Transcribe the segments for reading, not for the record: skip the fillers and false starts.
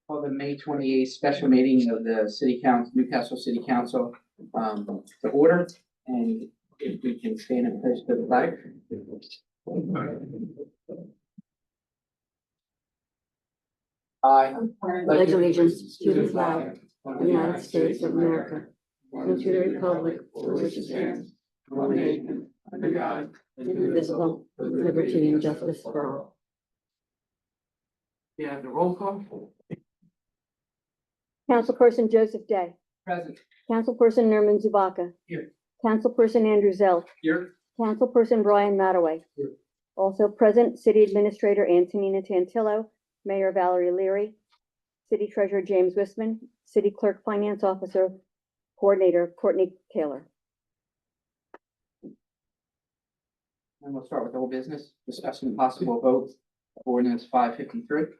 Call the May 28th special meeting of the City Council, Newcastle City Council, to order. And if we can stand in place for the flag. I pledge allegiance to the flag of the United States of America and to the republic for which it stands, one nation, under God, indivisible, with liberty and justice for all. Yeah, the roll call. Councilperson Joseph Day. Present. Councilperson Nerman Zubaka. Here. Councilperson Andrew Zell. Here. Councilperson Brian Mattaway. Here. Also present, City Administrator Antonina Tantillo, Mayor Valerie Leary, City Treasurer James Wisman, City Clerk Finance Officer Coordinator Courtney Taylor. And we'll start with old business, discussing possible vote of ordinance 553.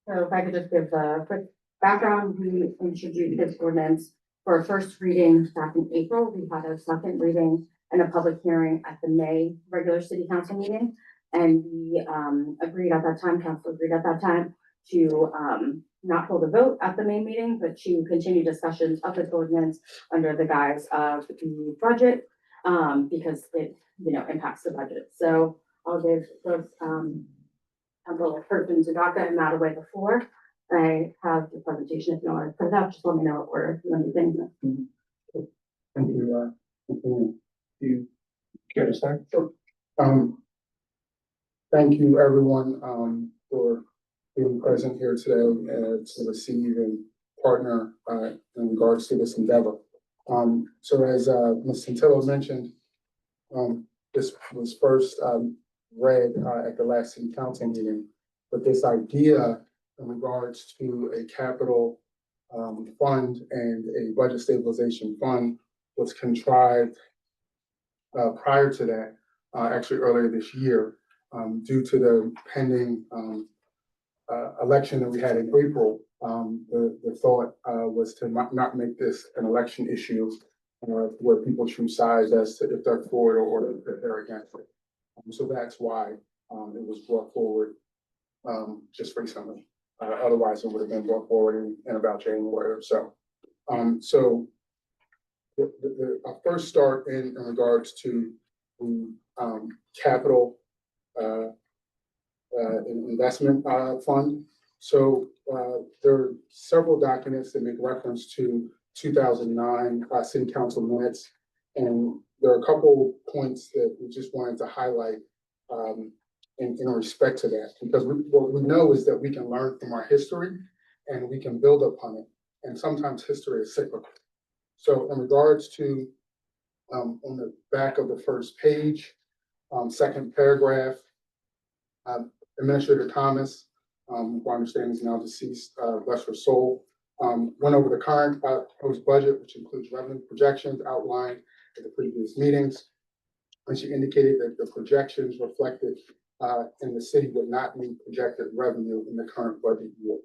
So if I could just give a quick background, we introduced this ordinance for a first reading back in April. We had a second reading and a public hearing at the May regular city council meeting. And we agreed at that time, council agreed at that time to not hold a vote at the May meeting, but to continue discussions of this ordinance under the guise of the budget because it, impacts the budget. So I'll give both Councilperson Zagaka and Mattaway before I have the presentation. If you want to put it up, just let me know what order you want to think. Thank you, do you care to start? Sure. Thank you, everyone, for being present here today to receive and partner in regards to this endeavor. So as Ms. Tantillo mentioned, this was first read at the last city council meeting, but this idea in regards to a capital fund and a budget stabilization fund was contrived prior to that, actually earlier this year, due to the pending election that we had in April. The thought was to not make this an election issue where people choose sides as to if they're for it or if they're against it. So that's why it was brought forward just recently. Otherwise, it would have been brought forward in about January or so. So I'll first start in regards to the capital investment fund. So there are several documents that make reference to 2009 city council minutes. And there are a couple points that we just wanted to highlight in respect to that, because what we know is that we can learn from our history and we can build upon it. And sometimes history is cyclical. So in regards to on the back of the first page, second paragraph, Administrator Thomas, who I understand is now deceased, bless her soul, went over the current proposed budget, which includes revenue projections outlined at the previous meetings. And she indicated that the projections reflected in the city would not meet projected revenue in the current budget year.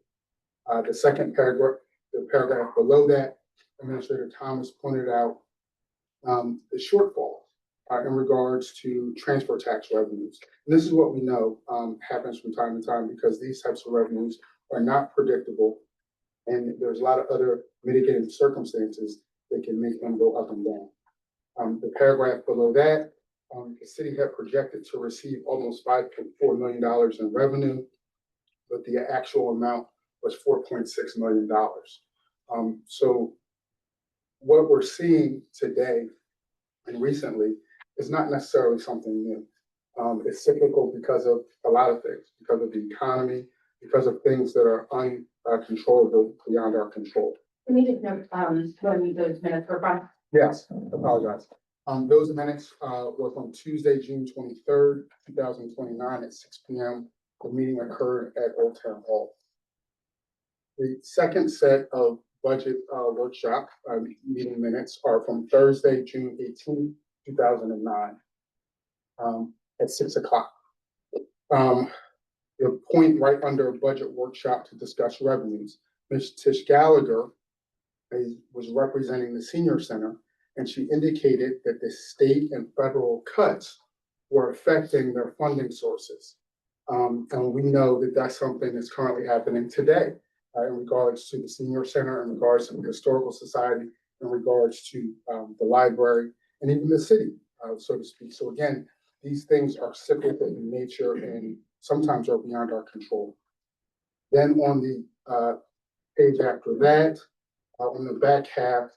The second paragraph, the paragraph below that, Administrator Thomas pointed out the shortfall in regards to transfer tax revenues. And this is what we know happens from time to time because these types of revenues are not predictable. And there's a lot of other mitigating circumstances that can make them go up and down. The paragraph below that, the city had projected to receive almost $5.4 million in revenue, but the actual amount was $4.6 million. So what we're seeing today and recently is not necessarily something new. It's cyclical because of a lot of things, because of the economy, because of things that are uncontrollable beyond our control. Can you just note, when those minutes were from? Yes, I apologize. Those minutes were from Tuesday, June 23rd, 2029 at 6 p.m. The meeting occurred at Old Town Hall. The second set of budget workshop meeting minutes are from Thursday, June 18th, 2009 at 6 o'clock. The point right under budget workshop to discuss revenues. Ms. Tish Gallagher was representing the senior center, and she indicated that the state and federal cuts were affecting their funding sources. And we know that that's something that's currently happening today in regards to the senior center, in regards to the historical society, in regards to the library, and even the city, so to speak. So again, these things are cyclical in nature and sometimes are beyond our control. Then on the page after that, on the back half,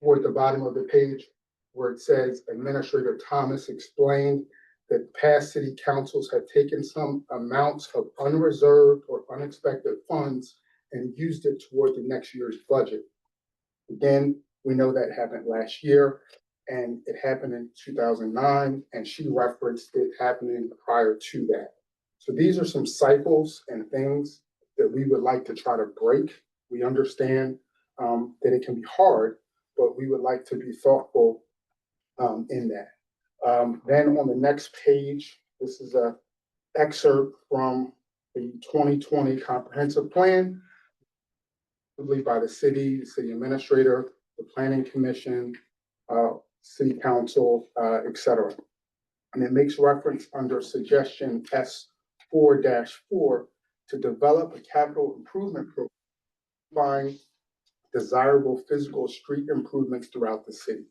toward the bottom of the page, where it says Administrator Thomas explained that past city councils have taken some amounts of unreserved or unexpected funds and used it toward the next year's budget. Again, we know that happened last year and it happened in 2009, and she referenced it happening prior to that. So these are some cycles and things that we would like to try to break. We understand that it can be hard, but we would like to be thoughtful in that. Then on the next page, this is an excerpt from the 2020 comprehensive plan, by the city administrator, the planning commission, city council, etc. And it makes reference under suggestion S4-4 to develop a capital improvement program, find desirable physical street improvements throughout the city.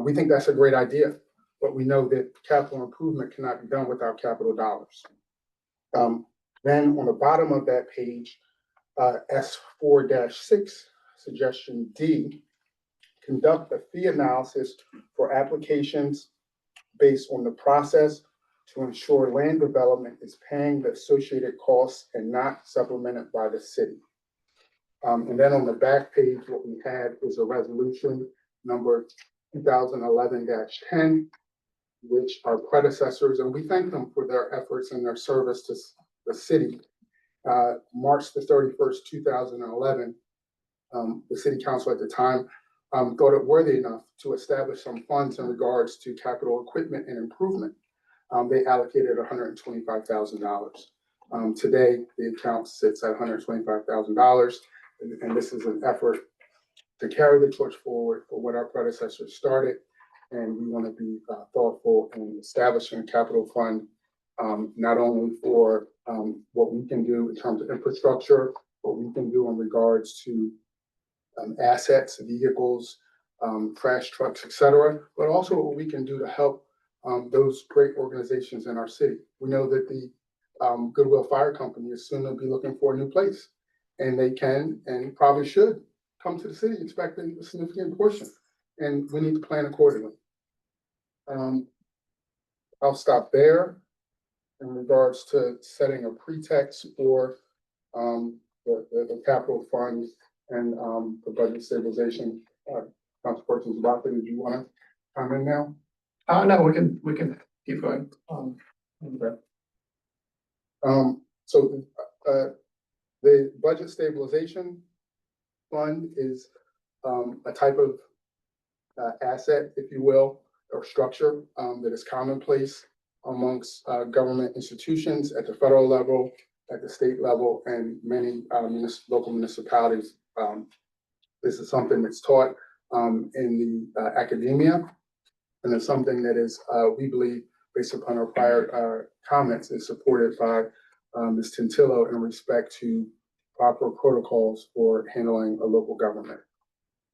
We think that's a great idea, but we know that capital improvement cannot be done without capital dollars. Then on the bottom of that page, S4-6, suggestion D, conduct a fee analysis for applications based on the process to ensure land development is paying the associated costs and not supplemented by the city. And then on the back page, what we have is a resolution number 2011-10, which our predecessors, and we thank them for their efforts and their service to the city. March the 31st, 2011, the city council at the time thought it worthy enough to establish some funds in regards to capital equipment and improvement. They allocated $125,000. Today, the account sits at $125,000, and this is an effort to carry the torch forward for what our predecessors started. And we want to be thoughtful in establishing a capital fund, not only for what we can do in terms of infrastructure, what we can do in regards to assets, vehicles, trash trucks, etc., but also what we can do to help those great organizations in our city. We know that the Goodwill Fire Company is soon to be looking for a new place, and they can and probably should come to the city expecting a significant portion, and we need to plan accordingly. I'll stop there in regards to setting a pretext for the capital fund and the budget stabilization. Councilperson Zabaka, did you want to comment now? No, we can keep going. Okay. So the budget stabilization fund is a type of asset, if you will, or structure that is commonplace amongst government institutions at the federal level, at the state level, and many local municipalities. This is something that's taught in the academia, and it's something that is, we believe, based upon our prior comments, is supported by Ms. Tintillo in respect to proper protocols for handling a local government.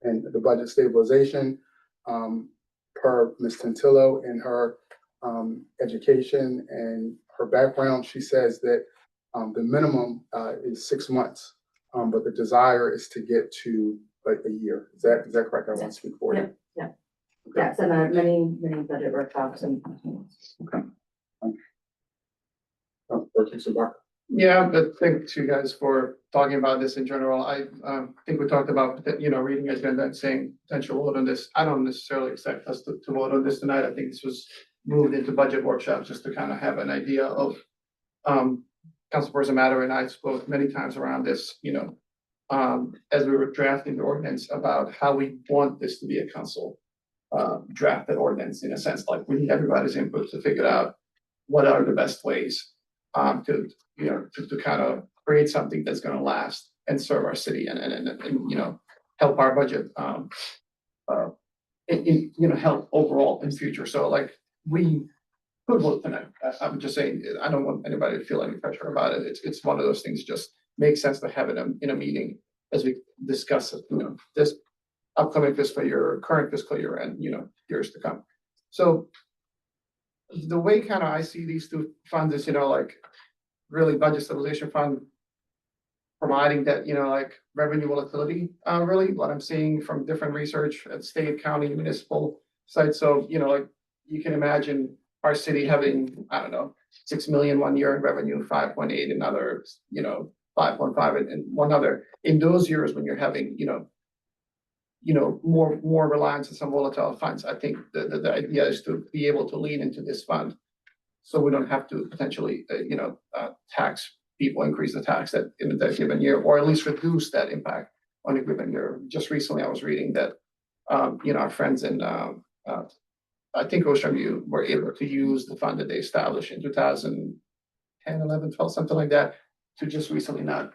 And the budget stabilization, per Ms. Tintillo and her education and her background, she says that the minimum is 6 months, but the desire is to get to like a year. Is that correct? I want to speak for you. Yeah. Yes, and many budget workshops and. Okay. Councilperson Zabaka. Yeah, but thanks you guys for talking about this in general. I think we talked about, reading agenda and saying potential vote on this. I don't necessarily expect us to vote on this tonight. I think this was moved into budget workshops just to kind of have an idea of, Councilperson Matter and I spoke many times around this, as we were drafting the ordinance about how we want this to be a council drafted ordinance, in a sense, like we need everybody's input to figure out what are the best ways to kind of create something that's going to last and serve our city and help our budget help overall in future. So like we could vote tonight. I'm just saying, I don't want anybody to feel any pressure about it. It's one of those things, just makes sense to have it in a meeting as we discuss it, this upcoming fiscal year, current fiscal year, and, years to come. So the way kind of I see these two funds is, like really budget stabilization fund providing that, like revenue volatility, really what I'm seeing from different research at state, county, municipal sites. So, like you can imagine our city having, I don't know, 6 million one year in revenue, 5.8 another, 5.5 and one other. In those years when you're having, more reliance on some volatile funds, I think the idea is to be able to lean into this fund. So we don't have to potentially, tax people, increase the tax that in that given year, or at least reduce that impact on a given year. Just recently, I was reading that, our friends in, I think Ocean View were able to use the fund that they established in 2010, 11, 12, something like that, to just recently not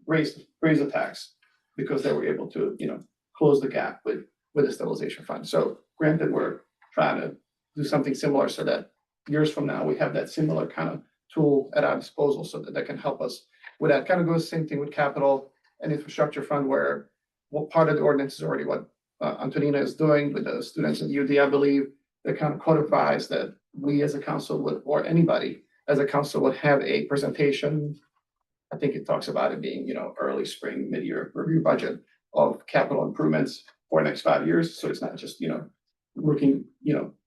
raise the tax because they were able to, close the gap with the stabilization fund. So granted, we're trying to do something similar so that years from now, we have that similar kind of tool at our disposal so that can help us with that. Kind of goes the same thing with capital and infrastructure fund, where what part of the ordinance is already what Antonina is doing with the students in UD, I believe, that kind of codifies that we as a council would, or anybody as a council would have a presentation. I think it talks about it being, early spring, mid-year review budget of capital improvements for the next 5 years. So it's not just, looking,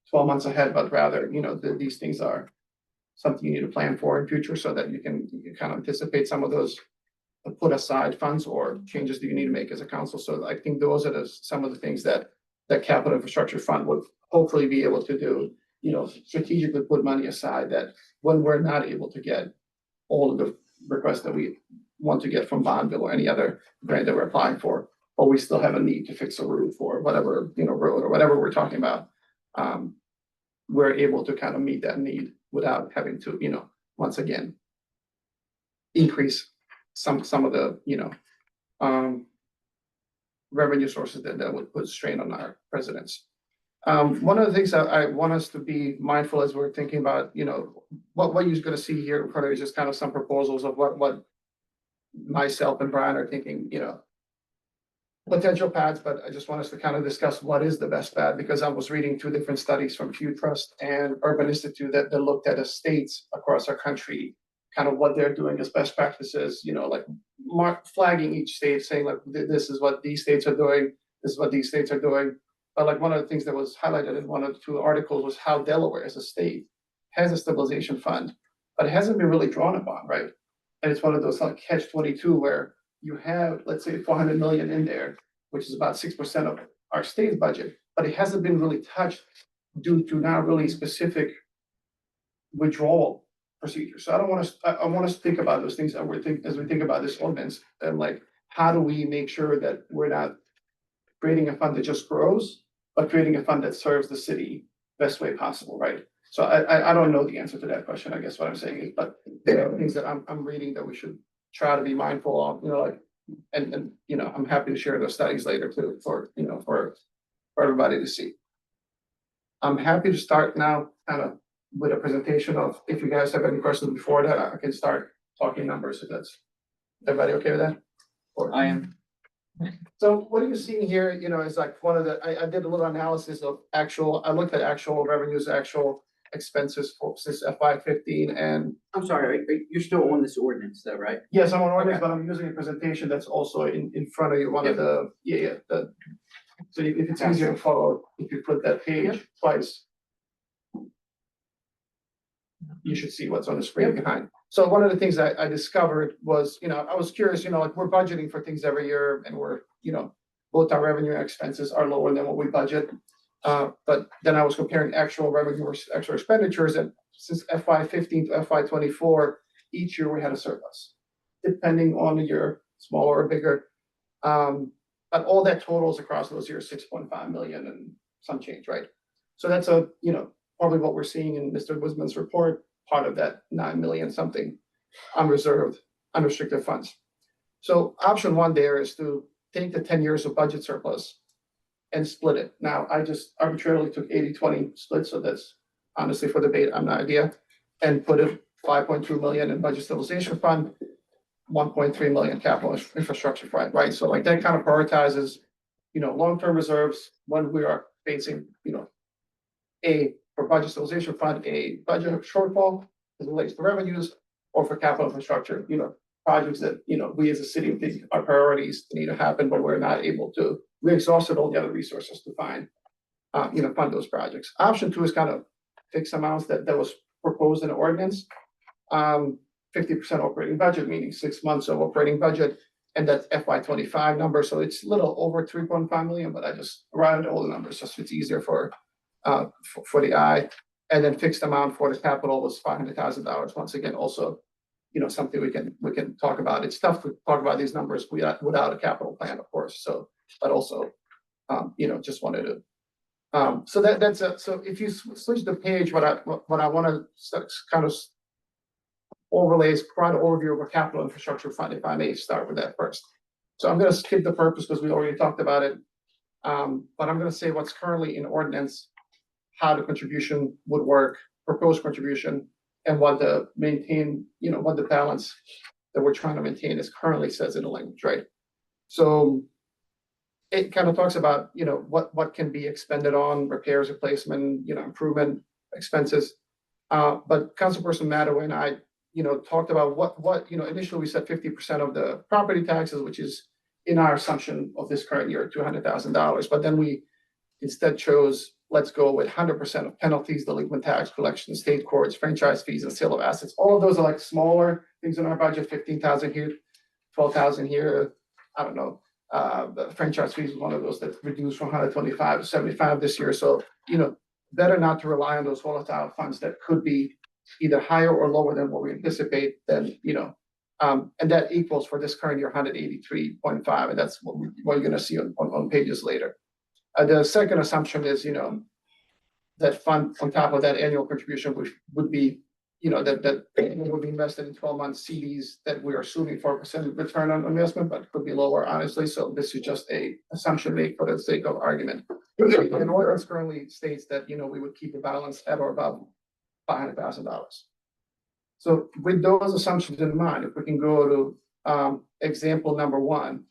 12 months ahead, but rather, these things are something you need to plan for in future so that you can kind of anticipate some of those put aside funds or changes that you need to make as a council. So I think those are some of the things that capital infrastructure fund would hopefully be able to do, strategically put money aside that when we're not able to get all of the requests that we want to get from Bonneville or any other grant that we're applying for, or we still have a need to fix a roof or whatever, road or whatever we're talking about. We're able to kind of meet that need without having to, once again, increase some of the, revenue sources that would put strain on our residents. One of the things that I want us to be mindful as we're thinking about, what you're going to see here in front of you is just kind of some proposals of what myself and Brian are thinking, potential paths, but I just want us to kind of discuss what is the best path, because I was reading 2 different studies from Pew Trust and Urban Institute that looked at the states across our country, kind of what they're doing as best practices, like flagging each state, saying like, this is what these states are doing, this is what these states are doing. But like one of the things that was highlighted in one of the 2 articles was how Delaware as a state has a stabilization fund, but it hasn't been really drawn upon, right? And it's one of those like catch-22 where you have, let's say, 400 million in there, which is about 6% of our state's budget, but it hasn't been really touched due to not really specific withdrawal procedures. So I want us to think about those things as we think about this ordinance, and like, how do we make sure that we're not creating a fund that just grows, but creating a fund that serves the city best way possible, right? So I don't know the answer to that question. I guess what I'm saying is, but there are things that I'm reading that we should try to be mindful of, and I'm happy to share those studies later too, for everybody to see. I'm happy to start now kind of with a presentation of, if you guys have any questions before that, I can start talking numbers, if that's, everybody okay with that? I am. So what are you seeing here, is like one of the, I did a little analysis of I looked at actual revenues, actual expenses for since FY15, and I'm sorry, you're still on this ordinance though, right? yes, I'm on ordinance, Okay. but I'm using a presentation that's also in front of you, one of the, so if it's easier to follow, if you put that page twice, you should see what's on the screen behind. So one of the things I discovered was, I was curious, like we're budgeting for things every year, and we're, both our revenue and expenses are lower than what we budget. But then I was comparing actual revenue versus actual expenditures, and since FY15 to FY24, each year we had a surplus, depending on the year, smaller or bigger. But all that totals across those years, 6.5 million and some change, right? So that's probably what we're seeing in Mr. Wisman's report, part of that 9 million something unreserved, unrestricted funds. So option 1 there is to take the 10 years of budget surplus and split it. Now, I just arbitrarily took 80-20 split, so that's honestly, for debate, I'm no idea. And put a 5.2 million in budget stabilization fund, 1.3 million capital infrastructure fund, right? So like that kind of prioritizes, long-term reserves when we are facing, for budget stabilization fund, a budget shortfall as it relates to revenues, or for capital infrastructure, projects that, we as a city think are priorities need to happen, but we're not able to. We exhausted all the other resources to fund those projects. Option two is kind of fixed amounts that was proposed in the ordinance. 50% operating budget, meaning 6 months of operating budget, and that's FY 25 number, so it's a little over 3.5 million, but I just rounded all the numbers, just so it's easier for the eye. And then fixed amount for the capital was $500,000. Once again, also, something we can talk about. It's tough to talk about these numbers without a capital plan, of course. So, but also, just wanted to. So that's so if you switch the page, what I want to kind of overlays, provide an overview of a capital infrastructure fund, if I may start with that first. So I'm going to skip the purpose because we already talked about it. But I'm going to say what's currently in ordinance, how the contribution would work, proposed contribution, and what the what the balance that we're trying to maintain is currently says in the language, right? So it kind of talks about, what can be expended on repairs, replacement, improvement expenses. But Councilperson Madawi and I, talked about what initially we said 50% of the property taxes, which is in our assumption of this current year, $200,000. But then we instead chose, let's go with 100% of penalties, delinquent tax collection, state courts, franchise fees, and sale of assets. All of those are like smaller things in our budget, 15,000 here, 12,000 here. I don't know. The franchise fees is one of those that reduced from 125 to 75 this year. So, better not to rely on those volatile funds that could be either higher or lower than what we anticipate, then, and that equals for this current year 183.5, and that's what you're going to see on pages later. The second assumption is, that fund on top of that annual contribution, which would be, that would be invested in 12-month CDs that we are assuming 4% return on investment, but could be lower, honestly. So this is just a assumption made for the sake of argument. And ordinance currently states that, we would keep a balance at or above $500,000. So with those assumptions in mind, if we can go to example number 1,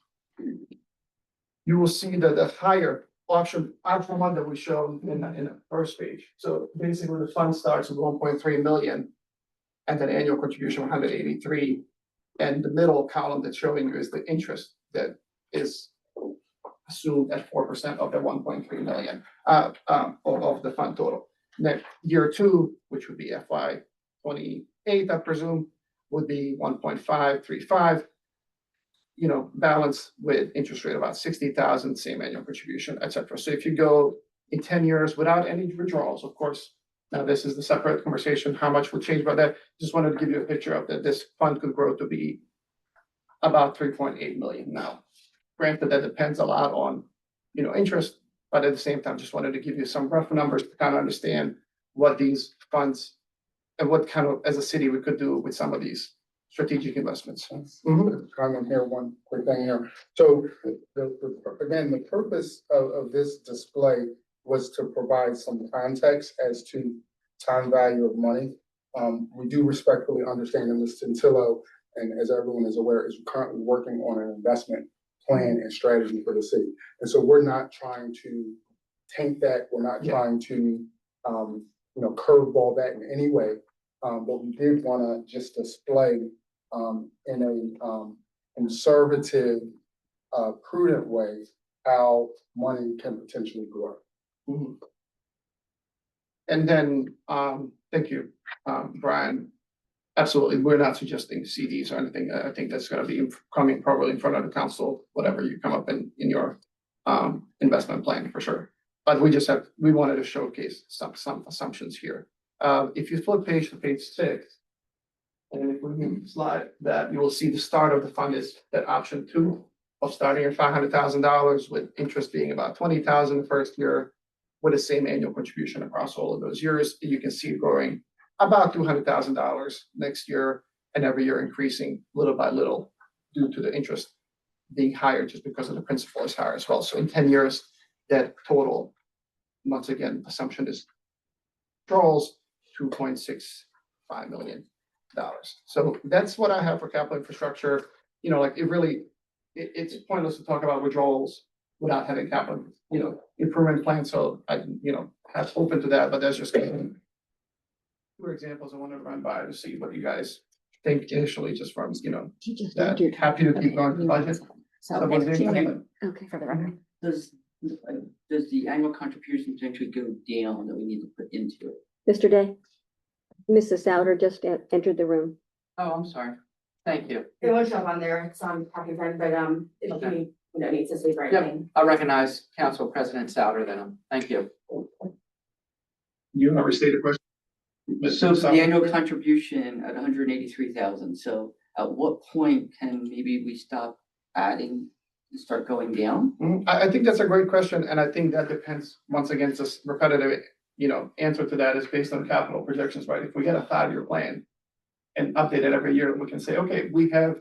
you will see that the higher option one that we showed in the first page. So basically the fund starts with 1.3 million and then annual contribution 183. And the middle column that's showing you is the interest that is assumed at 4% of the 1.3 million of the fund total. Next year 2, which would be FY 28, I presume, would be 1.535. Balance with interest rate about 60,000, same annual contribution, etc. So if you go in 10 years without any withdrawals, of course, now this is the separate conversation, how much will change by that. Just wanted to give you a picture of that this fund could grow to be about 3.8 million now. Granted, that depends a lot on, interest, but at the same time, just wanted to give you some rough numbers to kind of understand what these funds and what kind of, as a city, we could do with some of these strategic investments. Comment here, one quick thing here. So again, the purpose of this display was to provide some context as to time value of money. We do respectfully understand that Ms. Tintillo, and as everyone is aware, is currently working on an investment plan and strategy for the city. And so we're not trying to taint that. We're not trying to, curveball that in any way. But we did want to just display in a conservative, prudent way how money can potentially grow. And then, thank you, Brian. Absolutely, we're not suggesting CDs or anything. I think that's going to be coming probably in front of the council, whatever you come up in your investment plan for sure. But we wanted to showcase some assumptions here. If you flip page to page 6, and if we can slide that, you will see the start of the fund is that option 2 of starting at $500,000 with interest being about $20,000 the first year with the same annual contribution across all of those years. You can see it growing about $200,000 next year and every year increasing little by little due to the interest being higher just because of the principal is higher as well. So in 10 years, that total, once again, assumption is withdrawals, $2.65 million. So that's what I have for capital infrastructure. You know, like it really, it's pointless to talk about withdrawals without having capital, improvement plan. So I, have open to that, but that's just kind of two examples I want to run by to see what you guys think initially, just from, that. Happy to keep going to budget. Someone's doing- Okay, for the record. Does the annual contribution potentially go down that we need to put into it? Mr. Day? Mrs. Souter just entered the room. Oh, I'm sorry. Thank you. It will show up on there, it's on copy pen, but, if Okay. you need to say right Yep. thing. I'll recognize Council President Souter then. Thank you. You want to restate the question? So for the annual contribution at 183,000, so at what point can maybe we stop adding and start going down? I think that's a great question, and I think that depends, once again, it's just repetitive, answer to that is based on capital projections, right? If we get a 5-year plan and update it every year, we can say, okay, we have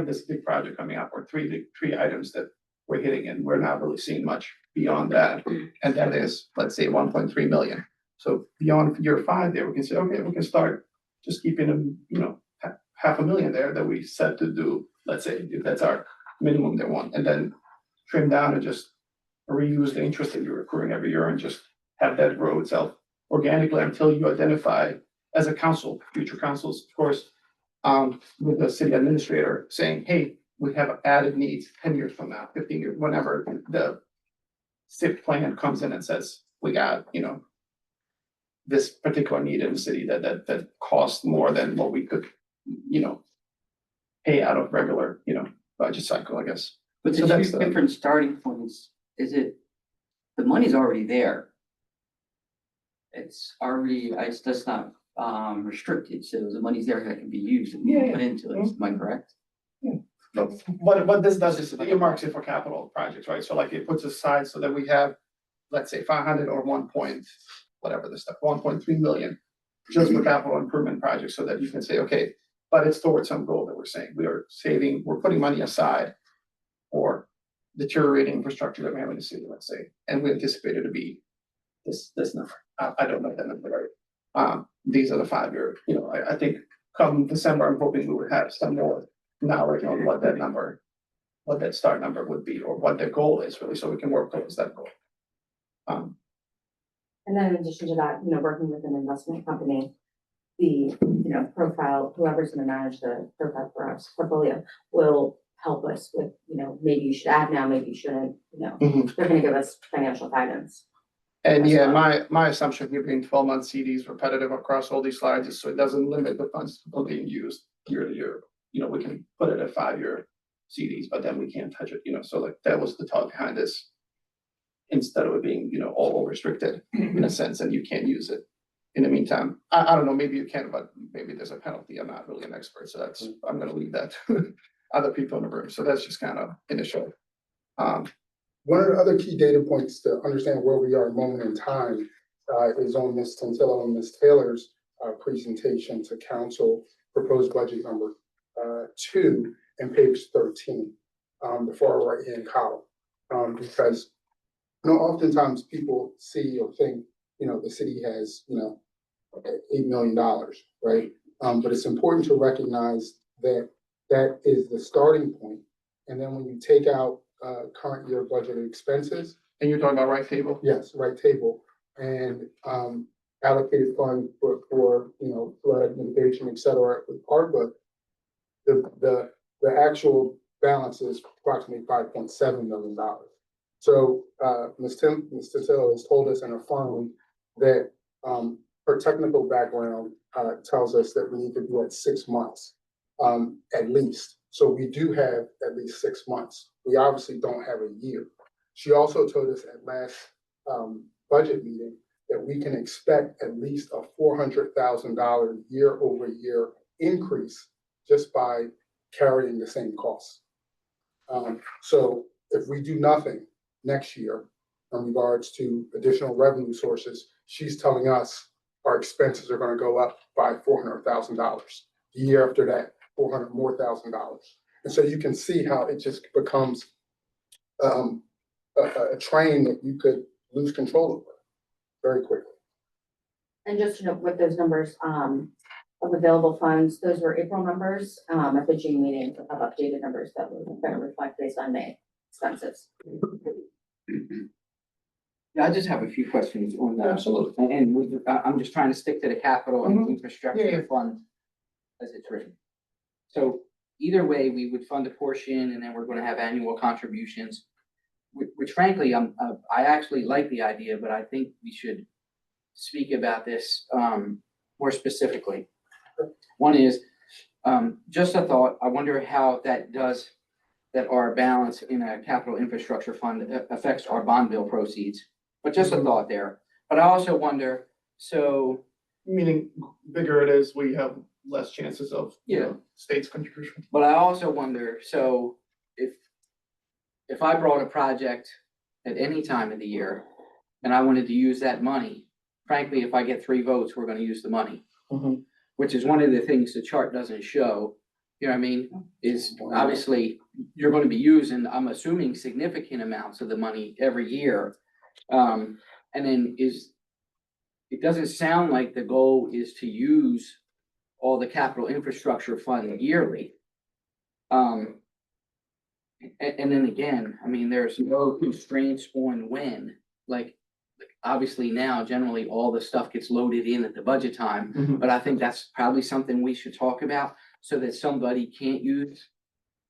this big project coming up, or three items that we're hitting, and we're not really seeing much beyond that. And that is, let's say, 1.3 million. So beyond year 5 there, we can say, okay, we can start just keeping them, $500,000 there that we set to do, let's say, if that's our minimum they want, and then trim down and just reuse the interest that you're accruing every year and just have that grow itself organically until you identify as a council, future councils, of course, with the city administrator saying, hey, we have added needs 10 years from now, 15 years, whenever the SIP plan comes in and says, we got, this particular need in the city that costs more than what we could, pay out of regular, budget cycle, I guess. But So the that's two the- different starting points, the money's already there. It's already, it's just not restricted, so the money's there that can be used and Yeah, put into it, am I correct? But what this does is it earmarks it for capital projects, right? So like it puts aside so that we have, let's say, 500 or 1.3 million just for capital improvement projects, so that you can say, okay, but it's towards some goal that we're saying. We're putting money aside for deteriorating infrastructure that we have in the city, let's say, and we anticipate it to be this number. I don't know that number, right? These are the 5-year, I think come December, I'm hoping we would have some more knowledge on what that start number would be, or what the goal is really, so we can work towards that goal. And then in addition to that, working with an investment company, the, profile, whoever's gonna manage the profile for us portfolio will help us with, maybe you should add now, maybe you shouldn't, Mhm. they're gonna give us financial guidance. And That's yeah, fine. my assumption here being 12-month CDs repetitive across all these slides is so it doesn't limit the funds from being used year to year. We can put it at 5-year CDs, but then we can't touch it, so like that was the thought behind this. Instead of it being, all restricted in a sense, and you can't use it. In the meantime, I don't know, maybe you can, but maybe there's a penalty. I'm not really an expert, so I'm gonna leave that to other people in the room. So that's just kind of initial. One of the other key data points to understand where we are at a moment in time is on Ms. Tantillo and Ms. Taylor's presentation to council, proposed budget number 2 and page 13, the far right-hand column. Because oftentimes people see or think, the city has, $8 million, right? But it's important to recognize that that is the starting point. And then when you take out current year budgeted expenses, And you're talking about right table? yes, right table, and allocated fund for flood mitigation, et cetera, with ARPA, the actual balance is approximately $5.7 million. So Ms. Tantillo has told us and affirmed that her technical background tells us that we need to be at 6 months at least. So we do have at least 6 months. We obviously don't have a year. She also told us at last budget meeting that we can expect at least a $400,000 year-over-year increase just by carrying the same costs. So if we do nothing next year in regards to additional revenue sources, she's telling us our expenses are going to go up by $400,000. The year after that, $400,000 more. And so you can see how it just becomes a train that you could lose control over very quickly. And just to note what those numbers, of available funds, those were April numbers, at the June meeting of updated numbers that were going to reflect based on May expenses. Yeah, I just have a few questions on that. Absolutely. I'm just trying to stick to the capital and Mhm. Yeah, infrastructure yeah. fund as it's written. So either way, we would fund a portion and then we're gonna have annual contributions. Which frankly, I actually like the idea, but I think we should speak about this, more specifically. One is, just a thought, I wonder how that our balance in a capital infrastructure fund affects our bond bill proceeds. But just a Mhm. thought there. But I also wonder, so, Meaning bigger it is, we have less chances of, Yeah. state's contribution. but I also wonder, so if I brought a project at any time of the year and I wanted to use that money, frankly, if I get 3 votes, we're gonna use the money. Mhm. Which is one of the things the chart doesn't show, you know what I mean? Is obviously you're gonna be using, I'm assuming, significant amounts of the money every year. And then it doesn't sound like the goal is to use all the capital infrastructure fund yearly. And then again, I mean, there's no constraints on when, like, obviously now, generally, all the stuff gets loaded in at the budget time. Mhm. But I think that's probably something we should talk about, so that somebody can't use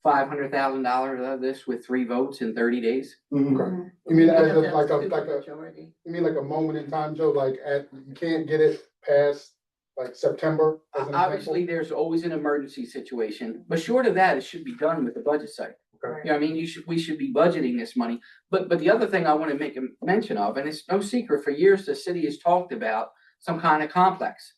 $500,000 of this with 3 votes in 30 days. Mhm. Okay. You mean as of like you mean like a moment in time, Joe, like you can't get it past like September as an example? Obviously, there's always an emergency situation, but short of that, it should be done with the budget cycle. Okay. You know, what I mean, we should be budgeting this money, but the other thing I wanna make a mention of, and it's no secret, for years, the city has talked about some kind of complex.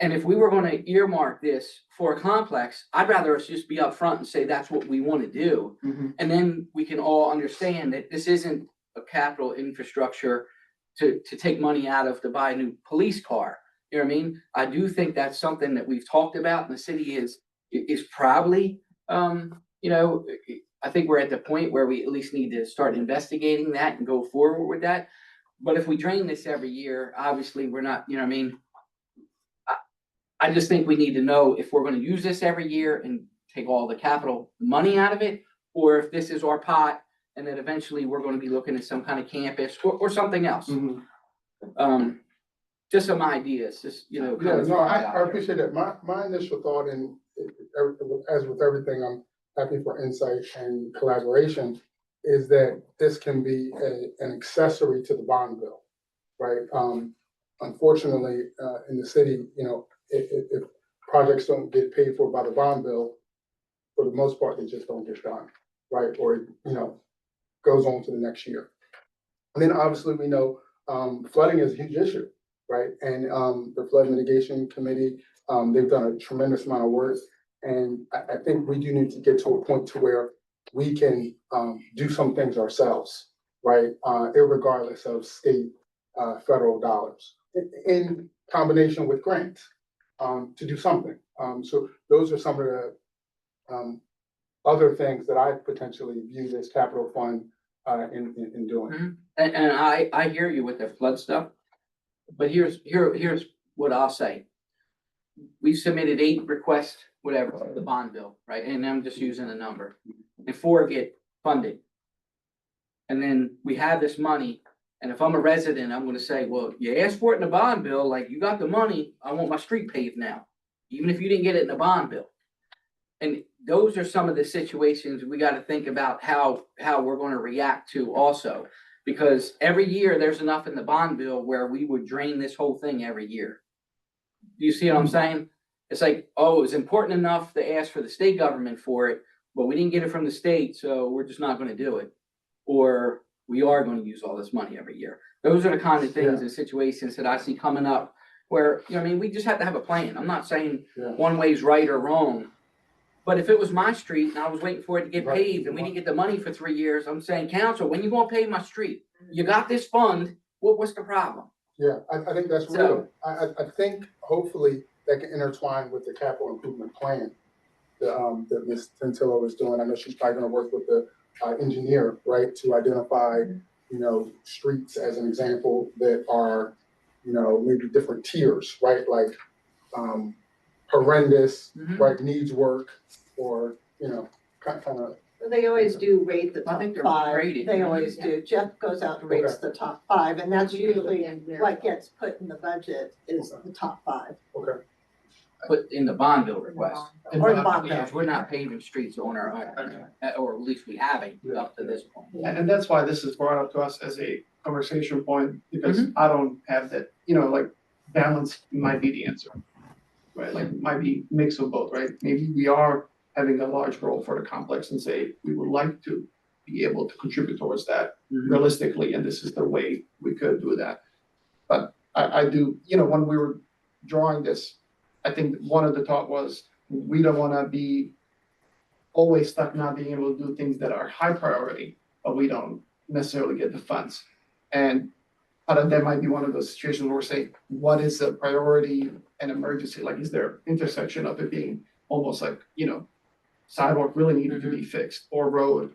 And if we were gonna earmark this for a complex, I'd rather us just be upfront and say that's what we wanna do. Mhm. And then we can all understand that this isn't a capital infrastructure to take money out of to buy a new police car. You know what I mean? I do think that's something that we've talked about, and the city is probably, you know, I think we're at the point where we at least need to start investigating that and go forward with that. But if we drain this every year, obviously, we're not, you know what I mean? I just think we need to know if we're gonna use this every year and take all the capital money out of it, or if this is our pot, and then eventually we're gonna be looking at some kind of campus or something else. Mhm. Just some ideas, just, you know. Yeah, kind of no, throw it I out there. appreciate that. My initial thought, and as with everything, I'm happy for insight and collaboration, is that this can be an accessory to the bond bill, right? Unfortunately, in the city, you know, if projects don't get paid for by the bond bill, for the most part, they just don't get done, right? Or, you know, goes on to the next year. And then obviously, we know flooding is a huge issue, right? And the Flood Mitigation Committee, they've done a tremendous amount of work. And I think we do need to get to a point to where we can do some things ourselves, right? Irregardless of state, federal dollars, in combination with grants, to do something. So those are some of the other things that I potentially view this capital fund in doing. Mhm. And I hear you with the flood stuff, but here's what I'll say. We submitted 8 requests, whatever, for the bond bill, right? And I'm just using a number. And 4 get funded. And then we have this money, and if I'm a resident, I'm gonna say, well, you asked for it in the bond bill, like, you got the money, I want my street paved now, even if you didn't get it in the bond bill. And those are some of the situations we gotta think about how we're gonna react to also. Because every year, there's enough in the bond bill where we would drain this whole thing every year. Do you see what I'm saying? It's like, oh, it was important enough to ask for the state government for it, but we didn't get it from the state, so we're just not gonna do it. Or we are gonna use all this money every year. Those are the kind of things and situations that I see coming up where, you know, I mean, we just have to have a plan. I'm not saying Yeah. one way's right or wrong. But if it was my street and I was waiting for it to get Right. paved and we didn't get the money for 3 years, I'm saying, council, when you gonna pave my street? You got this fund, what's the problem? Yeah, I think that's So- real. I think hopefully that can intertwine with the capital improvement plan that Ms. Tantillo is doing. I know she's probably gonna work with the engineer, right, to identify, you know, streets as an example that are, you know, maybe different tiers, right? Like, horrendous, Mhm. right, needs work, or, you know, kind of, They always do rate the I top think they're five. rated, They right? always do. Jeff goes out and rates the top five, and that's usually what gets put in the budget is the top five. okay. Put in the bond bill request. Or the bond Because bill. we're not paving streets on our own, or at least we haven't up to this point. And that's why this is brought up to us as a conversation point, because I don't have that, you know, like, balance might be the answer. Right, like, might be mix of both, right? Maybe we are having a large goal for the complex and say, we would like to be able to contribute towards that realistically, and this is the way we could do that. But I do, you know, when we were drawing this, I think one of the thought was, we don't wanna be always stuck not being able to do things that are high priority, but we don't necessarily get the funds. And that might be one of those situations where we're saying, what is a priority and emergency? Like, is there intersection of it being almost like, you know, sidewalk really needed to be fixed, or road,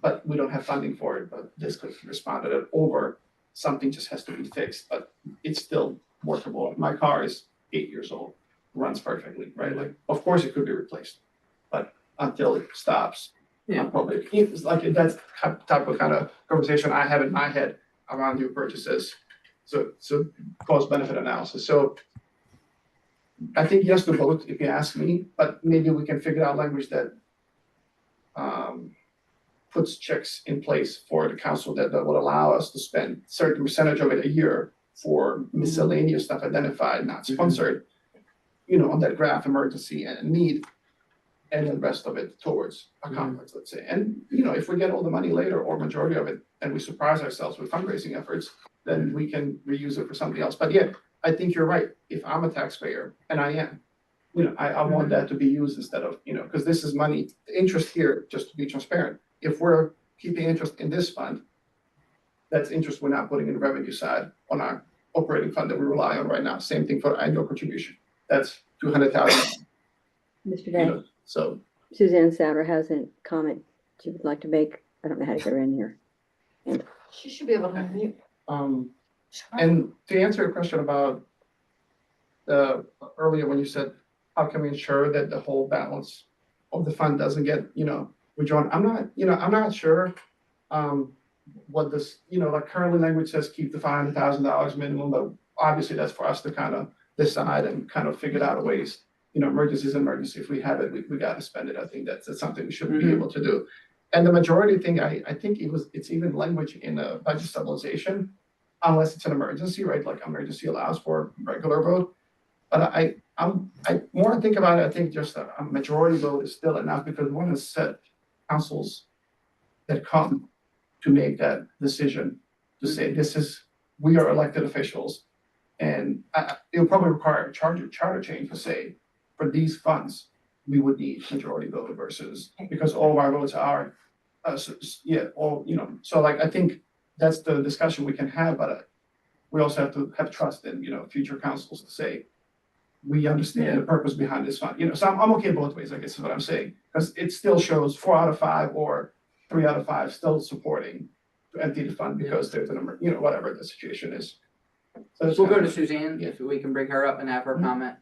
but we don't have funding for it, but this could respond to it, or something just has to be fixed, but it's still workable. My car is 8 years old, runs perfectly, right? Like, of course it could be replaced, but until it stops. Yeah. Probably, it's like, that's type of kind of conversation I have in my head around new purchases. So cost benefit analysis. So I think yes to both, if you ask me, but maybe we can figure out language that puts checks in place for the council that would allow us to spend certain percentage of it a year for miscellaneous stuff identified, not sponsored, you know, on that graph, emergency and need, and the rest of it towards a complex, let's say. And, you know, if we get all the money later, or majority of it, and we surprise ourselves with fundraising efforts, then we can reuse it for something else. But yeah, I think you're right. If I'm a taxpayer, and I am, you know, I want that to be used instead of, you know, because this is money, the interest here, just to be transparent. If we're keeping interest in this fund, that's interest we're not putting in the revenue side on our operating fund that we rely on right now. Same thing for annual contribution. That's 200,000, Mr. you Day, know, so. Suzanne Souter has a comment she would like to make. I don't know how to get her in here. She should be able to mute. And to answer your question about earlier when you said, how can we ensure that the whole balance of the fund doesn't get, you know, withdrawn? I'm not sure what this, you know, like, currently language says keep the $500,000 minimum, but obviously that's for us to kind of decide and kind of figure out ways. You know, emergency is an emergency. If we have it, we got to spend it. I think that's something we should be able to do. And the majority thing, I think it's even language in a budget stabilization, unless it's an emergency, right? Like, emergency allows for regular vote. But I more think about it, I think just a majority vote is still enough, because one has set councils that come to make that decision to say, we are elected officials. And it'll probably require a charter change to say, for these funds, we would need majority vote versus, because all of our votes are, you know, so like, I think that's the discussion we can have, but we also have to have trust in, you know, future councils to say, we understand the purpose behind this fund, you know, so I'm okay both ways, I guess is what I'm saying, because it still shows 4 out of 5 or 3 out of 5 still supporting to empty the fund because there's you know, whatever the situation is. So We'll go to Suzanne, if we can bring her up and have her comment.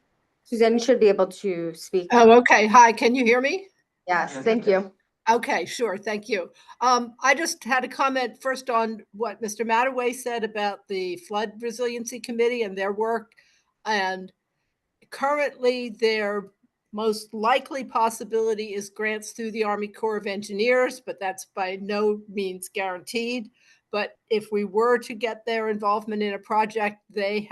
Suzanne, you should be able to speak. Oh, okay. Hi, can you hear me? Yes, thank you. Okay, sure. Thank you. I just had a comment first on what Mr. Mattaway said about the Flood Resiliency Committee and their work. And currently, their most likely possibility is grants through the Army Corps of Engineers, but that's by no means guaranteed. But if we were to get their involvement in a project, they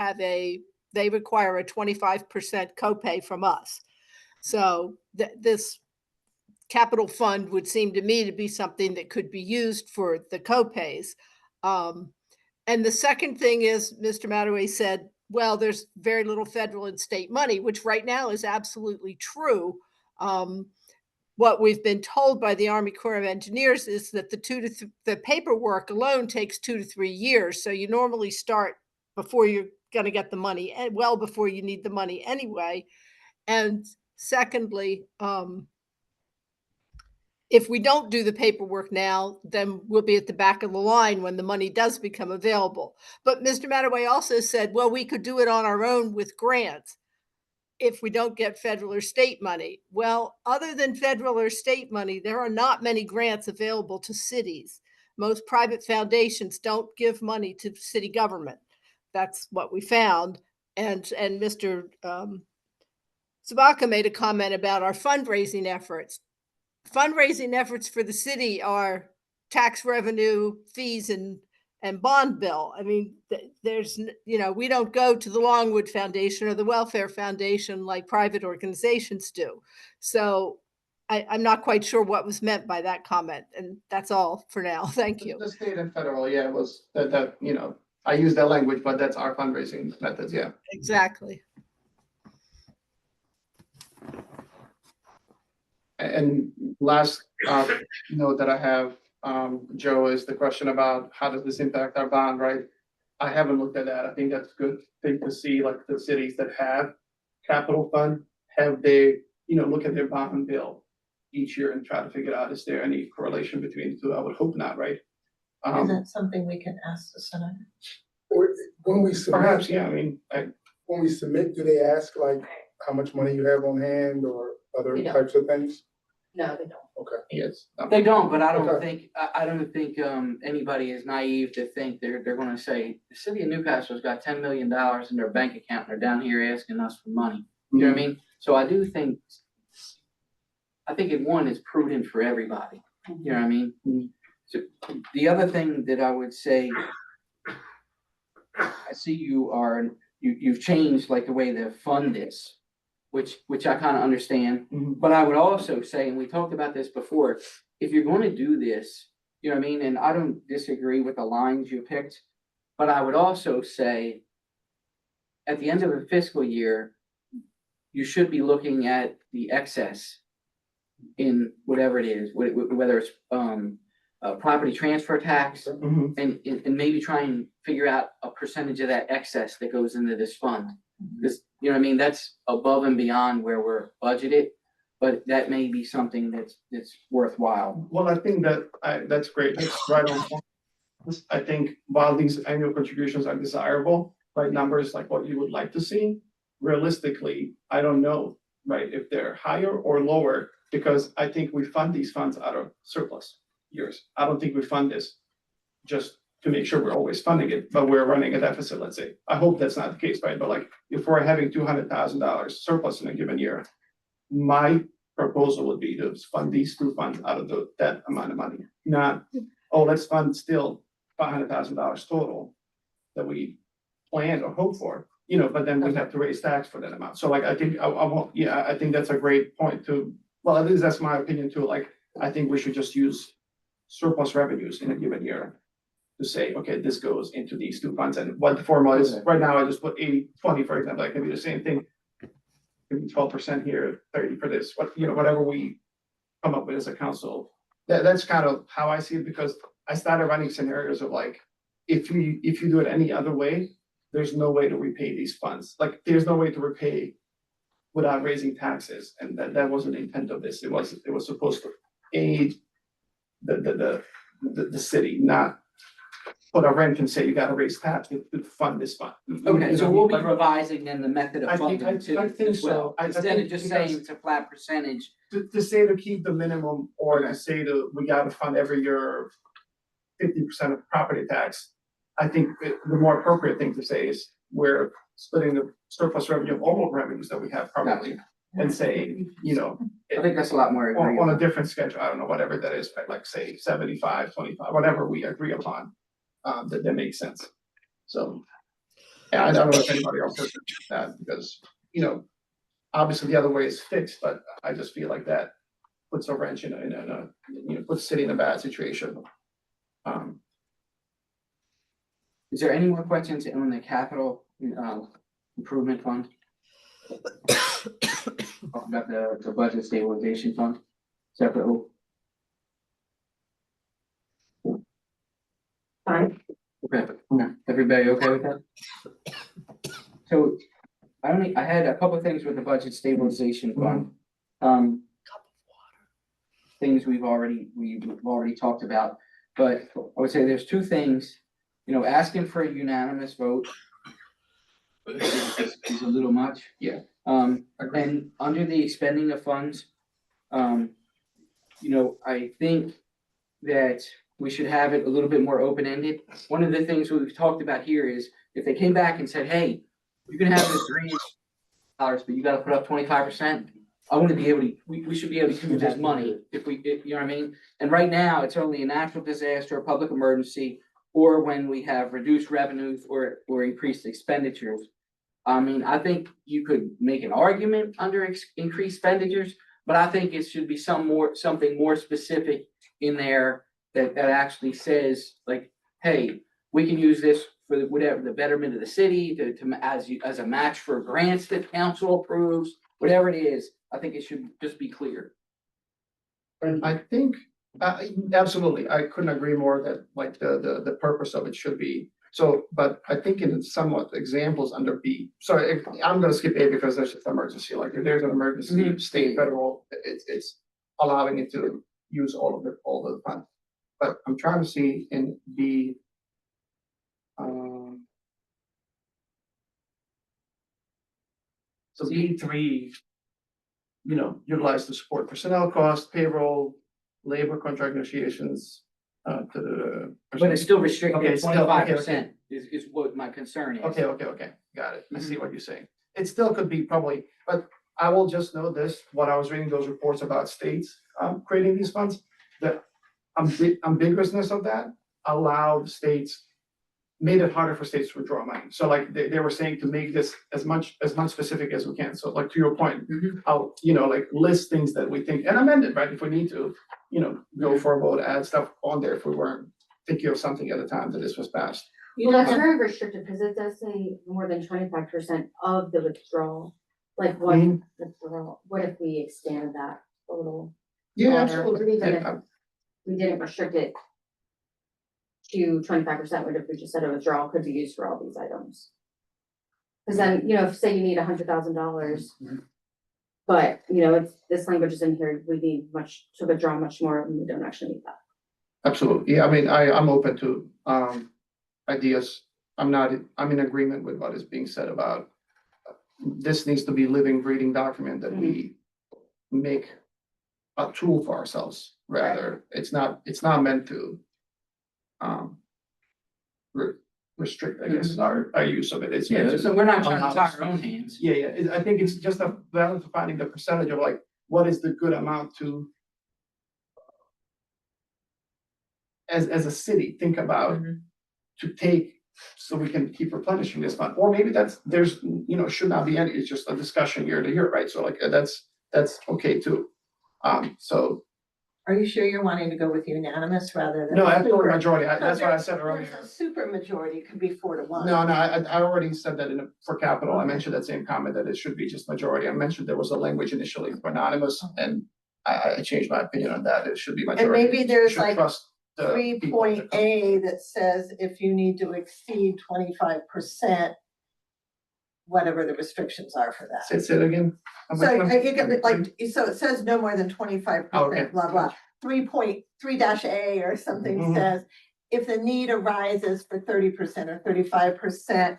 require a 25% copay from us. So this capital fund would seem to me to be something that could be used for the copays. And the second thing is, Mr. Mattaway said, well, there's very little federal and state money, which right now is absolutely true. What we've been told by the Army Corps of Engineers is that the paperwork alone takes 2 to 3 years. So you normally start before you're going to get the money, and well before you need the money anyway. And secondly, if we don't do the paperwork now, then we'll be at the back of the line when the money does become available. But Mr. Mataway also said, well, we could do it on our own with grants if we don't get federal or state money. Well, other than federal or state money, there are not many grants available to cities. Most private foundations don't give money to city government. That's what we found. And Mr. Zabaka made a comment about our fundraising efforts. Fundraising efforts for the city are tax revenue, fees, and bond bill. I mean, there's, we don't go to the Longwood Foundation or the Welfare Foundation like private organizations do. So I'm not quite sure what was meant by that comment, and that's all for now. Thank you. The state and federal, yeah, it was that, I use that language, but that's our fundraising methods, yeah. Exactly. And last note that I have, Joe, is the question about how does this impact our bond, right? I haven't looked at that. I think that's a good thing to see, like the cities that have capital fund, have they, look at their bond bill each year and try to figure out, is there any correlation between the two? I would hope not, right? Is that something we can ask the Senate? Or when we submit, Perhaps, yeah, when we submit, do they ask like how much money you have on hand or other They don't. types of things? No, they don't. Okay. yes. They don't, but I don't Okay. think, I don't think, anybody is naive to think they're gonna say, the city of Newcastle's got $10 million in their bank account, and they're down here asking us for money. You know what I mean? So I do think, it's prudent for everybody, you know what I mean? So the other thing that I would say, I see you've changed like the way they fund this, which I kind of understand. Mhm. But I would also say, and we talked about this before, if you're going to do this, you know what I mean? And I don't disagree with the lines you picked, but I would also say at the end of the fiscal year, you should be looking at the excess in whatever it is, whether it's property transfer tax, Mhm. and maybe try and figure out a percentage of that excess that goes into this fund. Because, you know what I mean, that's above and beyond where we're budgeted, but that may be something that's worthwhile. Well, I think that's great. That's right on point. I think while these annual contributions are desirable, right, numbers like what you would like to see, realistically, I don't know, right, if they're higher or lower, because I think we fund these funds out of surplus years. I don't think we fund this just to make sure we're always funding it, but we're running a deficit, let's say. I hope that's not the case, right? But like, if we're having $200,000 surplus in a given year, my proposal would be to fund these two funds out of that amount of money, not, oh, let's fund still $500,000 total that we planned or hope for, but then we have to raise tax for that amount. So like, I think I think that's a great point to, well, at least that's my opinion too. Like, I think we should just use surplus revenues in a given year to say, okay, this goes into these two funds, and what the formula is. Right now, I just put 80-20, for example. It can be the same thing. It can be 12% here, 30 for this, whatever we come up with as a council. That's kind of how I see it, because I started running scenarios of like, if you do it any other way, there's no way to repay these funds. Like, there's no way to repay without raising taxes, and that wasn't the intent of this. It was supposed to aid the city, not put a rent and say you gotta raise tax to fund this fund. Okay, so we'll be revising then the method of I think- funding too, I think as well. so. I Instead think of just because- saying it's a flat percentage. To say to keep the minimum, or Okay. to say we gotta fund every year 50% of property tax, I think the more appropriate thing to say is we're splitting the surplus revenue of all revenues that we have currently, and saying, I think that's a lot more on a agreeable. different schedule, I don't know, whatever that is, but like say 75-25, whatever we agree upon, that makes sense. So, yeah, I don't know if anybody else has that, because, obviously the other way is fixed, but I just feel like that puts a wrench in a, puts the city in a bad situation. Is there any more questions on the capital, improvement fund? Talk about the budget stabilization fund separately. Fine. Okay, everybody okay with that? So I had a couple of things with the budget stabilization fund. things we've already talked about. But I would say there's two things, asking for a unanimous vote is a little much. Yeah. And under the expending of funds, I think that we should have it a little bit more open-ended. One of the things we've talked about here is if they came back and said, hey, you can have this $3 but you gotta put up 25%. I want to be able to, we should be able to use this money if you know what I mean? And right now, it's only a natural disaster, a public emergency, or when we have reduced revenues or increased expenditures. I mean, I think you could make an argument under increased expenditures, but I think it should be something more specific in there that actually says like, hey, we can use this for whatever, the betterment of the city, as a match for grants that council approves, whatever it is. I think it should just be clear. I think, absolutely, I couldn't agree more that like the purpose of it should be. So, but I think in somewhat examples under B, sorry, I'm gonna skip A because there's just emergency, like if there's an emergency, state, federal, it's allowing it to use all of the funds. But I'm trying to see in B. So B3, utilize to support personnel costs, payroll, labor contract negotiations, But it's still restricted Okay, to it's still- okay, 25% is what my concern is. Okay, got it. I see what you're saying. It still could be probably, but I will just note this, when I was reading those reports about states, creating these funds, the ambiguousness of that allowed states, made it harder for states to withdraw money. So like they were saying to make this as much specific as we can. So like to your point, I'll, like list things that we think and amend it, right? If we need to, go for a vote, add stuff on there if we weren't thinking of something at the time that this was passed. Well, that's very restricted because it does say more than 25% of the withdrawal. Like what withdrawal, what if we expand that a little? Yeah, broader? absolutely. Even if Yeah, we didn't restrict it to 25%, what if we just said a withdrawal could be used for all these items? Because then, if say you need $100,000, but it's, this language is in here, we need to withdraw much more and we don't actually need that. Absolutely. Yeah, I mean, I'm open to ideas. I'm in agreement with what is being said about this needs to be living, breathing document that we make a tool for ourselves, rather. It's not meant to restrict, I guess, our use of it. It's meant Yeah, to so we're not trying to allow tie us our own hands. Yeah, I think it's just a balance of finding the percentage of like, what is the good amount to as a city, think about to take, so we can keep replenishing this fund, or maybe there's should not be any, it's just a discussion year to year, right? So like, that's okay too. So. Are you sure you're wanting to go with unanimous rather than? No, absolutely super? majority, that's what I said There's earlier. a super majority, could be 4-1. No, I already said that for capital, I mentioned that same comment that it should be just majority. I mentioned there was a language initially for anonymous, and I changed my opinion on that, it should be majority. And maybe there's Should like trust the people that come. 3.A that says if you need to exceed 25%, whatever the restrictions are for that. Say it again. So you get like, so it says no more than 25%, Okay. blah, blah. 3.3-A or something says, if the need arises for 30% or 35%,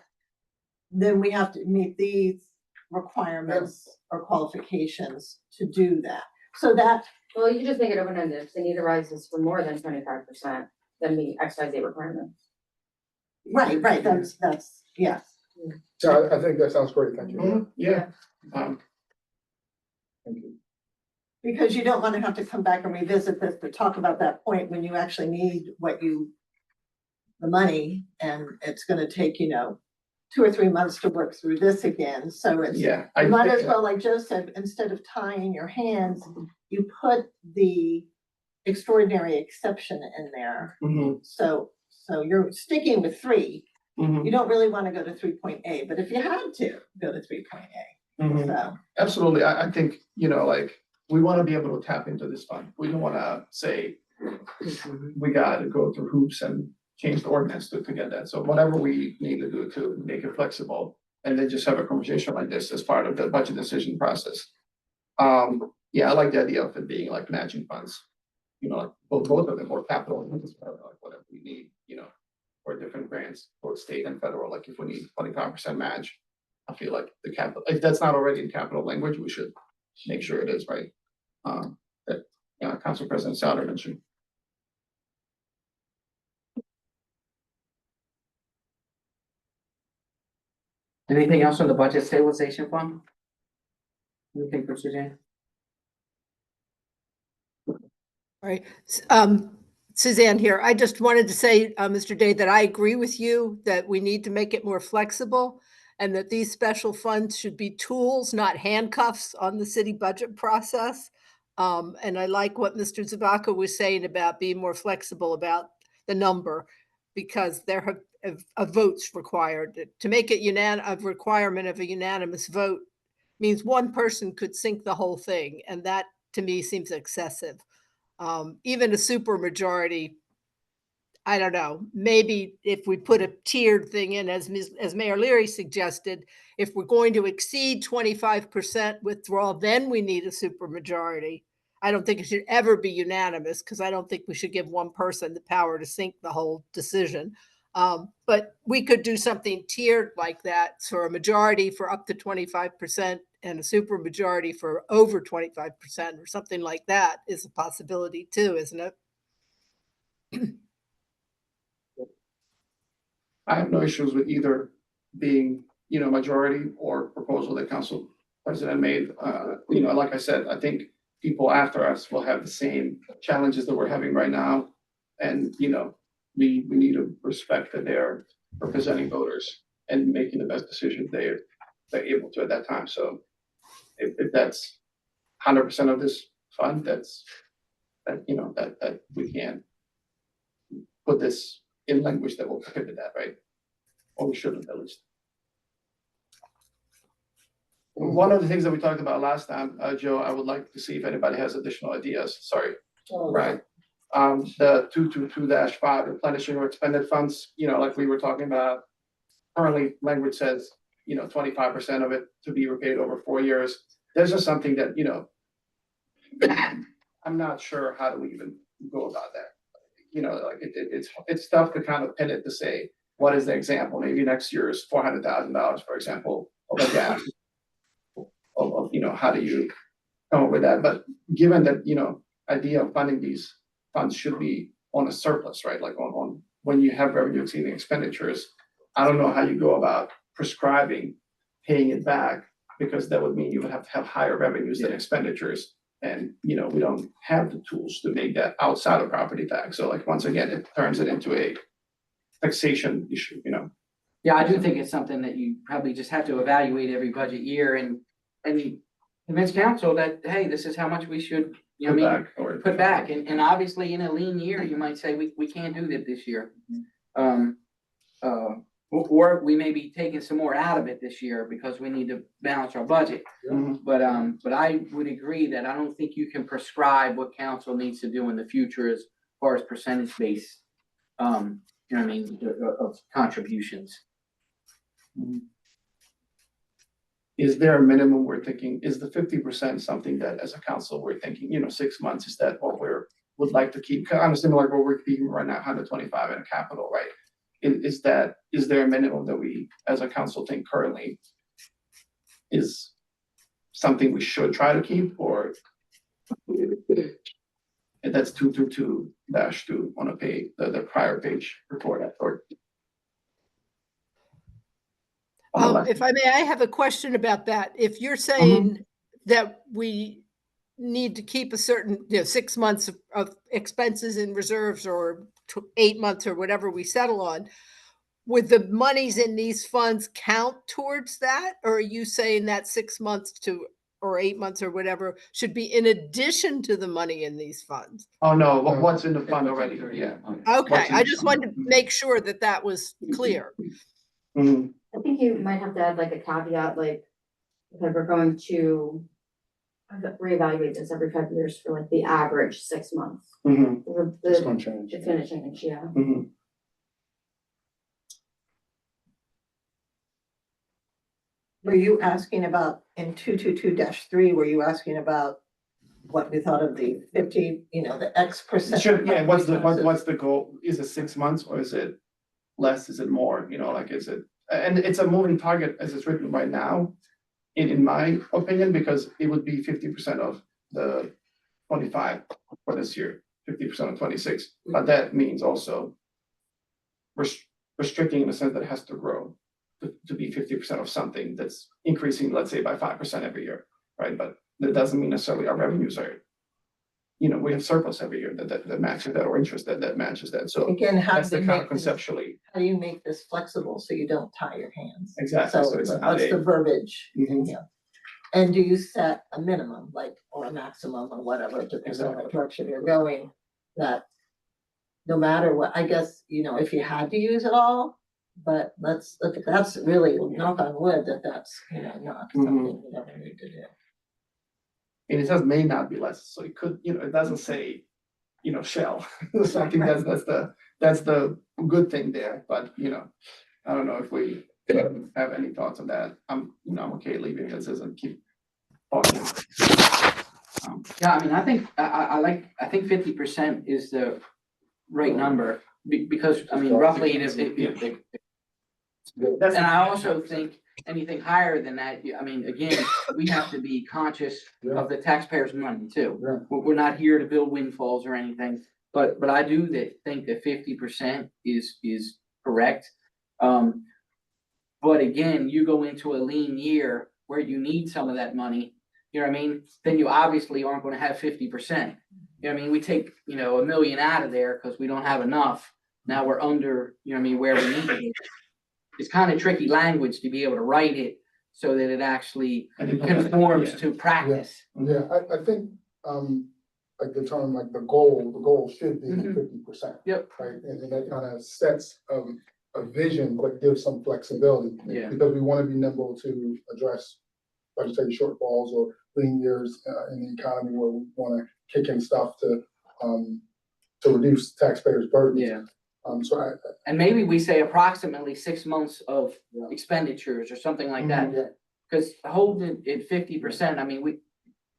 then we have to meet these requirements or qualifications to do that. So that, Well, you just make it open-ended. If the need arises for more than 25%, then meet XYZ requirements. right, that's, yes. So I think that sounds great, thank you. Yeah. Thank you. Because you don't want to have to come back and revisit this to talk about that point when you actually need the money, and it's gonna take, 2 or 3 months to work through this again, so it's. Yeah. You might as well, like Joe said, instead of tying your hands, you put the extraordinary exception in there. So you're sticking with 3. You don't really want to go to 3.A, but if you had to, go to 3.A. So, Absolutely. I think, like, we want to be able to tap into this fund. We don't want to say, we got to go through hoops and change the ordinance to get that. So whatever we need to do to make it flexible, and then just have a conversation like this as part of the budget decision process. Yeah, I like the idea of it being like matching funds. you know, like both of them, or capital, like whatever we need, you know, for different grants, both state and federal, like if we need 25% match. I feel like the capital, if that's not already in capital language, we should make sure it is, right? That, Council President Souter mentioned. Anything else on the budget stabilization fund? Anything for Suzanne? Right. Suzanne here. I just wanted to say, Mr. Day, that I agree with you that we need to make it more flexible and that these special funds should be tools, not handcuffs on the city budget process. And I like what Mr. Zabaka was saying about being more flexible about the number because there have votes required. To make it a requirement of a unanimous vote means one person could sink the whole thing. And that to me seems excessive. Even a super majority, I don't know, maybe if we put a tiered thing in, as Mayor Leary suggested, if we're going to exceed 25% withdrawal, then we need a super majority. I don't think it should ever be unanimous because I don't think we should give one person the power to sink the whole decision. But we could do something tiered like that for a majority for up to 25% and a super majority for over 25% or something like that is a possibility too, isn't it? I have no issues with either being, majority or proposal that Council President made. Like I said, I think people after us will have the same challenges that we're having right now. And, we need to respect that they're representing voters and making the best decisions they're able to at that time. So if that's 100% of this fund, that we can put this in language that will prohibit that, right? Or we shouldn't at least. One of the things that we talked about last time, Joe, I would like to see if anybody has additional ideas. Sorry, right? The 222-5 replenishing or expended funds, like we were talking about. Currently, language says, 25% of it to be repaid over 4 years. There's just something that, I'm not sure how do we even go about that. It's tough to kind of pin it to say, what is the example? Maybe next year is $400,000, for example, of a gap. Of how do you come up with that? But given that, idea of funding these funds should be on a surplus, right? Like on when you have revenue exceeding expenditures, I don't know how you go about prescribing paying it back, because that would mean you would have to have higher revenues than expenditures. And, we don't have the tools to make that outside of property tax. So like, once again, it turns it into a taxation issue, Yeah, I do think it's something that you probably just have to evaluate every budget year and convince council that, hey, this is how much we should, put back. And obviously in a lean year, you might say, we can't do that this year. Or we may be taking some more out of it this year because we need to balance our budget. But I would agree that I don't think you can prescribe what council needs to do in the future as far as percentage base, of contributions. Is there a minimum we're thinking? Is the 50% something that as a council we're thinking, 6 months, is that what would like to keep? Kind of similar to what we're keeping right now, 125 in capital, right? Is there a minimum that we as a council think currently is something we should try to keep, or and that's 222-2 on a page, the prior page report or if I may, I have a question about that. If you're saying that we need to keep a certain, 6 months of expenses in reserves or 8 months or whatever we settle on, would the monies in these funds count towards that? Or are you saying that 6 months or 8 months or whatever should be in addition to the money in these funds? Oh, no, what's in the fund already? Yeah. Okay, I just wanted to make sure that was clear. Mhm. I think you might have to add like a caveat, like, because we're going to reevaluate this every 5 years for like the average 6 months. Mhm. It's gonna change. It's gonna change, yeah. Mhm. Were you asking about in 222-3, were you asking about what we thought of the 50, the X percent. Sure, yeah, what's the goal? Is it 6 months or is it less? Is it more? Like, is it, and it's a moving target as it's written right now, in my opinion, because it would be 50% of the 25 for this year, 50% of 26, but that means also restricting in the sense that it has to grow to be 50% of something that's increasing, let's say, by 5% every year, right? But that doesn't mean necessarily our revenues are, we have surplus every year that matches that, or interest that matches that, so Again, that's the kind of conceptually, how do you make this flexible so you don't tie your hands? exactly, So so it's not what's the verbiage in Mhm. here? And do you set a minimum, like, or a maximum or whatever, depending on what direction you're going? That no matter what, I guess, if you had to use it all, but that's really, knock on wood, that's, not something you ever need to do. and it says may not be less, so it could, it doesn't say, shall. So I think that's the good thing there, but, I don't know if we have any thoughts on that. I'm okay leaving this as and keep talking. Yeah, I mean, I think, I think 50% is the right number, because, I mean, roughly it is, That's- and I also think anything higher than that, I mean, again, we have to be conscious of the taxpayers' money too. Yeah. We're not here to build windfalls or anything, but I do think that 50% is correct. But again, you go into a lean year where you need some of that money, you know what I mean? Then you obviously aren't gonna have 50%. You know what I mean? We take, $1 million out of there because we don't have enough. Now we're under, where we need it. It's kind of tricky language to be able to write it so that it actually conforms to practice. Yeah, I think, like the term, like the goal should be Mhm. 50%. Yep. Right, and then that kind of sets, a vision, but gives some flexibility. Yeah. Because we want to be nimble to address budgetary shortfalls or lean years, in the economy where we want to kick in stuff to reduce taxpayers' burdens. Yeah. So And maybe we say approximately 6 months of expenditures or something like that. Yeah. Cause holding it 50%, I mean,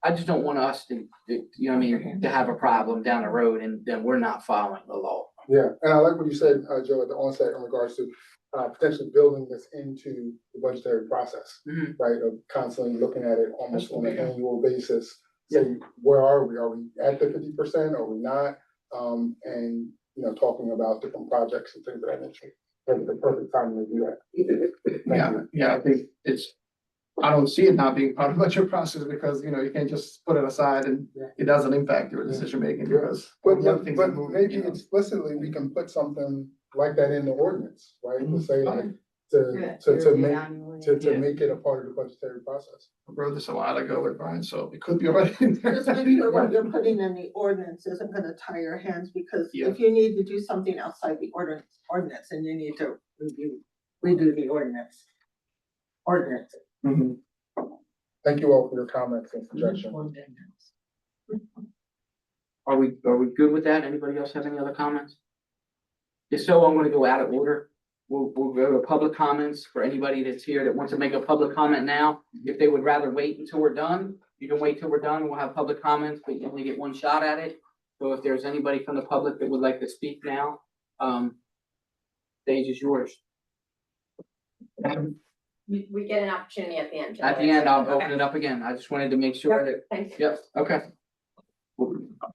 I just don't want us to, to have a problem down the road and then we're not following the law. Yeah, and I like what you said, Joe, at the onset in regards to potentially building this into the budgetary process, Mhm. right? Of constantly looking at it almost on an Absolutely, yeah. annual basis. Say, where are we? Are we at the 50%? Are we not? And, talking about different projects and things of that nature. That's the perfect time to do that. Yeah, I think I don't see it not being part of the budget process because, you can't just put it aside and it doesn't impact your decision making because. But, the other things that move, maybe explicitly, we can put something like that in the ordinance, right? To say like, to make it a part of the budgetary process. I wrote this a while ago with Brian, so it could be already in there. Just make sure what you're putting in the ordinance isn't gonna tie your hands, because Yeah. if you need to do something outside the ordinance, and you need to redo the ordinance. Mhm. Thank you all for your comments and suggestions. Are we good with that? Anybody else have any other comments? If so, I'm gonna go out of order. We'll go to public comments for anybody that's here that wants to make a public comment now. If they would rather wait until we're done, you can wait till we're done. We'll have public comments, but you only get one shot at it. So if there's anybody from the public that would like to speak now, stage is yours. We get an opportunity at the end. At the end, I'll open it up again. I just wanted to make sure that, Thanks. yep, okay,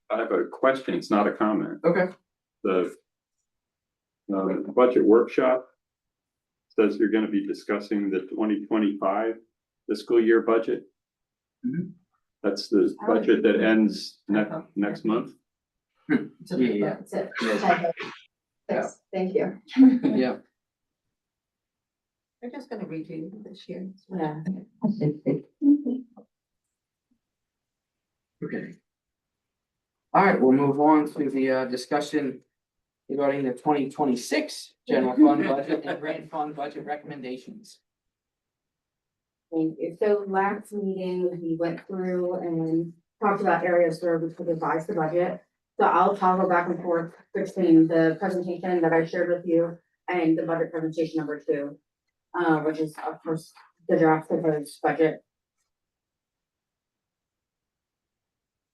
I have a question, it's not a comment. okay. The budget workshop says you're gonna be discussing the 2025 fiscal year budget. Mhm. That's the budget that ends next month. Yeah, That's it. Yeah. Thanks. Thank you. yeah. They're just gonna redo this year. Yeah. Okay. All right, we'll move on to the discussion regarding the 2026 general fund budget and grant fund budget recommendations. Thank you. So last meeting, we went through and talked about areas where we could revise the budget. So I'll toggle back and forth between the presentation that I shared with you and the budget presentation number 2, which is of course the draft proposed budget.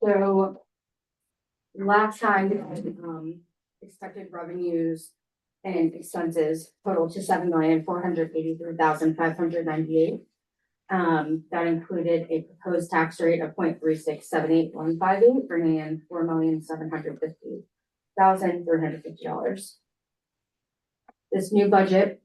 So last time, expected revenues and expenses totaled to 7,483,598. That included a proposed tax rate of 0.3678158, bringing in $4,750,350. This new budget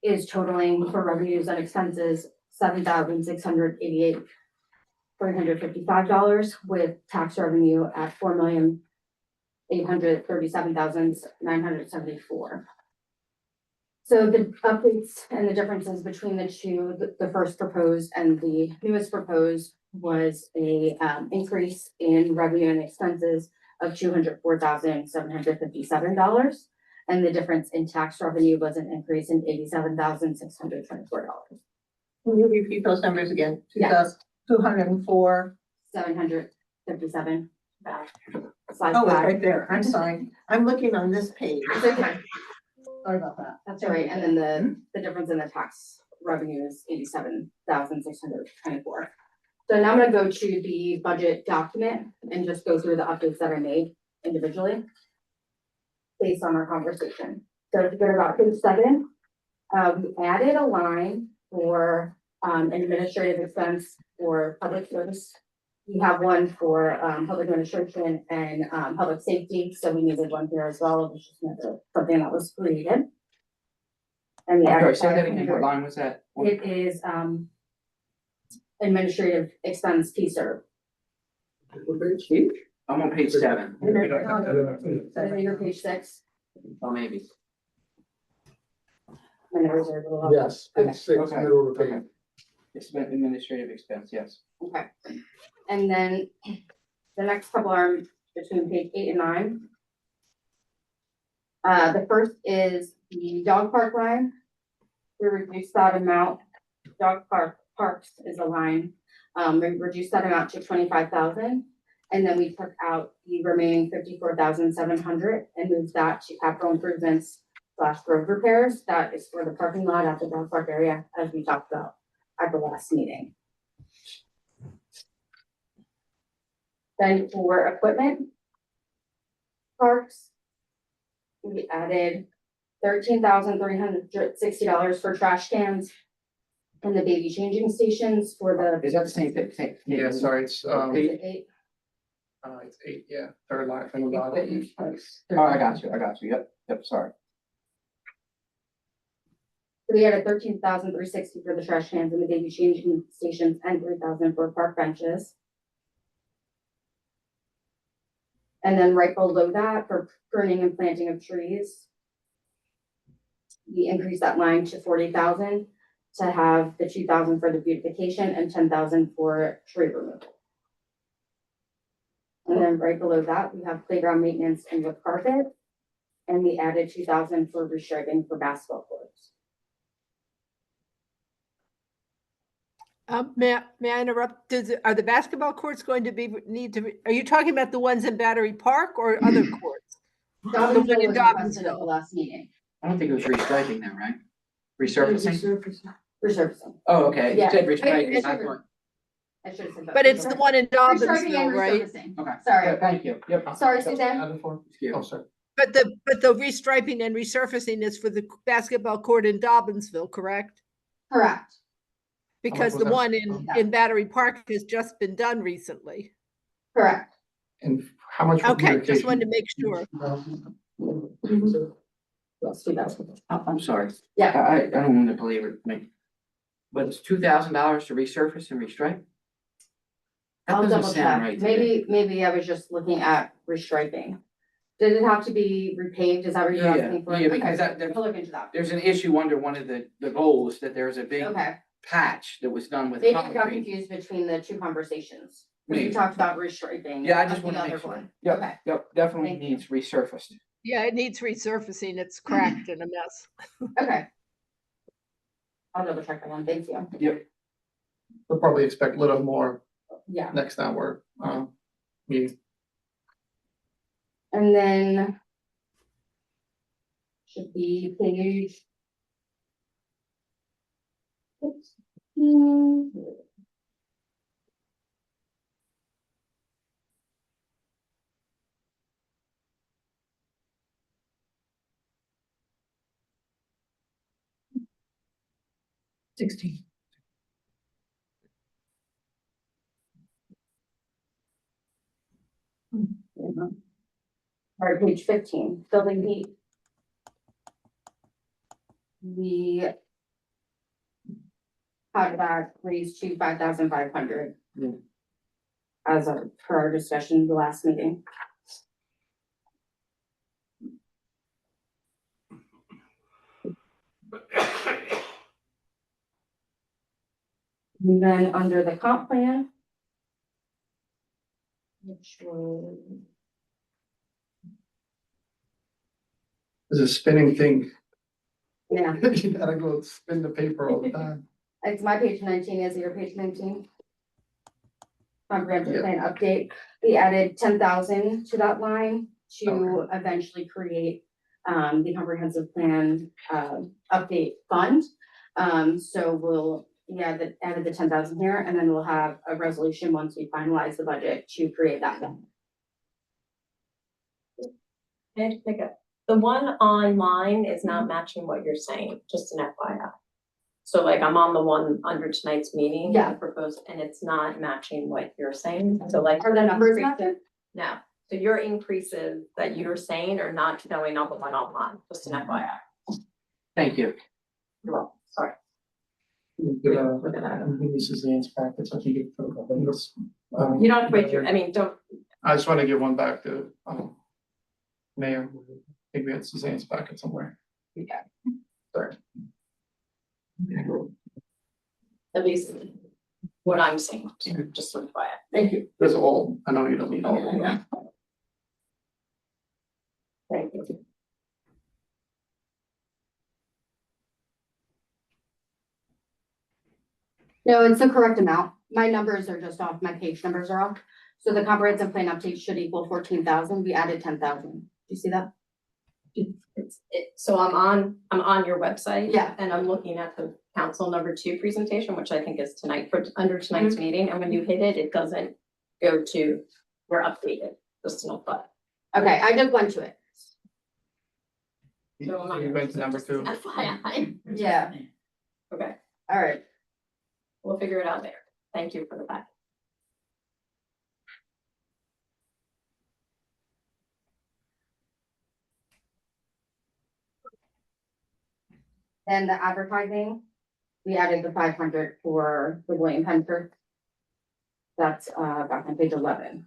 is totaling for revenues and expenses $7,688,355 with tax revenue at $4,837,974. So the updates and the differences between the two, the first proposed and the newest proposed was a increase in revenue and expenses of $204,757. And the difference in tax revenue was an increase in $87,624. Can you repeat those numbers again? Yes. 204. 757. Slide Oh, it's five. right there. I'm sorry. I'm looking on this page. It's okay. Sorry about that. That's all right. And then the difference in the tax revenue is $87,624. So now I'm gonna go to the budget document and just go through the updates that I made individually based on our conversation. So if you go to about page 7, we added a line for administrative expense for public service. We have one for public administration and public safety, so we needed one here as well, which is another something that was created. And we I'm sorry, added say that again, what 500. line was that? It is administrative expense P-serve. I'm on page 7. So you're page 6, Oh, maybe. and the reserve a little. Yes, page 6, Okay. middle of the Okay. page. It's been administrative expense, yes. Okay, and then the next couple are between page 8 and 9. The first is the dog park line. We reduced that amount, parks is a line, we reduced that amount to 25,000. And then we took out the remaining 54,700 and moved that to capital improvements / road repairs. That is for the parking lot at the dog park area, as we talked about at the last meeting. Then for equipment. Parks. We added $13,360 for trash cans. And the baby changing stations for the. Is that the same thing? Yeah, sorry, it's, Page- it's 8, yeah, third line from the bottom. Oh, I got you, yep, sorry. We added $13,360 for the trash cans and the baby changing stations and $3,000 for park benches. And then right below that for pruning and planting of trees. We increased that line to 40,000 to have the 2,000 for the beautification and 10,000 for tree removal. And then right below that, we have playground maintenance and wood carpet. And we added 2,000 for restriping for basketball courts. May I interrupt? Are the basketball courts going to are you talking about the ones in Battery Park or other courts? Dobbinsville one in was requested at Dobbinsville. the last meeting. I don't think it was restriping them, right? Resurfacing? Resurfacing. Oh, okay, you Yeah. said I restriping, I should- thought, I should have said that. But it's the one in Restriping and Dobbinsville, right? resurfacing. okay. Sorry. Yeah, thank you, yep. Sorry, Suzanne. Other four? Excuse Oh, me. sorry. But the restriping and resurfacing is for the basketball court in Dobbinsville, correct? Correct. Because was the that? one Yeah. in Battery Park has just been done recently. Correct. And how much? for Okay, just wanted to beautification? make sure. Let's do that. I'm sorry. Yeah. I don't want to believe it, but it's $2,000 to resurface and restripe? That I'll doesn't double sound check. right to me. Maybe I was just looking at restriping. Did it have to be repaved? Is that what you're Yeah, asking for? yeah, because Okay, that- I'll look into that. There's an issue under one of the goals that there's a big Okay. patch that was done with Maybe I got concrete. confused between the two conversations. We Maybe. talked about restriping. Yeah, I just of the want to make other sure. one. Yep, Okay. yep, definitely Thank you. needs resurfaced. Yeah, it needs resurfacing. It's cracked and a mess. Okay. I'll double check that one. Thank you. Yep. We'll probably expect a little more Yeah. next time we're, meeting. And then should be page 16. 16. All right, page 15, building heat. We had that raised to 5,500. Yeah. As of per our discussion the last meeting. And then under the comp plan. Which was, It's a spinning thing. yeah, You gotta go spin the paper all the time. it's my page 19, is your page 19? Comprehensive Yeah. plan update, we added 10,000 to that line to eventually create the comprehensive plan update fund. So we'll, added the 10,000 here, and then we'll have a resolution once we finalize the budget to create that fund. And pick up, the one online is not matching what you're saying, just an FYI. So like I'm on the one under tonight's meeting. Yeah. Proposed, and it's not matching what you're saying, so like. Are the numbers increases- matching? No, so your increases that you're saying are not showing on the one online, just an FYI. Thank you. You're welcome, sorry. Look at that. This is the packet, so I can get. You don't have to wait, I mean, don't, I just wanna give one back to, Mayor. I think we had Suzanne's packet somewhere. Yeah. Sorry. at least what I'm saying, just so FYI. Thank you. That's all, I know you don't need all of them. Thank you. No, it's the correct amount. My numbers are just off, my page numbers are off. So the comprehensive plan update should equal 14,000. We added 10,000. Do you see that? So I'm on your website. Yeah. And I'm looking at the council number 2 presentation, which I think is tonight for under tonight's meeting, and when you hit it, it doesn't go to your updated, just no but. Okay, I just went to it. You went to number 2. FYI. Yeah, Okay, all right. we'll figure it out there. Thank you for the fact. And the advertising, we added the 500 for the William Penford. That's back on page 11.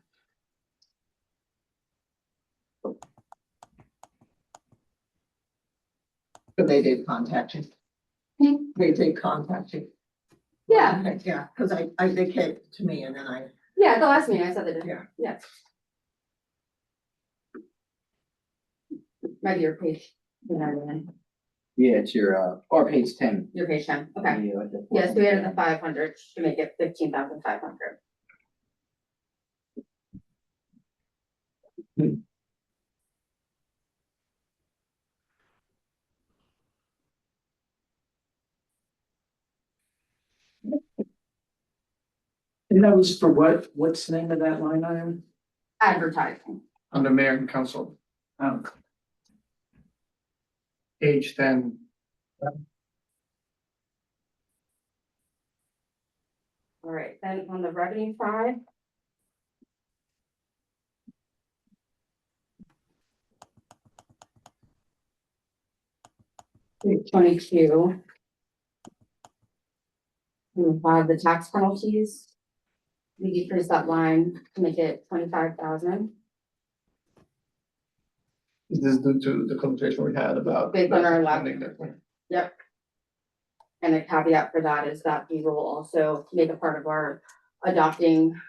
But they did contact you. Hmm. They did contact you. Yeah, Okay, yeah, because they came to me and then I, yeah, the last meeting I said they did. Yeah. Yeah. Maybe your page, Yeah, it's your, or page 10. your page 10, okay. Yeah, like the Yes, we added the 500 to make it 15,500. And that was for what? What's the name of that line item? Advertising. Under mayor and council, Oh, page 10. All right, then on the revenue side. Page 22. We have the tax penalties. We decreased that line to make it 25,000. Is this due to the conversation we had about? Based on our last- funding that- Yep. And a caveat for that is that we will also make a part of our adopting,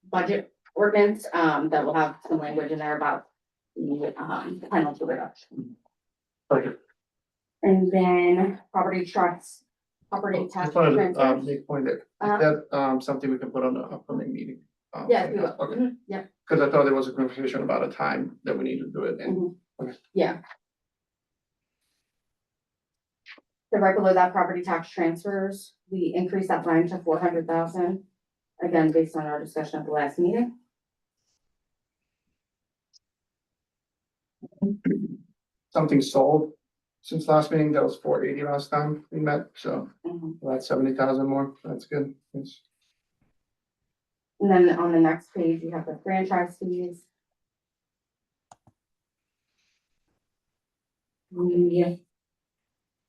budget ordinance, that will have some language in there about the, penalty reduction. Okay. And then property trusts, property tax Just wanted to transfers. make a point that, is Uh, that something we can put on the upcoming meeting? Yes, we will. Okay, Mhm, Yep. because I thought there was a conversation about a time that we need to do it in. Mhm. Okay. Yeah. So right below that, property tax transfers, we increased that line to 400,000. Again, based on our discussion at the last meeting. Something sold, since last meeting, that was 480 last time we met, so Mhm. that's 70,000 more, that's good. Yes. And then on the next page, you have the franchise fees. We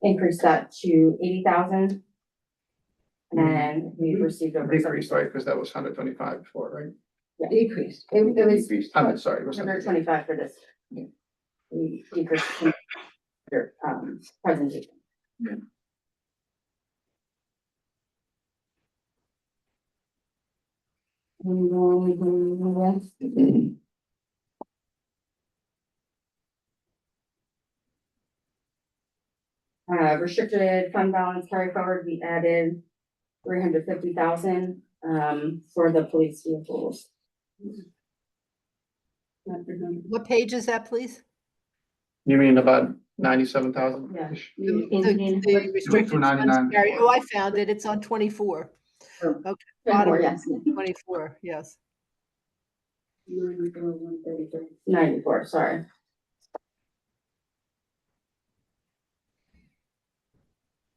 increased that to 80,000. And we've received over. Decreased, right, because that was 125 before, right? Decreased. It was Decreased, 100, sorry. it was 125 for this. We decreased your presentation. Restricted fund balance carry forward, we added 350,000 for the police vehicles. What page is that, please? You mean about 97,000? Yeah. The restricted funds 299. carry, oh, I found it, it's on 24. Oh, Okay, 24, bottom yes. 24, yes. 94, sorry.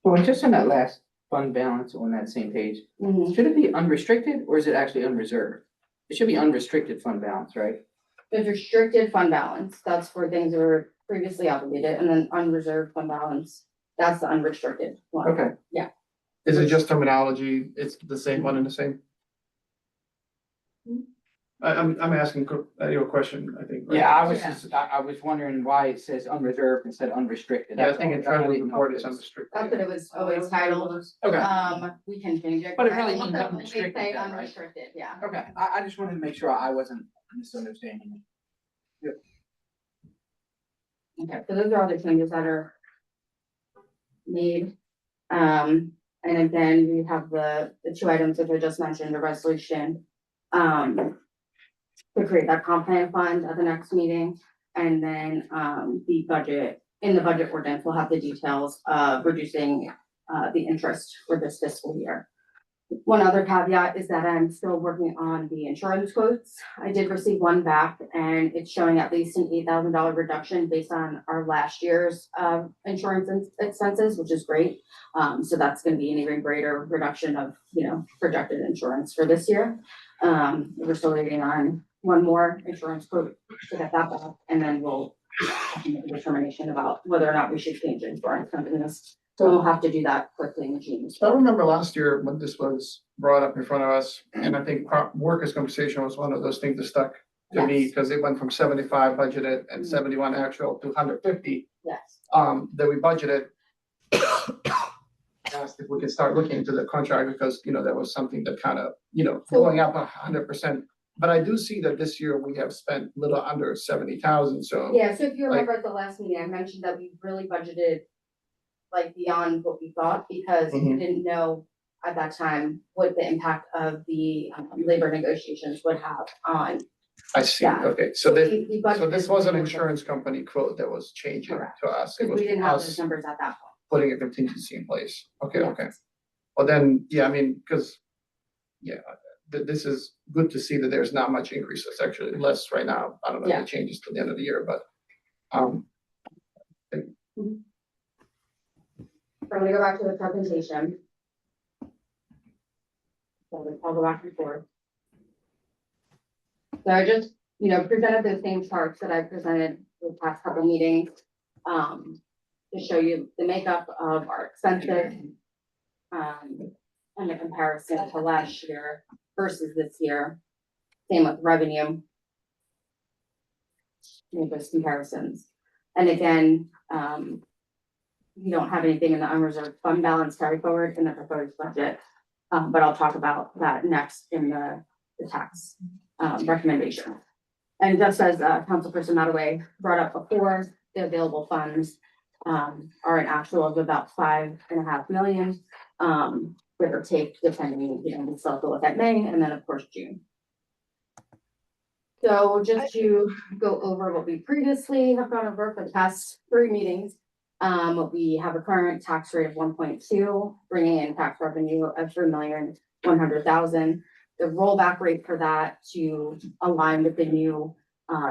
So just on that last fund balance on that same page, Mhm. should it be unrestricted or is it actually unreserved? It should be unrestricted fund balance, right? There's restricted fund balance, that's for things that were previously obligated, and then unreserved fund balance, that's the unrestricted one. Okay. Is it just terminology? It's the same one and the same? I'm asking you a question, I think. right? Yeah, I was wondering why it says unreserved instead of unrestricted. Yeah, I That's think all. in treasurer's didn't know report if it's it was- unrestricted. That's what it was always titled, Okay, we can change it. But it really I means think unrestricted they say then, right? unrestricted, yeah. okay. I just wanted to make sure I wasn't misunderstanding it. Okay, so those are all the changes that are made. And again, we have the two items that I just mentioned, the resolution. To create that comp plan fund at the next meeting, and then, the budget, in the budget ordinance, we'll have the details of reducing, the interest for this fiscal year. One other caveat is that I'm still working on the insurance quotes. I did receive one back and it's showing at least an $8,000 reduction based on our last year's insurance expenses, which is great. So that's gonna be an even greater reduction of, projected insurance for this year. We're still waiting on one more insurance quote to get that back, and then we'll make a determination about whether or not we should change insurance companies. So we'll have to do that quickly in June. I remember last year when this was brought up in front of us, and I think workers' compensation was one of those things that stuck to me, Yes. because it went from 75 budgeted and Mhm. 71 actual to 150, Yes. that we budgeted. Asked if we could start looking into the contract, because, that was something that kind of, So- going up 100%. But I do see that this year we have spent a little under 70,000, so. Yeah, so if you remember at the last meeting, I mentioned that we really budgeted like beyond what we thought, because we Mhm. didn't know at that time what the impact of the labor negotiations would have on. I see, Yeah. okay, so this, we so this budgeted was an more. insurance company quote that was changing Correct. to us. It Because was we didn't have us those numbers at that point. putting a contingency in place. Okay, Yes. okay. Well, then, yeah, I mean, because, yeah, this is good to see that there's not much increase. It's actually less right now. I don't know if Yeah. it changes to the end of the year, but, So I'm gonna go back to the presentation. So I'll go back and forth. So I just, presented the same charts that I presented the past couple meetings, to show you the makeup of our expenses. And the comparison to last year versus this year. Same with revenue. Make those comparisons. And again, we don't have anything in the unreserved fund balance carry forward in the proposed budget. But I'll talk about that next in the tax recommendation. And just as Councilperson Mataway brought up before, the available funds are an actual of about 5.5 million, give or take, depending, we still have to look at May and then of course June. So just to go over what we previously have gone over for the past 3 meetings. We have a current tax rate of 1.2, bringing in tax revenue of 3,100,000. The rollback rate for that to align with the new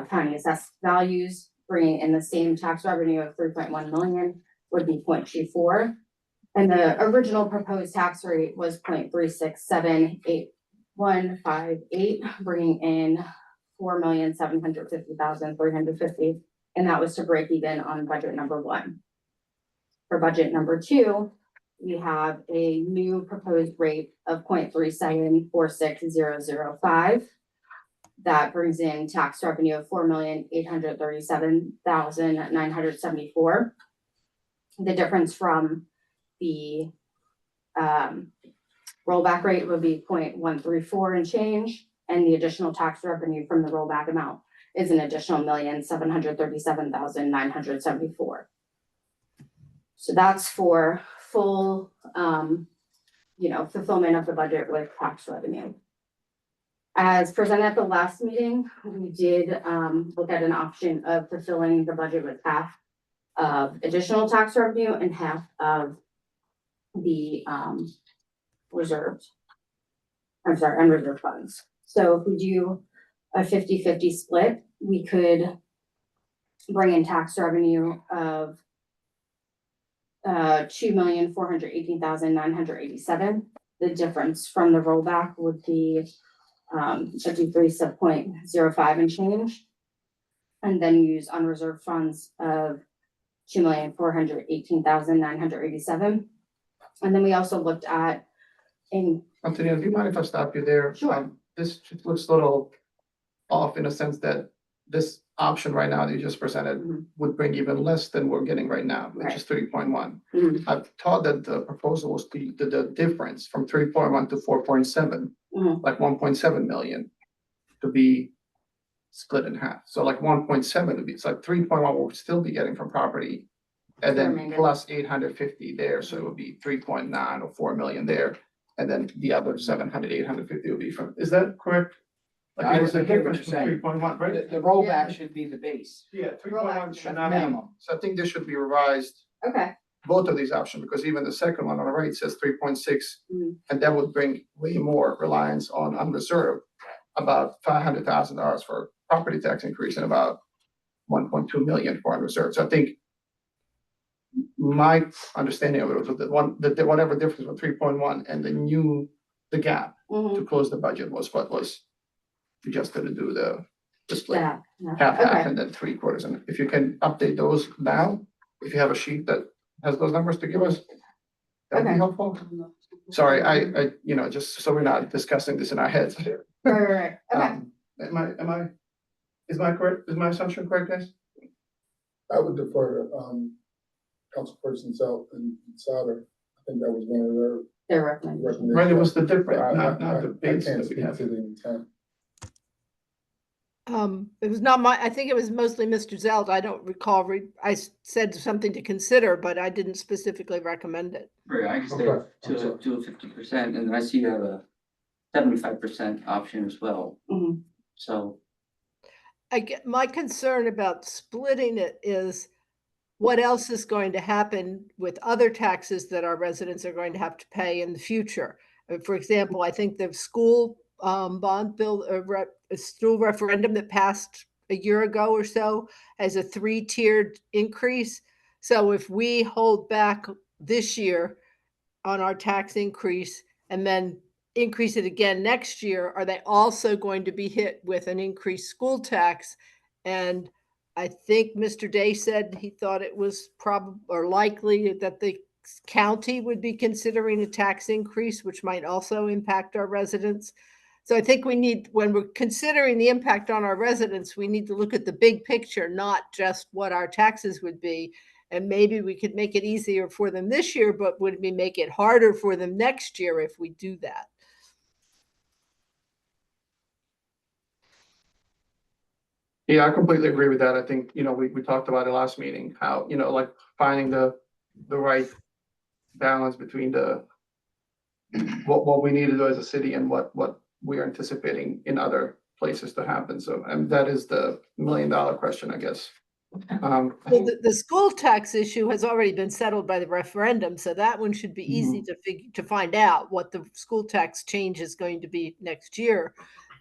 county assessed values, bringing in the same tax revenue of 3.1 million. would be 0.24. And the original proposed tax rate was 0.36781158, bringing in 4,750,350, and that was to break even on budget number 1. For budget number 2, we have a new proposed rate of 0.3746005. That brings in tax revenue of 4,837,974. The difference from the rollback rate would be 0.134 and change, and the additional tax revenue from the rollback amount is an additional 1,737,974. So that's for full, fulfillment of the budget with tax revenue. As presented at the last meeting, we did look at an option of fulfilling the budget with half of additional tax revenue and half of the unreserved funds. So if we do a 50-50 split, we could bring in tax revenue of 2,418,987. The difference from the rollback would be a decrease of 0.05 and change, and then use unreserved funds of 2,418,987. And then we also looked at Antonio, do you mind if I stop you there? Sure. This just looks a little off in a sense that this option right now that you just presented would bring even less than we're getting right now, which is 3.1. I've thought that the proposal was the difference from 3.1 to 4.7, like 1.7 million to be split in half. So like 1.7 would be, it's like 3.1 we'll still be getting from property, and then Remainder. plus 850 there, so it would be 3.9 or 4 million there. And then the other 700, 850 would be from, is that correct? Like I it was a hear what difference you're from saying. 3.1, right? The rollback should be the base. Yeah, 3.1 should not be, Minimum. so I think this should be revised, okay, both of these options, because even the second one on the right says 3.6. Mhm. And that would bring way more reliance on unreserved, about $500,000 for property tax increase and about 1.2 million for unreserved. So I think my understanding of it was that whatever difference with 3.1 and the gap to close the budget was what was suggested to do the split. yeah, Half okay. and then 3/4. And if you can update those now, if you have a sheet that has those numbers to give us, that would be Okay. helpful. Sorry, I, just so we're not discussing this in our heads. Right, okay. Is my assumption correct, guys? I would defer to, Councilperson Zelt and Sauter. I think that was one of They're recommending. their recommendations. Right, it was the difference, I not the can't base that we speak have. to the intent. It was not I think it was mostly Mr. Zeld. I don't recall, I said something to consider, but I didn't specifically recommend it. Right, I can stay Okay, I'm to sorry. 50%, and then I see you have a 75% option as well. Mhm. So, My concern about splitting it is what else is going to happen with other taxes that our residents are going to have to pay in the future. For example, I think the school bond bill, a school referendum that passed a year ago or so has a 3-tiered increase. So if we hold back this year on our tax increase and then increase it again next year, are they also going to be hit with an increased school tax? And I think Mr. Day said he thought it was probably or likely that the county would be considering a tax increase, which might also impact our residents. So I think when we're considering the impact on our residents, we need to look at the big picture, not just what our taxes would be. And maybe we could make it easier for them this year, but would we make it harder for them next year if we do that? Yeah, I completely agree with that. I think, we talked about it last meeting, how, like finding the right balance between what we need to do as a city and what we're anticipating in other places to happen. So, and that is the $1 million question, I guess. Well, the school tax issue has already been settled by the referendum, so that one should be easy to find out what the school tax change is going to be next year.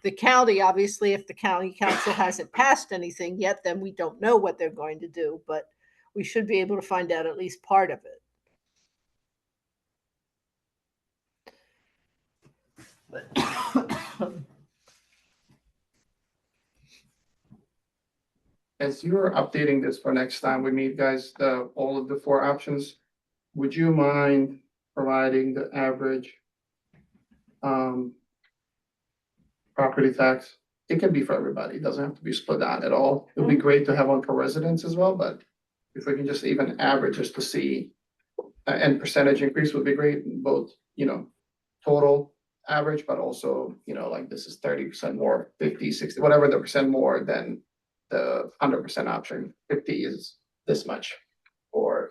The county, obviously, if the county council hasn't passed anything yet, then we don't know what they're going to do. But we should be able to find out at least part of it. As you're updating this for next time we meet, guys, all of the 4 options, would you mind providing the average property tax? It can be for everybody. It doesn't have to be split out at all. It would be great to have one per residence as well, but if we can just even average just to see, and percentage increase would be great, both, total average, but also, like this is 30% more, 50, 60, whatever the percent more than the 100% option. 50 is this much, or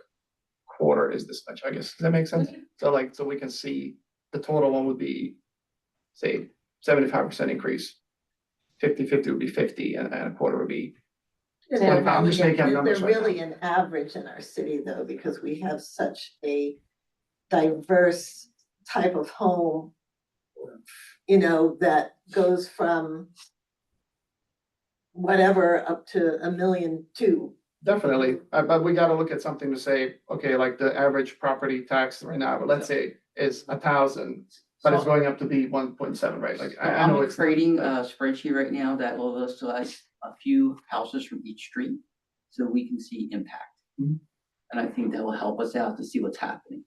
quarter is this much, I guess. Does that make sense? So we can see the total one would be, say, 75% increase. 50/50 would be 50, and a quarter would be. Is Well, there I'm just really, making up is numbers there right really an average in our city though, because we have such a diverse type of home, that goes from whatever up to $1.2 million. Definitely, but we gotta look at something to say, okay, like the average property tax right now, but let's say is 1,000, but it's going up to be 1.7, right? Like, I know I'm it's. creating a spreadsheet right now that will list like a few houses from each street, so we can see impact. Mhm. And I think that will help us out to see what's happening.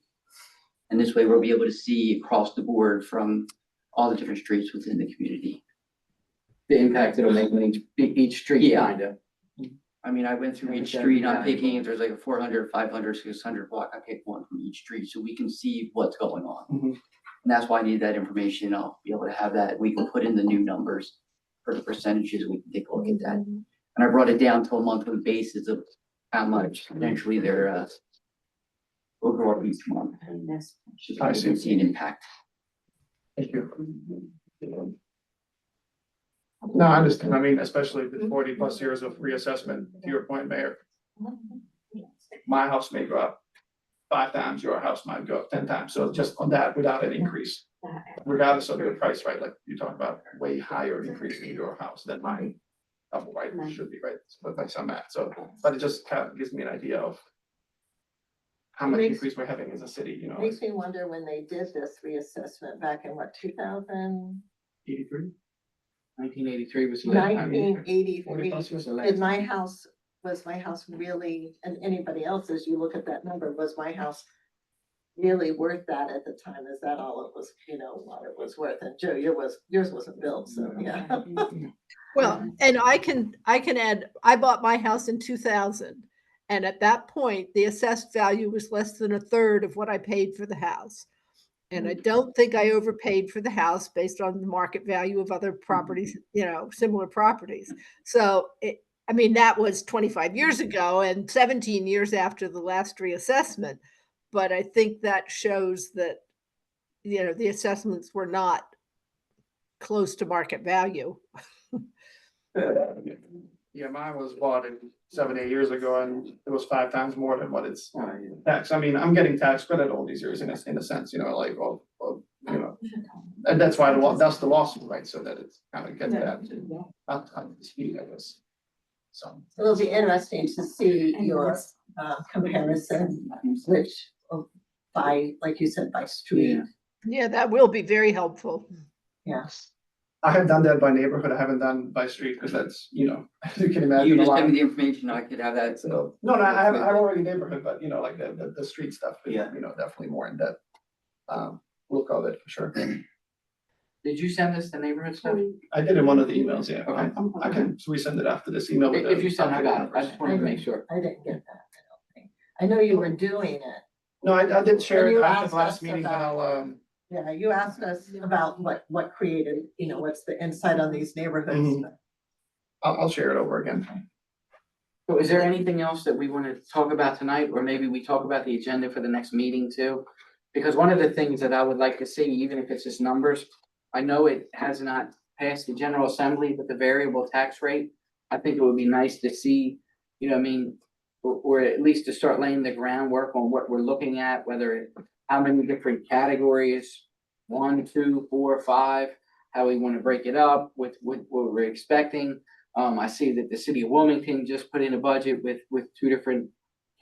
And this way we'll be able to see across the board from all the different streets within the community. The impact it'll make on each street, Yeah. kind of. I mean, I went through each Yeah, street, I'm yeah. picking, if there's like a 400, 500, 600 block, I pick one from each street, so we can see what's going on. Mhm. And that's why I need that information, I'll be able to have that, we can put in the new numbers for the percentages, we can take a look at that. And I brought it down to a monthly basis of how much potentially they're, overall each month. I see. See an impact. Thank you. No, I understand. I mean, especially the 40+ years of reassessment, to your point, Mayor. My house may go up 5 times, your house might go up 10 times. So just on that, without an increase, regardless of the price, right? Like you talk about way higher increase in your house than mine. Double, right? It should be right, but by some math. So, but it just kind of gives me an idea of how much Makes- increase we're having as a city, Makes me wonder when they did this reassessment back in what, 83. 1983 was the last time. 1983. 40+ years. Did was my house really, and anybody else's, you look at that number, was my house really worth that at the time? Is that all it was, what it was worth? And Joe, yours wasn't built, so yeah. Well, and I can add, I bought my house in 2000. And at that point, the assessed value was less than a third of what I paid for the house. And I don't think I overpaid for the house based on the market value of other properties, similar properties. So that was 25 years ago and 17 years after the last reassessment. But I think that shows that, the assessments were not close to market value. Yeah, mine was bought in 7, 8 years ago, and it was 5 times more than what it's taxed. I mean, I'm getting tax credit all these years in a sense, and that's why that's the lawsuit, right? So that it's kind of gets that up to speed, I guess. So. It'll be interesting to see your comparison, which by, like you said, by street. Yeah, that will be very helpful. Yes. I have done that by neighborhood. I haven't done by street because that's, as you can imagine. You a just lot. give me the information, I could have that, So, no, I've already neighborhood, but like the street stuff, is, Yeah. Definitely more in depth. Look of it for sure. Did you send us the neighborhood stuff? I did in one of the emails, yeah. Okay. I can resend it after this email. with If you send, I the got it. I numbers. just wanted to make sure. I didn't get that, I don't think. I know you were doing it. No, I did share And it you after asked the last us meeting, but about- I'll, Yeah, you asked us about what created, what's the insight on these neighborhoods. Mhm. I'll share it over again. So is there anything else that we want to talk about tonight, or maybe we talk about the agenda for the next meeting too? Because one of the things that I would like to see, even if it's just numbers, I know it has not passed the General Assembly with the variable tax rate. I think it would be nice to see, or at least to start laying the groundwork on what we're looking at, how many different categories, 1, 2, 4, 5, how we want to break it up with what we're expecting. I see that the city of Wilmington just put in a budget with 2 different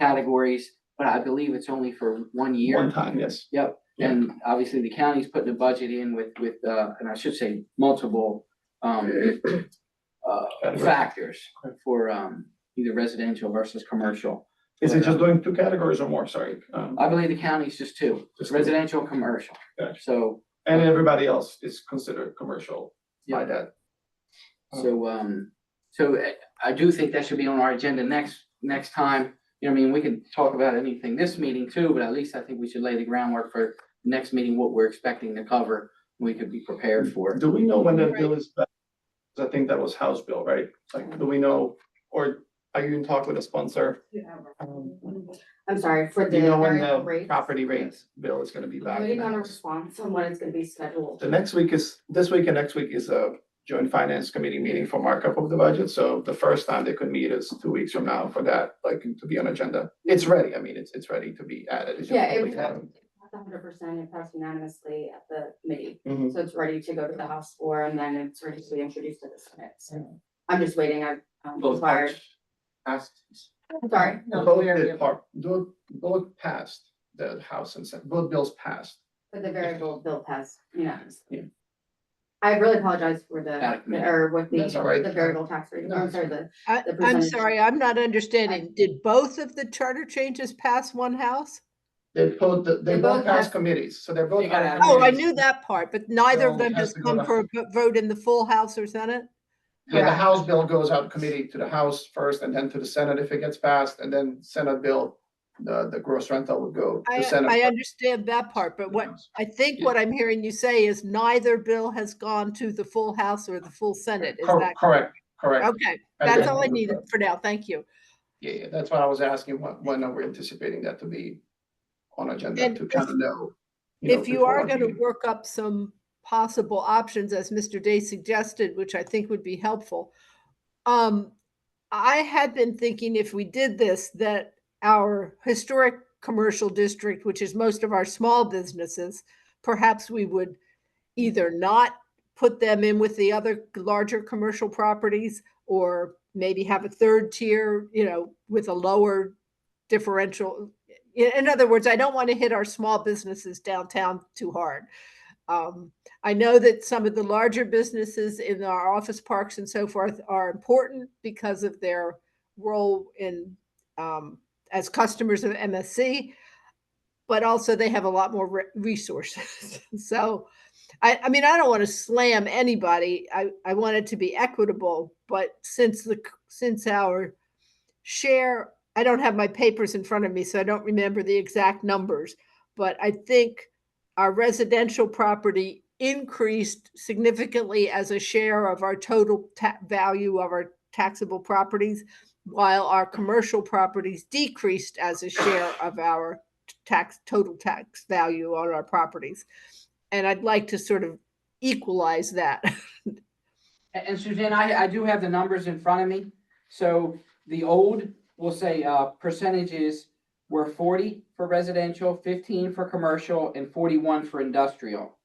categories, but I believe it's only for 1 year. One time, yes. Yep, Yeah. and obviously the county's putting a budget in with, and I should say multiple, factors for, either residential versus commercial. Is it just doing two categories or more? Sorry. I believe the county's just two, Just two. residential, and commercial. Gotcha. So, And everybody else is considered commercial by that. so I do think that should be on our agenda next time. You know, what I mean, we can talk about anything this meeting too, but at least I think we should lay the groundwork for next meeting, what we're expecting to cover. We could be prepared for. Do we know when that bill is back? 'Cause I think that was House bill, right? Like, do we know, or are you in talk with a sponsor? I'm sorry, for Do the you know when variable the rates. property rates bill is gonna be back? Waiting on a response on when it's gonna be scheduled. The next week is, this week and next week is a joint finance committee meeting for markup of the budget, so the first time they could meet is 2 weeks from now for that, like, to be on agenda. It's ready, I mean, it's ready to be added. It's just Yeah, it we was haven't- 100%, it passed unanimously at the committee, Mhm. so it's ready to go to the House floor and then it's ready to be introduced to the Senate, so. I'm just waiting, I've Both inquired. parts passed. I'm sorry, Both did both passed the House and Senate, both bills passed. but the variable bill passed unanimously. Yeah. I really apologize for Out of the, committee. or with That's all right. the variable tax rate, No, I'm it's sorry, fine. the I'm percentage. sorry, I'm not understanding. Did both of the charter changes pass one house? They both both passed passed- committees, so they're both. They got out of out of Oh, I committees. knew that part, but neither of So them it has has to go come to- for a vote in the full House or Senate? Yeah, the House bill goes out committee to the House first and then to the Senate if it gets passed, and then Senate bill, the gross rental would go to Senate. I understand that part, but what, I think what I'm hearing you say is neither bill has gone to the full House or the full Senate, is that? Correct. Okay, that's all I needed for now, thank you. Yeah, that's what I was asking, when are we anticipating that to be on agenda And to kind of know. If you are before gonna meeting. work up some possible options, as Mr. Day suggested, which I think would be helpful. I had been thinking if we did this, that our historic commercial district, which is most of our small businesses, perhaps we would either not put them in with the other larger commercial properties, or maybe have a third tier, with a lower differential. In other words, I don't want to hit our small businesses downtown too hard. I know that some of the larger businesses in our office parks and so forth are important because of their role in as customers of MSC, but also they have a lot more resources. So, I mean, I don't want to slam anybody. I want it to be equitable, but since our share, I don't have my papers in front of me, so I don't remember the exact numbers, but I think our residential property increased significantly as a share of our total value of our taxable properties, while our commercial properties decreased as a share of our total tax value on our properties. And I'd like to sort of equalize that. And Suzanne, I do have the numbers in front of me. So the old, we'll say, percentages were 40 for residential, 15 for commercial, and 41 for industrial.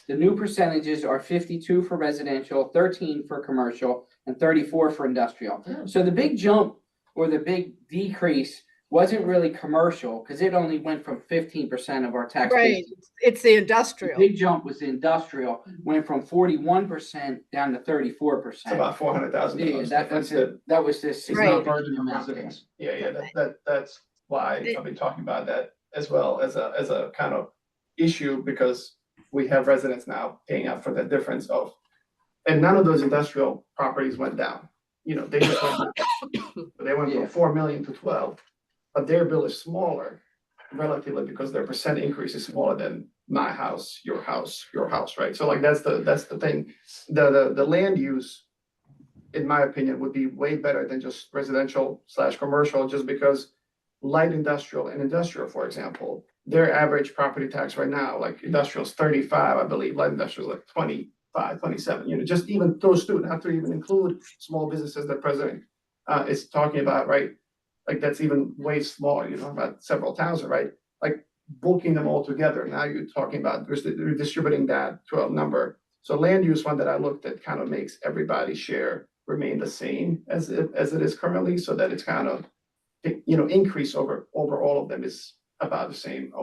The new percentages are 52 for residential, 13 for commercial, and 34 for industrial. So the big jump or the big decrease wasn't really commercial, because it only went from 15% of our tax Right, base. it's the The industrial. big jump was the industrial, went from 41% down to 34%. It's about $400,000. Yeah, that was this. It's Right. not burden on residents. Yeah, that's why I've been talking about that as well as a kind of issue, because we have residents now paying out for the difference of, and none of those industrial properties went down. They just went, they went from 4 million to 12, but their bill is smaller relatively because their percent increase is smaller than my house, your house, right? So like, that's the thing. The land use, in my opinion, would be way better than just residential/commercial, just because light industrial and industrial, for example, their average property tax right now, like industrial is 35, I believe, light industrial is like 25, 27, just even those two, not to even include small businesses that President is talking about, right? Like, that's even way smaller, about several thousand, right? Like, bulking them all together. Now you're talking about redistributing that to a number. So land use one that I looked at kind of makes everybody's share remain the same as it is currently, so that it's kind of increase over all of them is about the same,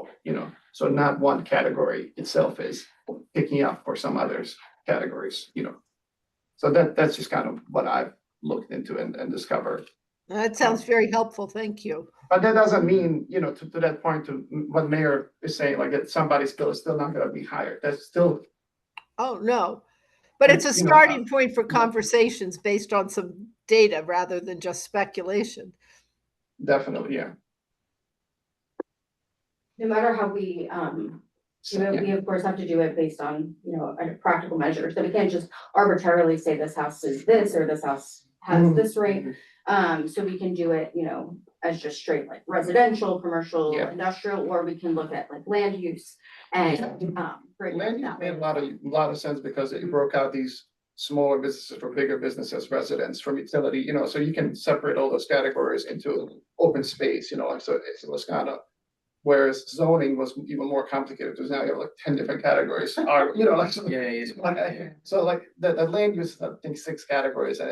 so not one category itself is picking up for some others categories. So that's just kind of what I've looked into and discovered. That sounds very helpful. Thank you. But that doesn't mean, to that point, to what Mayor is saying, like that somebody's bill is still not gonna be higher. That's still, Oh, no. But it's a You know, starting point for conversations based on some data rather than just speculation. definitely, yeah. No matter how we, do it, we of course have to do it based on, a practical measure. So we can't just arbitrarily say this house is this or this house has this rate. So we can do it, as just straight like residential, commercial, Yeah. industrial, or we can look at like land use and, break it Land use that made way. a lot of sense because it broke out these smaller businesses for bigger businesses, residents from utility, so you can separate all those categories into open space, like, so it was kind of. Whereas zoning was even more complicated, because now you have like 10 different categories, or, like. So- So like the land use, I think 6 categories, and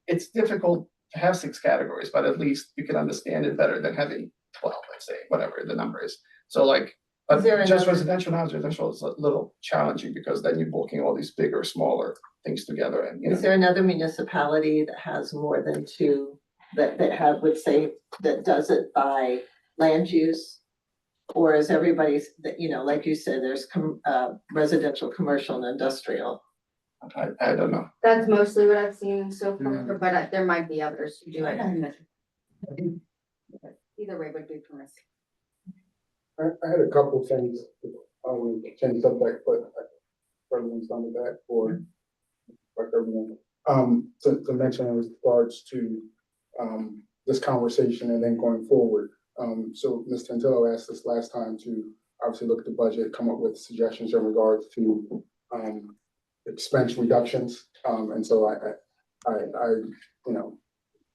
it's difficult to have 6 categories, but at least you can understand it better than having 12, let's say, whatever the number is. So like, but Is there just another- residential, non-residential is a little challenging because then you're bulking all these bigger, smaller things together and, Is there another municipality that has more than 2 would say, that does it by land use? Or is everybody's, like you said, there's residential, commercial and industrial? I don't know. That's mostly what I've seen so far, but there might be others who do it. Either way would be permissible. I had a couple things, I want to change subject, but everyone's done with that, or like everyone. To mention in regards to, this conversation and then going forward. So Ms. Tantillo asked us last time to obviously look at the budget, come up with suggestions in regards to, expense reductions. And so I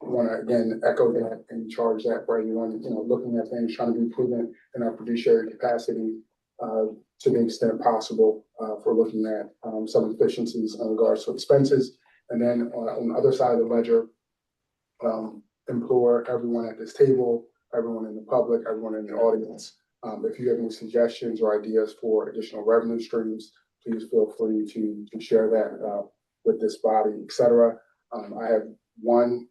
want to again echo that and charge that for everyone, looking at things, trying to be prudent in our fiduciary capacity, to the extent possible, for looking at, some efficiencies in regards to expenses. And then on the other side of the ledger, implore everyone at this table, everyone in the public, everyone in the audience, if you have any suggestions or ideas for additional revenue streams, please feel free to share that, with this body, et cetera. I have one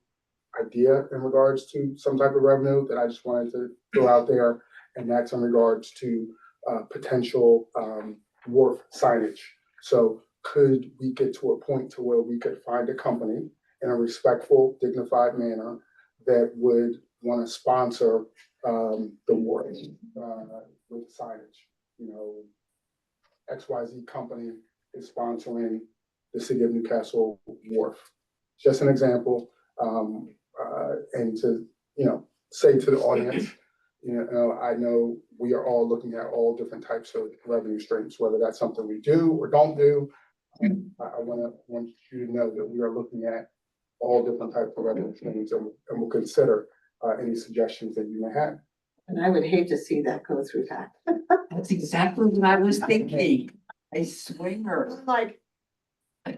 idea in regards to some type of revenue that I just wanted to throw out there, and that's in regards to, potential, wharf signage. So could we get to a point to where we could find a company in a respectful, dignified manner that would want to sponsor, the wharf, with signage? XYZ company is sponsoring the city of Newcastle wharf. Just an example, and to, say to the audience, I know we are all looking at all different types of revenue streams, whether that's something we do or don't do. I want you to know that we are looking at all different types of revenue streams, and we'll consider, any suggestions that you may have. And I would hate to see that go through that. That's exactly what I was thinking. I swear. Like, I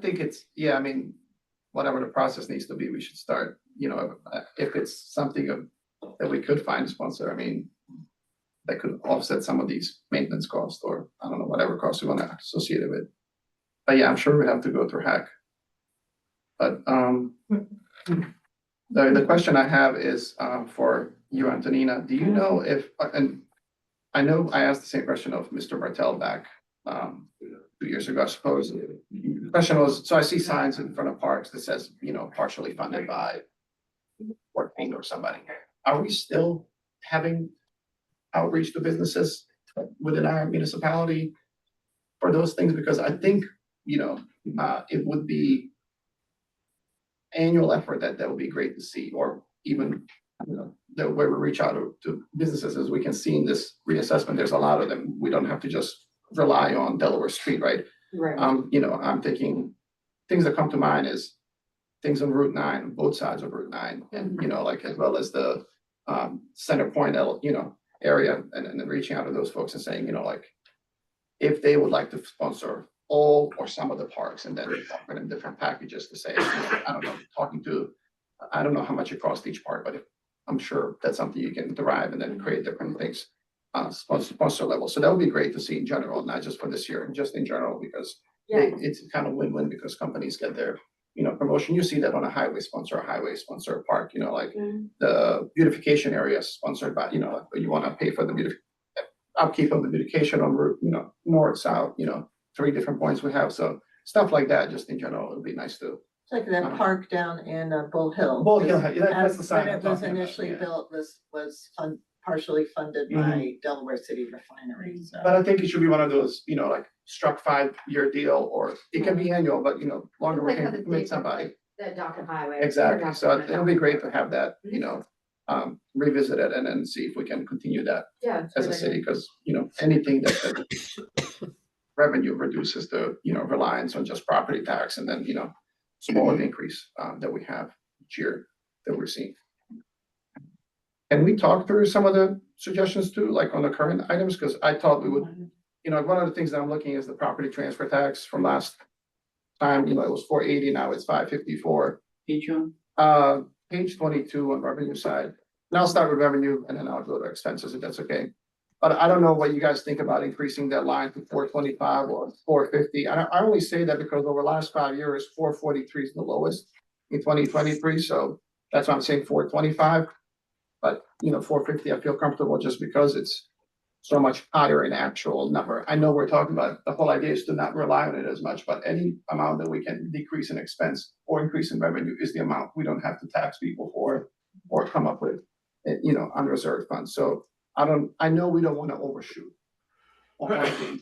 think it's, yeah, I mean, whatever the process needs to be, we should start, if it's something that we could find a sponsor, I mean, that could offset some of these maintenance costs, or I don't know, whatever costs we want to associate it with. But yeah, I'm sure we have to go through HAC. But the question I have is, for you, Antonina, do you know if, and I know I asked the same question of Mr. Bartel back, 2 years ago, I suppose. The question was, so I see signs in front of parks that says, partially funded by Fort Payne or somebody. Are we still having outreach to businesses within our municipality for those things? Because I think, it would be annual effort that would be great to see, or even, the way we reach out to businesses, as we can see in this reassessment, there's a lot of them. We don't have to just rely on Delaware Street, right? Right. I'm thinking, things that come to mind is things on Route 9, both sides of Route 9, and, as well as the, Center Point, area, and then reaching out to those folks and saying, if they would like to sponsor all or some of the parks, and then offer them different packages to say, I don't know, talking to I don't know how much it costs each part, but I'm sure that's something you can derive and then create different things. Sponsor level, so that would be great to see in general, not just for this year, just in general, because Yeah, it's kind of win-win because companies get their, promotion. You see that on a highway sponsor, a park, like the beautification area sponsored by, you want to pay for the upkeep of the beautification on route, north, south, 3 different points we have. So stuff like that, just in general, it would be nice to. It's like that park down in Bull Hill. Bull Hill, yeah, that's the side When I'm it was talking about, initially yeah. built, was partially funded by Delaware City Refinery, so. But I think it should be one of those, like struck 5-year deal, or it can be annual, but longer we Like how can the commit state- somebody. the Docket Highway. Exactly, so it'll be great to have that, Mm-hmm. Revisit it and then see if we can continue that Yeah. it's as a good city, idea. because, anything that revenue reduces the, reliance on just property tax, and then, small increase, that we have each year that we're seeing. And we talked through some of the suggestions too, like on the current items, because I thought we would, one of the things that I'm looking is the property transfer tax from last time, it was 480, now it's 554. Page one? Page 22 on revenue side. And I'll start with revenue and then I'll go to expenses if that's okay. But I don't know what you guys think about increasing that line to 425 or 450. I only say that because over the last 5 years, 443 is the lowest in 2023. So that's why I'm saying 425. But 450, I feel comfortable just because it's so much higher in actual number. I know we're talking about, the whole idea is to not rely on it as much, but any amount that we can decrease in expense or increase in revenue is the amount we don't have to tax people for or come up with, unreserved funds. So I know we don't want to overshoot on one thing,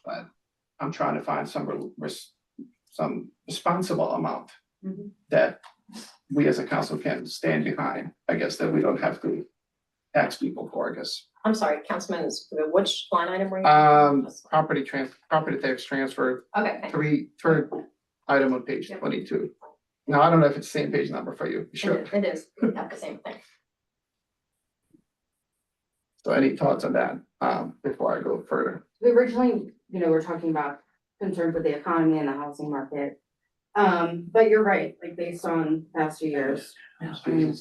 but I'm trying to find some responsible amount Mhm. that we as a council can stand behind, I guess, that we don't have to tax people for, I guess. I'm sorry, Councilman, which line item were you? Property tax transfer, Okay, thank third item on page Yep. 22. Now, I don't know if it's the same page number for you, you. sure. It is, we have the same thing. So any thoughts on that, before I go further? We originally, we're talking about concerns with the economy and the housing market. But you're right, like based on past few years, I think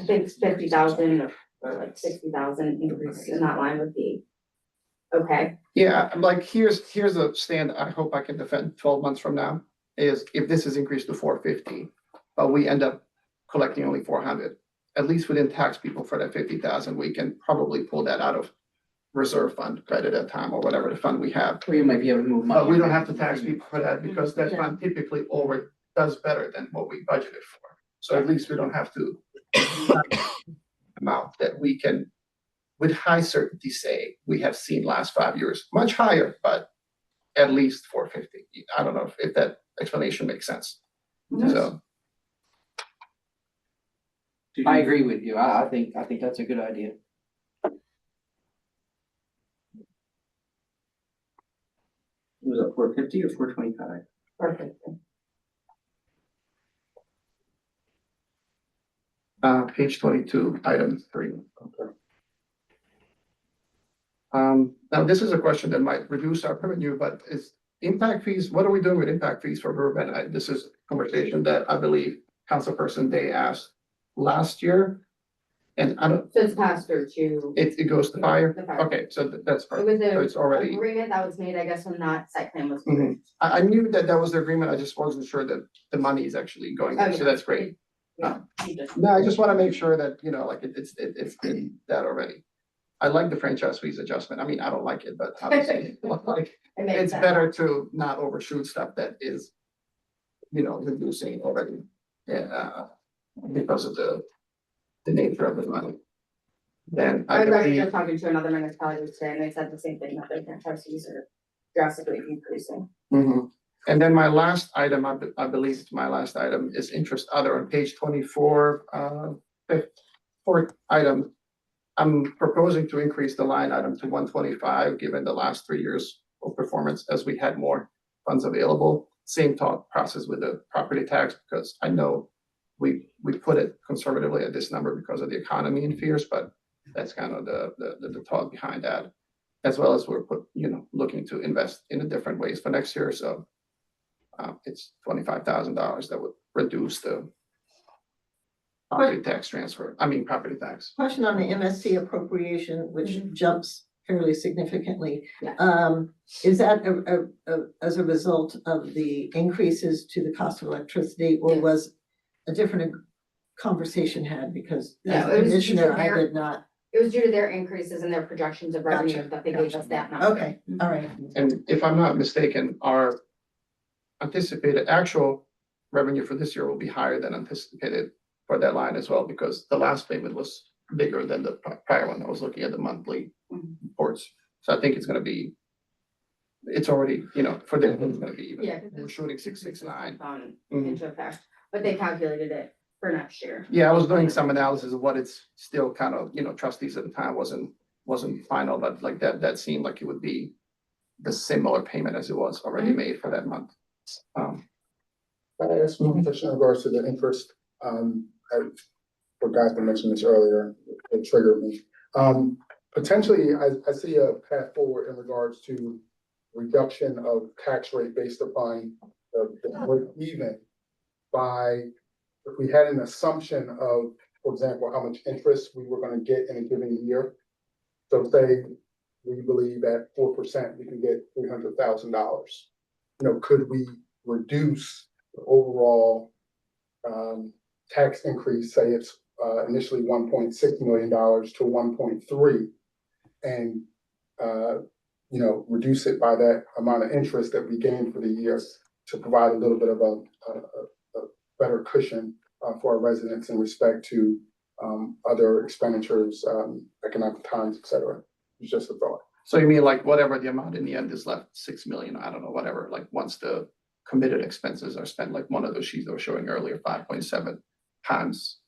it's 50,000 or like 60,000 increase in that line would be okay. Yeah, like here's a stand I hope I can defend 12 months from now, is if this is increased to 450, but we end up collecting only 400, at least we didn't tax people for that 50,000, we can probably pull that out of reserve fund credit at time or whatever the fund we have. Or you might be able to move money. But we don't have to tax people for that because that fund typically does better than what we budgeted for. So at least we don't have to amount that we can, with high certainty, say we have seen last 5 years, much higher, but at least 450. I don't know if that explanation makes sense. So, I agree with you. I think that's a good idea. Was it 450 or 425? Perfect. page 22, item 3. Now this is a question that might reduce our revenue, but is impact fees, what are we doing with impact fees for Riverbend? This is a conversation that I believe Councilperson Day asked last year. And I don't, So it's passed through to. it goes to fire? The fire. Okay, so that's It perfect. was So it's an already, agreement that was made, I guess, when that site plan was. Mhm. I knew that was the agreement. I just wasn't sure that the money is actually going there. Oh, So yeah. that's great. Yeah, you just- No, I just want to make sure that, like it's in that already. I like the franchise fees adjustment. I mean, I don't like it, but obviously, like, It makes it's sense. better to not overshoot stuff that is, reducing already. Yeah, because of the nature of the money. Then I I was actually believe, just talking to another municipality today, and they said the same thing, that their franchise fees are drastically increasing. Mhm. And then my last item, I believe my last item is interest other on page 24, fourth item. I'm proposing to increase the line item to 125, given the last 3 years of performance as we had more funds available. Same thought process with the property tax, because I know we put it conservatively at this number because of the economy and fears, but that's kind of the thought behind that. As well as we're looking to invest in a different ways for next year, so it's $25,000 that would reduce the property tax transfer, I mean, property tax. Question on the MSC appropriation, which jumps fairly significantly. Yeah. Is that as a result of the increases to the cost of electricity, or Yes. was a different conversation had? Because No, as it was commissioner, I there. did not. It was due to their increases in their projections of revenue Gotcha, that they gave us that number. Okay, all right. And if I'm not mistaken, our anticipated actual revenue for this year will be higher than anticipated for that line as well, because the last payment was bigger than the prior one. I was looking at the monthly reports. So I think it's gonna be, it's already, you know, for them, it's gonna be even. Yeah, 'cause We're shooting 669. Gone Mhm. into effect, but they calculated it for next year. Yeah, I was doing some analysis of what it's still kind of, you know, trustees at the time wasn't final, but like that seemed like it would be the similar payment as it was already made for that month. I asked one question in regards to the interest. I forgot to mention this earlier. It triggered me. Potentially, I see a path forward in regards to reduction of tax rate based upon the break even by, if we had an assumption of, for example, how much interest we were gonna get in a given year. So say we believe at 4%, we can get $300,000. You know, could we reduce the overall tax increase, say it's initially $1.6 million to 1.3, and you know, reduce it by that amount of interest that we gain for the year to provide a little bit of a better cushion for our residents in respect to other expenditures, economic times, et cetera. It's just a thought. So you mean like whatever the amount in the end is left, 6 million, I don't know, whatever, like once the committed expenses are spent, like one of those sheets that were showing earlier, 5.7 times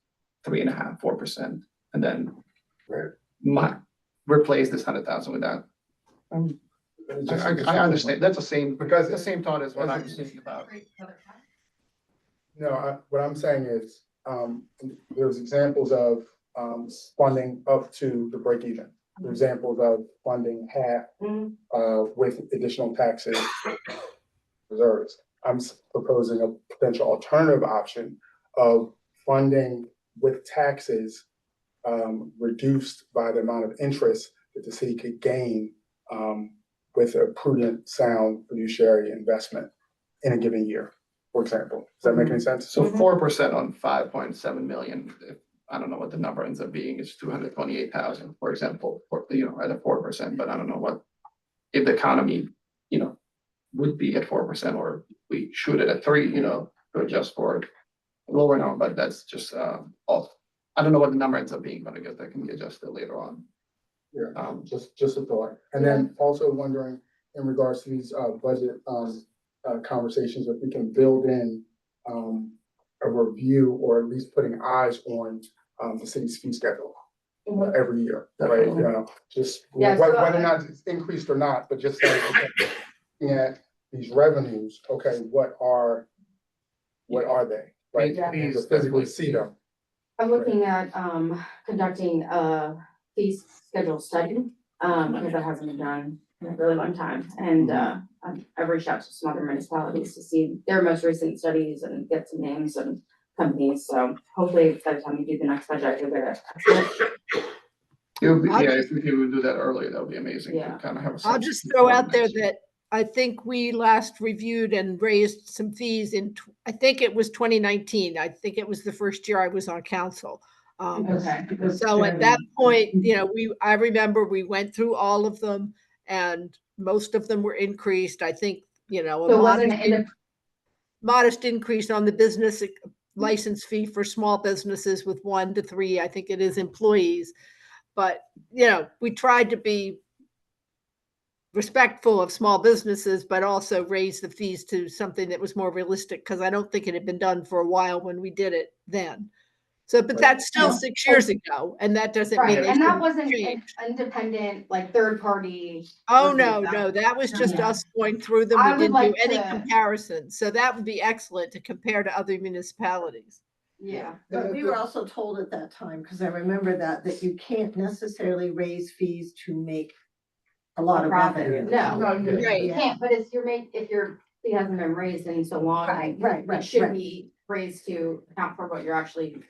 3.5%, 4%, and then replace this 100,000 with that. I understand, that's the same, Because the same thought as what I'm thinking about. No, what I'm saying is, there's examples of, funding up to the break even. There's examples of funding half, with additional taxes reserves. I'm proposing a potential alternative option of funding with taxes, reduced by the amount of interest that the city could gain, with a prudent, sound fiduciary investment in a given year, for example. Does that make any sense? So 4% on 5.7 million, if, I don't know what the number ends up being, it's 228,000, for example, you know, at a 4%, but I don't know what, if the economy, you know, would be at 4%, or we shoot it at 3, you know, to adjust for it. Lower number, but that's just off. I don't know what the number ends up being, but I guess that can be adjusted later on. Yeah, just a thought. And then also wondering in regards to these budget conversations, if we can build in a review, or at least putting eyes on the city's fee schedule every year, right? Definitely. Just Yeah, so whether or not it's increased or not, but just saying, okay, looking at these revenues, okay, what are they? Right, Yeah. and to physically see them. I'm looking at, conducting a fee schedule study, because that hasn't been done in a really long time. And, I've reached out to some other municipalities to see their most recent studies and get some names and companies. So hopefully by the time we do the next budget, you'll get an estimate. It would be, I'll yeah, if we would do that earlier, that would be amazing. To Yeah. kind of have a I'll sense just before throw the out there next year. that I think we last reviewed and raised some fees I think it was 2019. I think it was the first year I was on council. Okay. So at that point, you know, I remember we went through all of them, and most of them were increased. I think, you know, So it wasn't modest increase on the business license fee for small businesses with 1 to 3, I think it is employees. But, you know, we tried to be respectful of small businesses, but also raise the fees to something that was more realistic, because I don't think it had been done for a while when we did it then. So, but that's still 6 years ago, and that doesn't mean Right, they and that shouldn't wasn't an change. independent, like, third party. Oh, review no, that. no, that was just Yeah. us going through them. I We would didn't do like any to- comparisons, so that would be excellent to compare to other municipalities. Yeah. But we were also told at that time, because I remember that you can't necessarily raise fees to make a lot of Profit, revenue. no, Right. you can't, but if if your fee hasn't been raised in so long. Right, It should right. be raised to account for what you're actually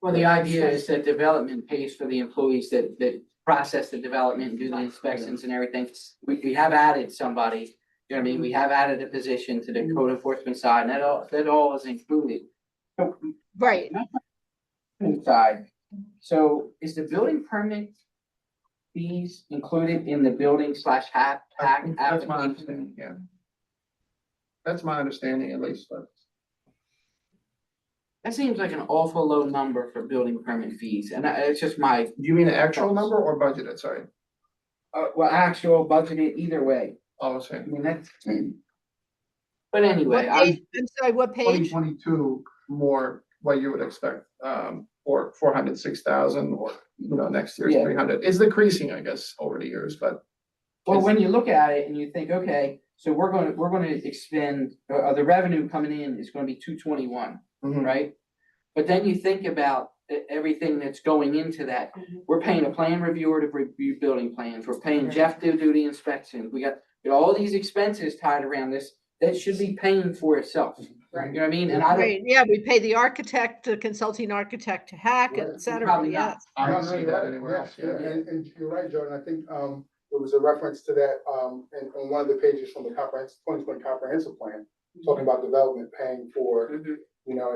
Well, the idea is that development pays for the employees that process the development and do the inspections and everything. We have added somebody, you know what I mean? We have added a position to the code enforcement side, and that all is included. Right. Side, so is the building permit fees included in the building slash hack? That's my understanding, yeah. That's my understanding at least, but. That seems like an awful low number for building permit fees, and it's just my, Do you mean the actual number or budgeted, sorry? well, actual budgeted either way. Oh, I sorry. mean, that's. But anyway, What page? I'm sorry, what Twenty page? twenty-two, more what you would expect, for 406,000 or, next year's Yeah. 300. It's decreasing, I guess, over the years, but. well, when you look at it and you think, okay, so we're gonna expend, the revenue coming in is gonna be 221, Mhm. right? But then you think about everything that's going into that. We're paying a plan reviewer to review building plans. We're paying Jeff to do the inspections. We got all these expenses tied around this that should be paying for itself. Right. You know what I mean? And I don't. Right, yeah, we pay the architect, the consulting architect to hack, Right. et cetera, Probably not. yes. I don't No, see you're that right. anywhere else, Yeah, yeah. and you're right, Jordan, I think, there was a reference to that, and on one of the pages from the comprehensive, 2020 comprehensive plan, talking about development paying for, and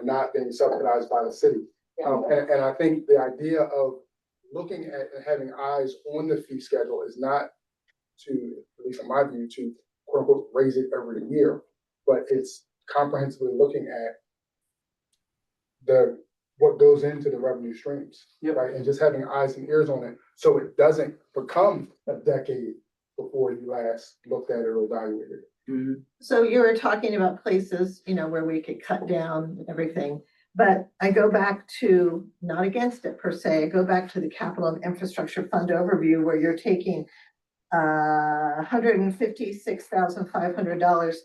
not being subsidized by the city. And I think the idea of looking at and having eyes on the fee schedule is not to, at least in my view, to quote unquote, raise it every year, but it's comprehensively looking at what goes into the revenue streams. Yep. Right, and just having eyes and ears on it, so it doesn't become a decade before you last looked at it or evaluated it. Mhm. So you were talking about places, where we could cut down everything. But I go back to, not against it per se, I go back to the capital and infrastructure fund overview where you're taking $156,500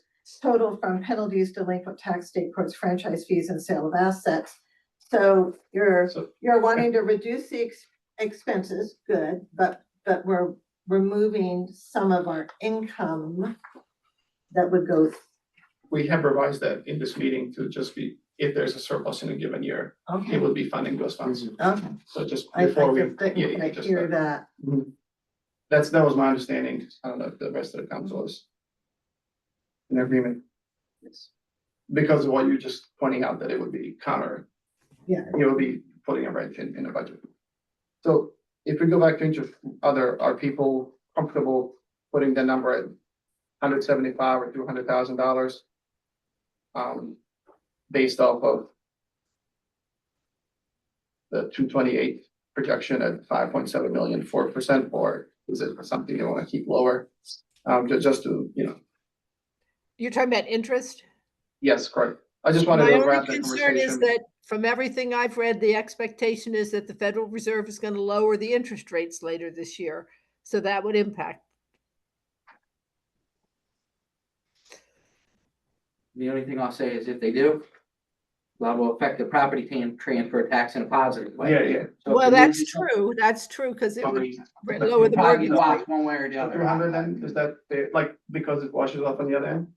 total from penalties, delinquent tax, state courts, franchise fees, and sale of assets. So you're wanting to reduce the expenses, good, but we're removing some of our income that would go. We have revised that in this meeting to just be, if there's a surplus in a given year, Okay, it would be funding those funds. okay. So just I before we. just didn't quite just hear that. that. That was my understanding. I don't know if the rest of the council is in agreement. Because of what you're just pointing out, that it would be counter. Yeah. It would be putting a wrench in the budget. So if we go back to each of are people comfortable putting the number at $175,000 or $200,000? Based off of the 228 projection at 5.7 million, 4%, or is it something you want to keep lower? Just to, You're talking about interest? yes, correct. I just wanted My to only wrap the concern is conversation. that from everything I've read, the expectation is that the Federal Reserve is going to lower the interest rates later this year. So that would impact. The only thing I'll say is if they do, that will affect the property transfer tax in a positive way. Yeah. So if Well, they that's move it up, true. That's true because it would but lower the probably mortgage wash rate. one way or the So other. 200 then, is that, like, because it washes off on the other end?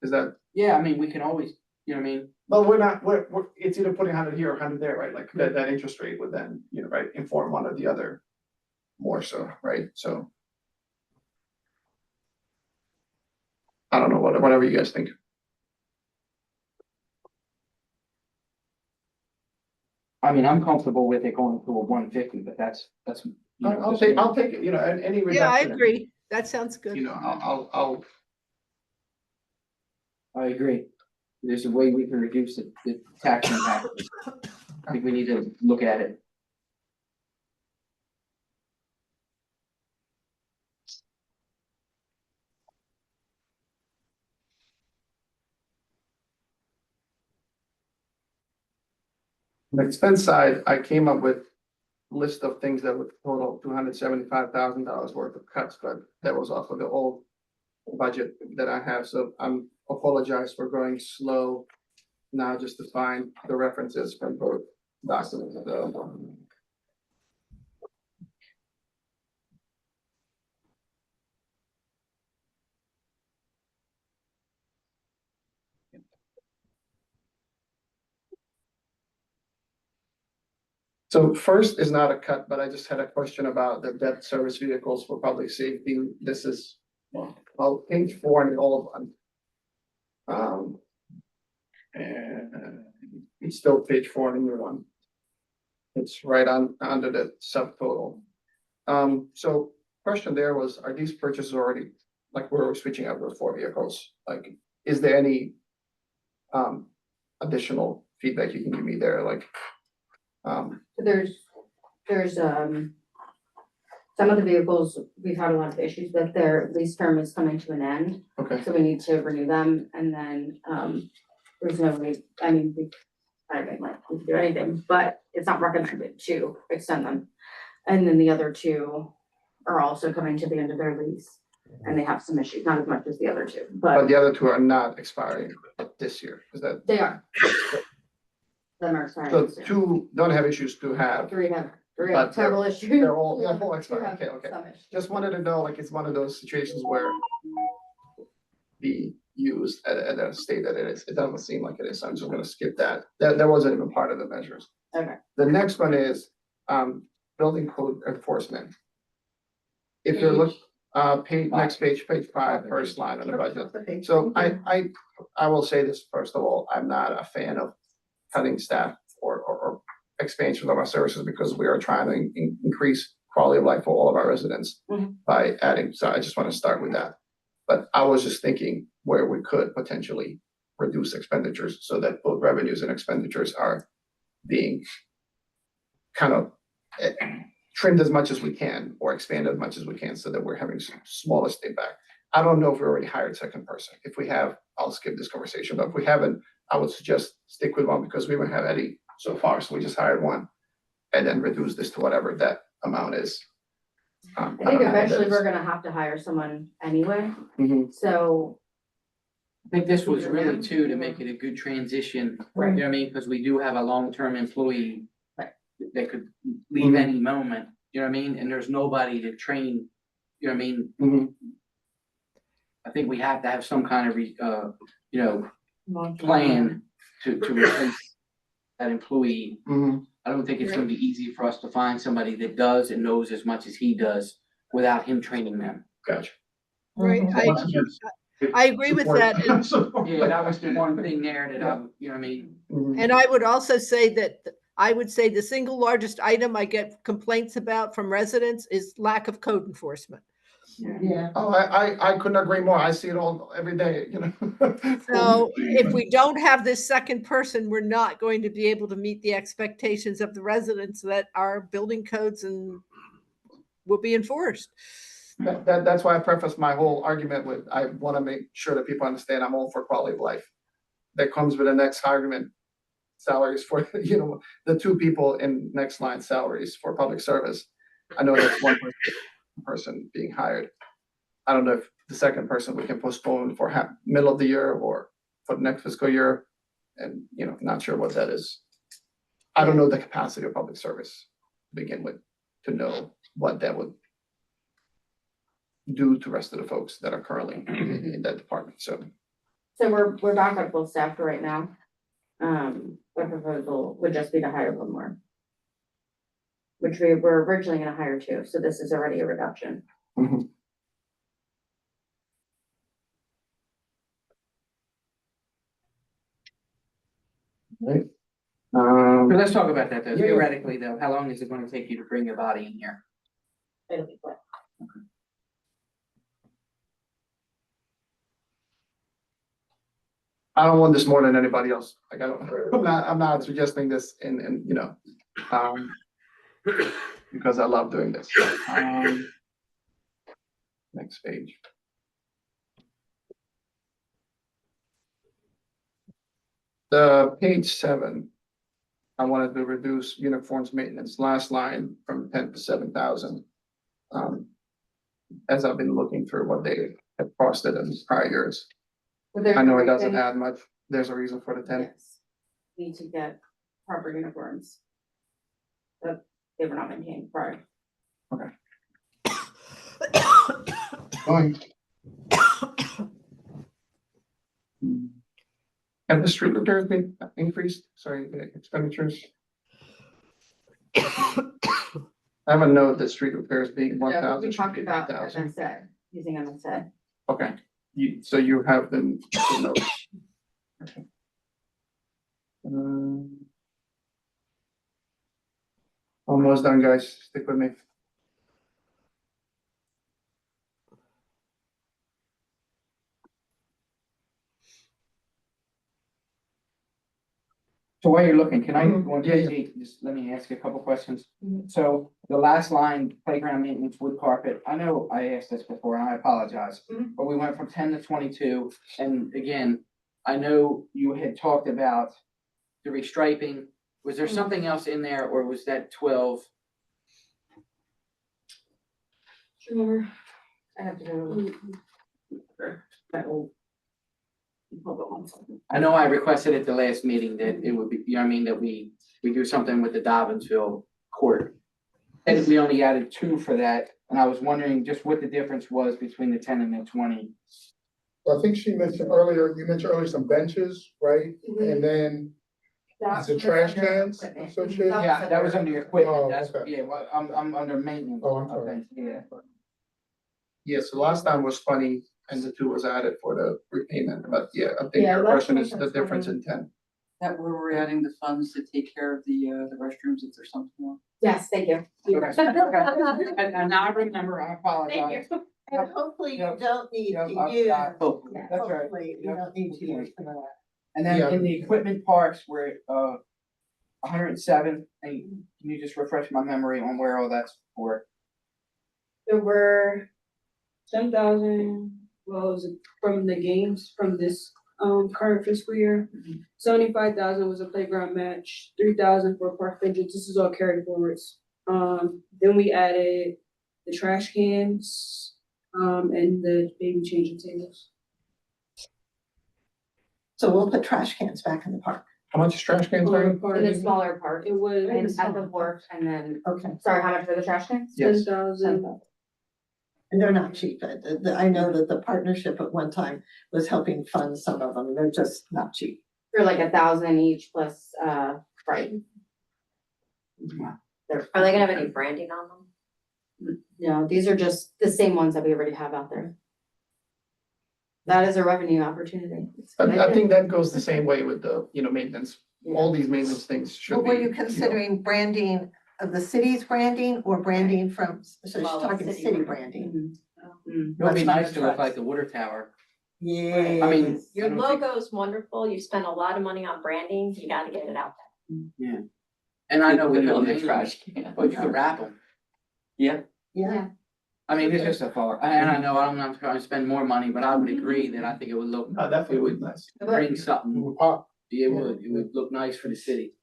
Is that, Yeah, I mean, we can always, you know what I mean? well, we're, it's either putting 100 here or 100 there, right? Like that interest rate would then, right, inform one or the other more so, right? So. I don't know, whatever you guys think. I mean, I'm comfortable with it going to a 150, but that's. I'll take it, any reduction. Yeah, I in- agree. That sounds good. I'll, I agree. There's a way we can reduce the tax impact. I think we need to look at it. on the expense side, I came up with a list of things that would total $275,000 worth of cuts, but that was off of the old budget that I have, so I'm apologize for going slow now just to find the references from both documents. So first is not a cut, but I just had a question about the debt service vehicles for public safety. This is, well, page 4 in all of them. And it's still page 4 in the new one. It's right on, under the subtotal. So question there was, are these purchases already, like we're switching out those 4 vehicles? Like, is there any additional feedback you can give me there, like? There's, some of the vehicles, we've had a lot of issues with, their lease term is coming to an end, Okay, so we need to renew them, and then, there's no way, I mean, I don't like, we can do anything, but it's not recommended to extend them. And then the other 2 are also coming to the end of their lease, and they have some issues, not as much as the other 2, but but the other 2 are not expiring this year, is that? they are. Them are expiring So this year. 2 don't have issues, 2 have. 3 have But terrible issues. They're all, yeah, all 2 expired, have okay. some issues. Just wanted to know, like, it's one of those situations where be used at a state that it is. It doesn't seem like it is, so I'm just gonna skip that. That wasn't even part of the measures. Okay. The next one is, building code enforcement. If you're look, next page, page 5, first line on the budget. So I will say this, first of all, I'm not a fan of cutting staff or expansion of our services because we are trying to increase quality of life for all of our residents Mhm. by adding, so I just want to start with that. But I was just thinking where we could potentially reduce expenditures so that both revenues and expenditures are being kind of trimmed as much as we can or expanded as much as we can so that we're having smaller stay back. I don't know if we already hired second person. If we have, I'll skip this conversation, but if we haven't, I would suggest stick with one because we haven't had Eddie so far, so we just hired one. And then reduce this to whatever that amount is. I think don't know what that eventually is. we're gonna have to hire someone anyway, Mhm. so. I think this was really too, to make it a good transition, you know what I mean, because we do have a long-term employee. Right. That could leave any moment, you know what I mean, and there's nobody to train, you know what I mean? Mhm. I think we have to have some kind of, plan to replace that employee. Mhm. I don't think it's gonna be easy for us to find somebody that does and knows as much as he does without him training them. Gotcha. Right, I agree with that, and Yeah, that was the one thing there that you know what I mean? Mhm. And I would also say that, I would say the single largest item I get complaints about from residents is lack of code enforcement. Yeah. Oh, I couldn't agree more. I see it all every day, you know. So if we don't have this second person, we're not going to be able to meet the expectations of the residents that our building codes and will be enforced. That's why I preface my whole argument with, I want to make sure that people understand I'm all for quality of life. That comes with the next argument, salaries for, the 2 people in next line, salaries for public service. I know that's one person being hired. I don't know if the second person we can postpone for middle of the year or for the next fiscal year. And, not sure what that is. I don't know the capacity of public service to begin with, to know what that would do to the rest of the folks that are currently in that department, so. So we're back at full staff for right now. The proposal would just be to hire 1 more. Which we were originally gonna hire 2, so this is already a reduction. Mhm. Right. But let's talk about that though, theoretically though, how long is it gonna take you to bring your body in here? It'll be quick. I don't want this more than anybody else. Like, I'm not suggesting this because I love doing this. Next page. The page 7, I wanted to reduce uniforms maintenance, last line from 10 to 7,000. As I've been looking through what they have costed in prior years. But there's I know a it doesn't reason- add much. There's a reason for the 10. Yes. Need to get proper uniforms. That they were not maintained prior. Fine. Have the street repairs been increased? Sorry, the expenditures? I have a note that street repairs being one Yeah, thousand. we talked about MSA, using MSA. Okay, so you have the notes. Okay. Almost done, guys. Stick with me. So while you're looking, can I, Mhm. go on Yeah, page yeah. 8, just let me ask you a couple questions. Mhm. So the last line, playground maintenance, wood carpet, I know I asked this before and I apologize. Mhm. But we went from 10 to 22, and again, I know you had talked about the restriping. Was there Mhm. something else in there, or was that 12? Do you remember? I have to go. That old. Hold on one second. I know I requested at the last meeting that it would be, you know what I mean, that we do something with the Dobbinsville court. And we only added 2 for that, and I was wondering just what the difference was between the 10 and the 20. I think you mentioned earlier some benches, right? And then That's the trash under cans equipment. associated? Yeah, that was under your equipment, Oh, that's, okay. yeah, well, I'm under maintenance. Oh, I'm sorry. Okay, yeah. Yeah, so last time was 20 and the 2 was added for the repayment, but yeah, I think Yeah, your last question time is the was difference 20. in 10. That where we're adding the funds to take care of the restrooms, if there's something wrong. Yes, thank you. Okay. And now I remember, I apologize. And hopefully you Yep. don't need Yep, to I've use. got- Yeah, That's right. Hopefully you Yep. don't need to use some of that. And then Yeah. in the equipment parks, we're, 107, and can you just refresh my memory on where all that's for? There were 10,000, well, it was from the games from this current fiscal year. 75,000 was a playground match, 3,000 for park benches. This is all carried forwards. Then we added the trash cans, and the baby changing tables. So we'll put trash cans back in the park. How much is trash cans, sorry? In the smaller part, It was and at the work, and then, Okay. sorry, how much for the trash cans? Yes. 10,000. And they're not cheap. I know that the partnership at one time was helping fund some of them. They're just not cheap. For like 1,000 each plus, right? Are they gonna have any branding on them? No, these are just the same ones that we already have out there. That is a revenue opportunity. It's a good I idea. think that goes the same way with the, maintenance. All these maintenance things should But be. were you considering branding of the city's branding or branding from, so she's Well, talking city city branding. branding? Mm. It would be What's on nice the to look trucks? like the water tower. Yeah. I mean, Your I don't think- logo is wonderful, you spend a lot of money on branding, you gotta get it out there. And I know we Put it don't on the name trash them, can. but you could wrap them. Yeah, Yeah. I mean, it's just a thought, and I know I'm not trying to spend more money, but I would agree that I think it would look, No, definitely would be nice. bring something, With pop. it would look nice for the city.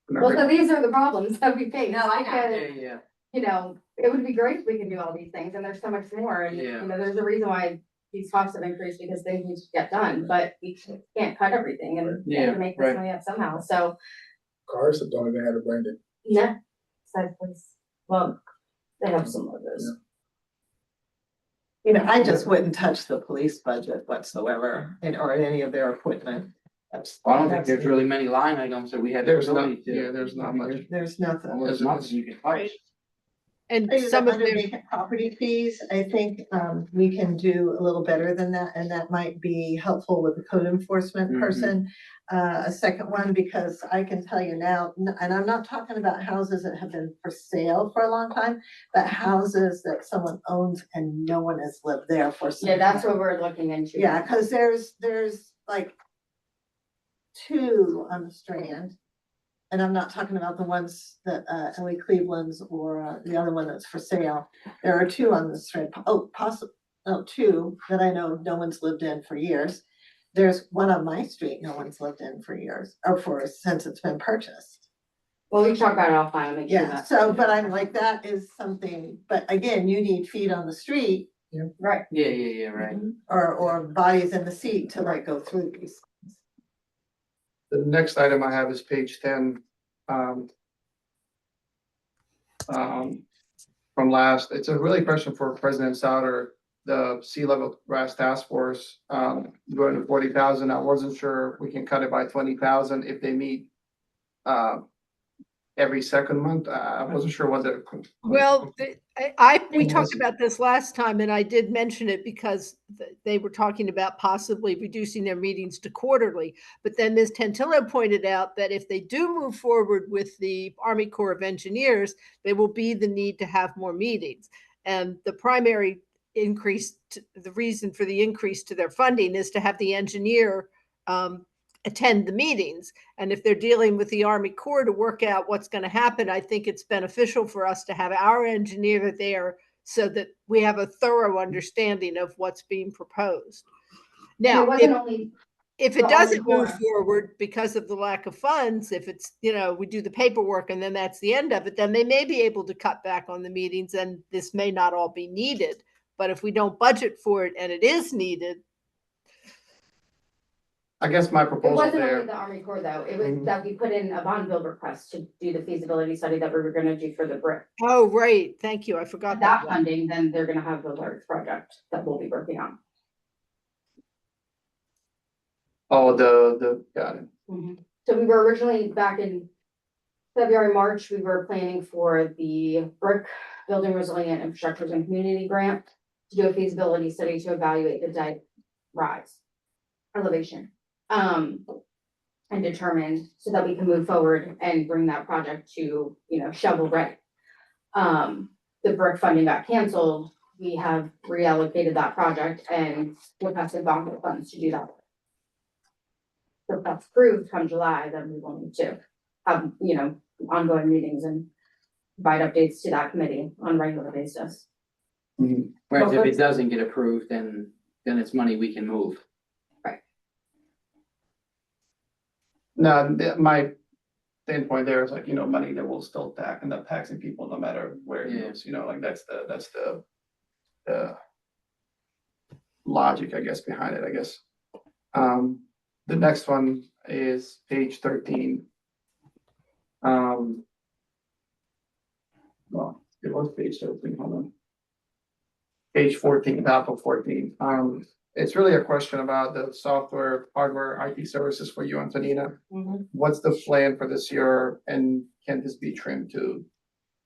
Well, so these are the problems that we face. No, I know. Yeah, because, yeah, you know, it would be great if we could do all these things, and there's so much more, and, Yeah. you know, there's a reason why these costs have increased, because things need to get done, but we can't cut everything, and we have Yeah, to make this right. money up somehow, so, Cars that don't even have a branding. yeah. Side please, well, they have some logos. You know, I just wouldn't touch the police budget whatsoever, or any of their equipment. That's- I don't think there's that's- really many line items that we have. the There's not, ability to- yeah, there's not much. There's nothing. Well, there's nothing you can touch. And Maybe some the of their, under vacant property fees, I think, we can do a little better than that, and that might be helpful with the code enforcement Mhm. person. A second one, because I can tell you now, and I'm not talking about houses that have been for sale for a long time, but houses that someone owns and no one has lived there for some Yeah, that's time. what we're looking into. Yeah, cause there's like 2 on the Strand. And I'm not talking about the ones that, Ellie Cleveland's or, the other one that's for sale. There are 2 on the Strand, possible, no, 2 that I know no one's lived in for years. There's one on my street no one's lived in for years, or since it's been purchased. Well, we can talk about it offline, and make sure Yeah, that. so, but I'm like, that is something, but again, you need feet on the street Right. Yeah, right. or bodies in the seat to like go through these. The next item I have is page 10. From last, it's a really question for President Souter, the sea level rise task force, going to 40,000. I wasn't sure if we can cut it by 20,000 if they meet every second month. I wasn't sure what the. Well, we talked about this last time and I did mention it because they were talking about possibly reducing their meetings to quarterly. But then Ms. Tantillo pointed out that if they do move forward with the Army Corps of Engineers, there will be the need to have more meetings. And the primary increase, the reason for the increase to their funding is to have the engineer attend the meetings. And if they're dealing with the Army Corps to work out what's going to happen, I think it's beneficial for us to have our engineer there so that we have a thorough understanding of what's being proposed. And it Now, wasn't only if the it Army doesn't move Corps. forward because of the lack of funds, if it's, we do the paperwork and then that's the end of it, then they may be able to cut back on the meetings and this may not all be needed. But if we don't budget for it and it is needed. I guess my It proposal wasn't only there, the Army Corps though, it was Mhm. that we put in a bond bill request to do the feasibility study that we were gonna do for the brick. Oh, right. Thank you. I forgot That that. funding, then they're gonna have the large project that we'll be working on. got it. So we were originally back in February, March, we were planning for the brick building resilient infrastructures and community grant to do a feasibility study to evaluate the dike rise elevation. And determine so that we can move forward and bring that project to, shovel ready. The brick funding got canceled. We have reallocated that project and requested bond funds to do that. So if that's approved come July, then we will need to have, ongoing meetings and provide updates to that committee on a regular basis. Whereas if it doesn't get approved, then it's money we can move. Now, my standpoint there is like, money that will still end up taxing people no matter where it Yeah. goes, like that's the logic, I guess, behind it, I guess. The next one is page 13. Well, it was page 13, hold on. Page 14, top of 14. It's really a question about the software, hardware, IT services for you, Antonina. What's the plan for this year and can this be trimmed to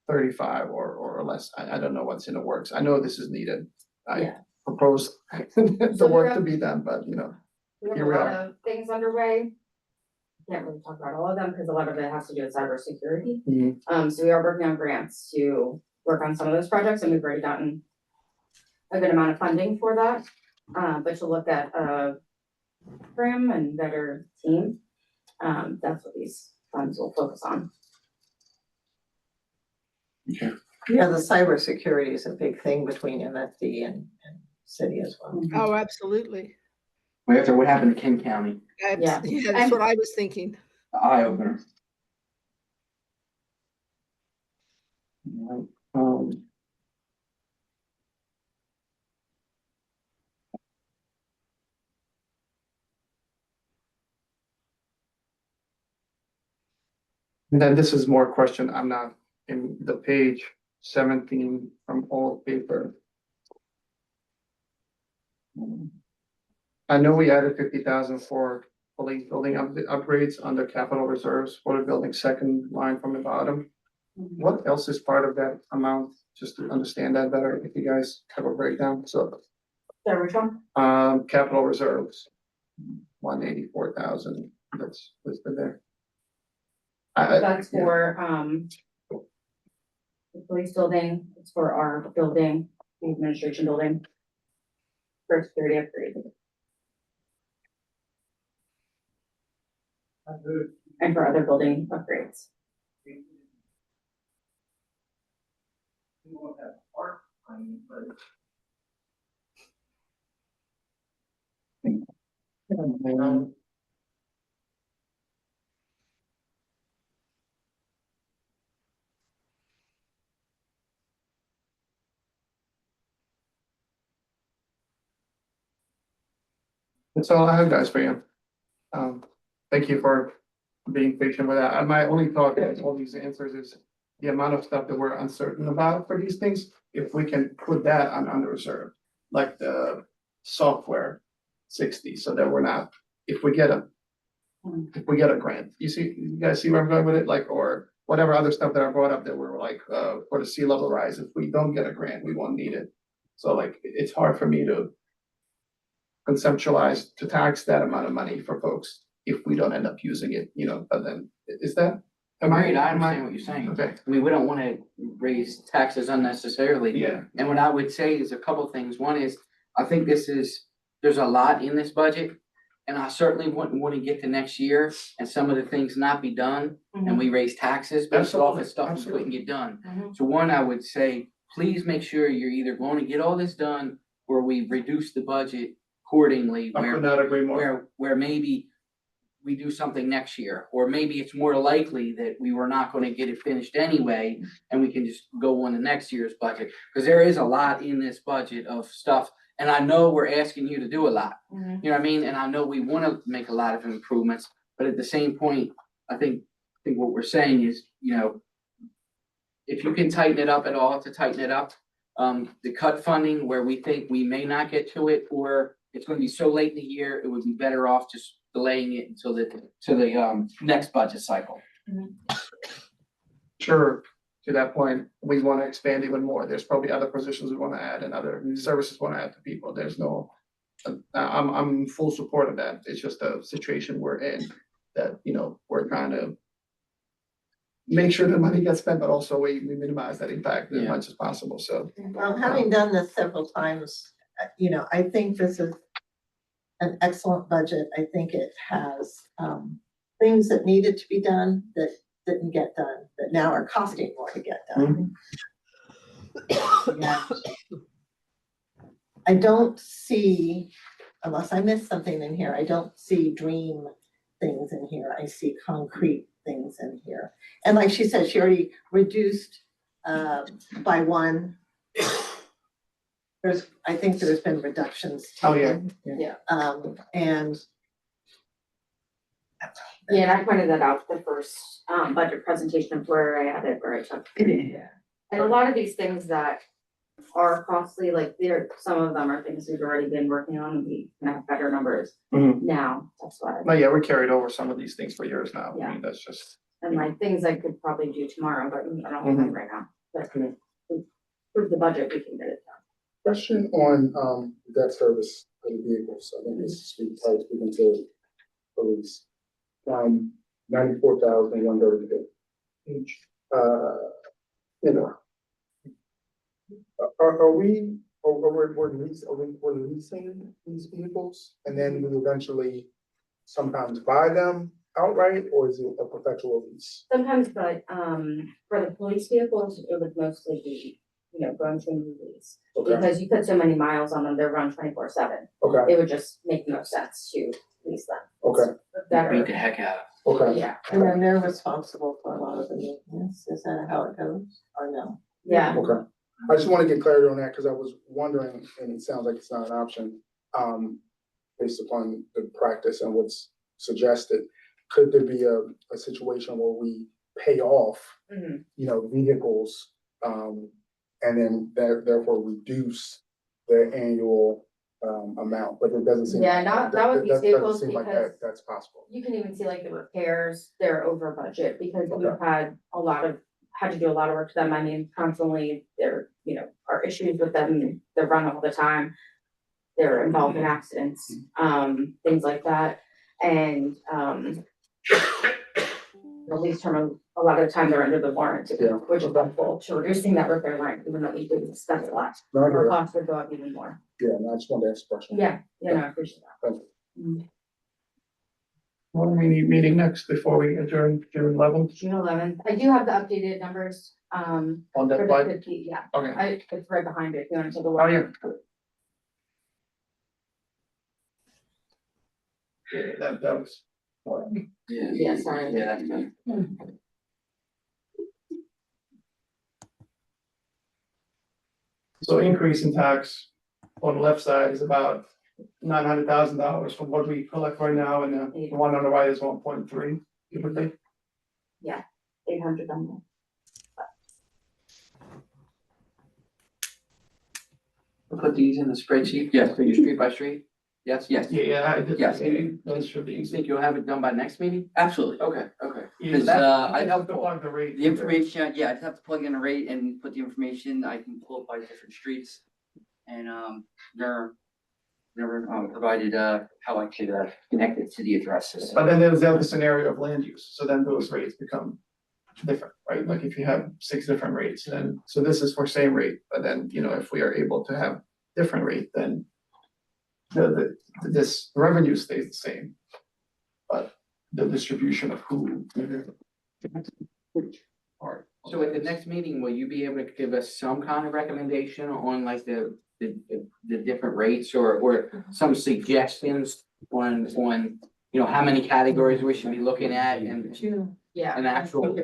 35 or less? I don't know what's in the works. I know this is needed. I Yeah. proposed the work to be done, but We have Here a we lot are. of things underway. Can't really talk about all of them because a lot of it has to do with cybersecurity. So we are working on grants to work on some of those projects and we've already gotten a good amount of funding for that. But to look at a program and better team, that's what these funds will focus on. Yeah, the cybersecurity is a big thing between MFD and city as well. Oh, absolutely. After what happened to Kent County, Yeah. Yeah, that's what I was thinking. eye opener. And then this is more question, I'm not in the page 17 from old paper. I know we added 50,000 for police building upgrades under capital reserves for the building second line from the bottom. What else is part of that amount? Just to understand that better, if you guys have a breakdown, so, So which one? capital reserves. 184,000, that's listed there. That's for, the police building, it's for our building, the administration building. For security upgrade. And for other building upgrades. That's all I have, guys, for you. Thank you for being patient with that. And my only thought is all these answers is the amount of stuff that we're uncertain about for these things, if we can put that on underreserved, like the software 60, so that we're not, if we get a grant, you guys see where I'm going with it, like, or whatever other stuff that I brought up that were like, for the sea level rise, if we don't get a grant, we won't need it. So like, it's hard for me to conceptualize to tax that amount of money for folks if we don't end up using it, you know, but then, is that? Right, I understand what you're saying. Okay, I mean, we don't wanna raise taxes unnecessarily. yeah, And what I would say is a couple things. One is, I think there's a lot in this budget. And I certainly wouldn't wanna get to next year and some of the things not be done and we raise taxes based off of stuff we couldn't get done. So one, I would say, please make sure you're either going to get all this done or we reduce the budget accordingly. I could not agree more. Where maybe we do something next year, or maybe it's more likely that we were not gonna get it finished anyway, and we can just go on to next year's budget, because there is a lot in this budget of stuff, and I know we're asking you to do a lot. You know what I mean? And I know we wanna make a lot of improvements, but at the same point, I think what we're saying is, you know, if you can tighten it up at all, to tighten it up, the cut funding where we think we may not get to it, or it's gonna be so late in the year, it would be better off just delaying it until the next budget cycle. Sure, to that point, we wanna expand even more. There's probably other positions we wanna add and other services wanna add to people. There's no. I'm in full support of that. It's just a situation we're in that, you know, we're trying to make sure the money gets spent, but also we minimize that impact as Yeah. much as possible, so. Well, having done this several times, you know, I think this is an excellent budget. I think it has things that needed to be done that didn't get done, that now are costing more to get done. And I don't see, unless I missed something in here, I don't see dream things in here. I see concrete things in here. And like she said, she already reduced by one. I think there's been reductions. Oh, yeah. And Yeah, and I pointed that out the first budget presentation of where I had it, where I took. And a lot of these things that are costly, like some of them are things we've already been working on, and we can have better numbers now, that's why. No, yeah, we carried over some of these things for years now. I mean, that's just. And like things I could probably do tomorrow, but I don't have time right now, but prove the budget, we can get it done. Question on debt service for the vehicles. I think this is speaking to police. 94,132. You know. Are we leasing these vehicles and then we eventually sometimes buy them outright, or is it a perpetual lease? Sometimes, but for the police vehicles, it would mostly be, you know, going to a new lease. Okay, Because you put so many miles on them, they're run 24/7. okay, It would just make no sense to lease them. okay, Better, Beat the heck out okay. yeah, and then they're responsible for a lot of the maintenance. Is that how it goes or no? yeah. Okay, I just want to get clarity on that because I was wondering, and it sounds like it's not an option, based upon the practice and what's suggested. Could there be a situation where we pay off, Mhm. you know, vehicles, and then therefore reduce the annual amount? But it doesn't seem. Yeah, not with these doesn't vehicles seem like because that's possible. you can even see like the repairs, they're over budget because we've Okay. had to do a lot of work to them. I mean, constantly there, you know, are issues with them. They're run all the time. They're involved in accidents, things like that. And, the lease term, a lot of the time they're under the warranty, Yeah. which is helpful to reducing that repair line, even though we do spend a lot. No, I hear Our that. costs would go up even more. Yeah, and I just wanted to ask a question. Yeah, no, I appreciate that. Thank you. When do we need meeting next before we adjourn June 11th June 11th. I do have the updated numbers, on for that the slide? 50, yeah. Okay. It's right behind it, if you want to take a look. Oh, yeah. Yeah, that was. Yeah. Yeah, sorry. Yeah, that's better. So increase in tax on the left side is about $900,000 from what we collect right now, and the one on the right is 1.3, give or take. 800 on there. We'll put these in the spreadsheet, yes, for you street by street, yes, yes. Yeah, I did. Yes. Those should be You easy. think you'll have it done by next meeting? Absolutely. Okay, okay. Because, I I'd have to plug the rate. The information, yeah, I'd have to plug in a rate and put the information, I can pull it by different streets. And, never provided, how I could, connect it to the addresses. But then there's the other scenario of land use, so then those rates become different, right? Like if you have 6 different rates, then, so this is for same rate, but then, you know, if we are able to have different rate, then this revenue stays the same. But the distribution of who. Part. So at the next meeting, will you be able to give us some kind of recommendation on like the different rates or some suggestions on, you know, how many categories we should be looking at and Yeah. an actual,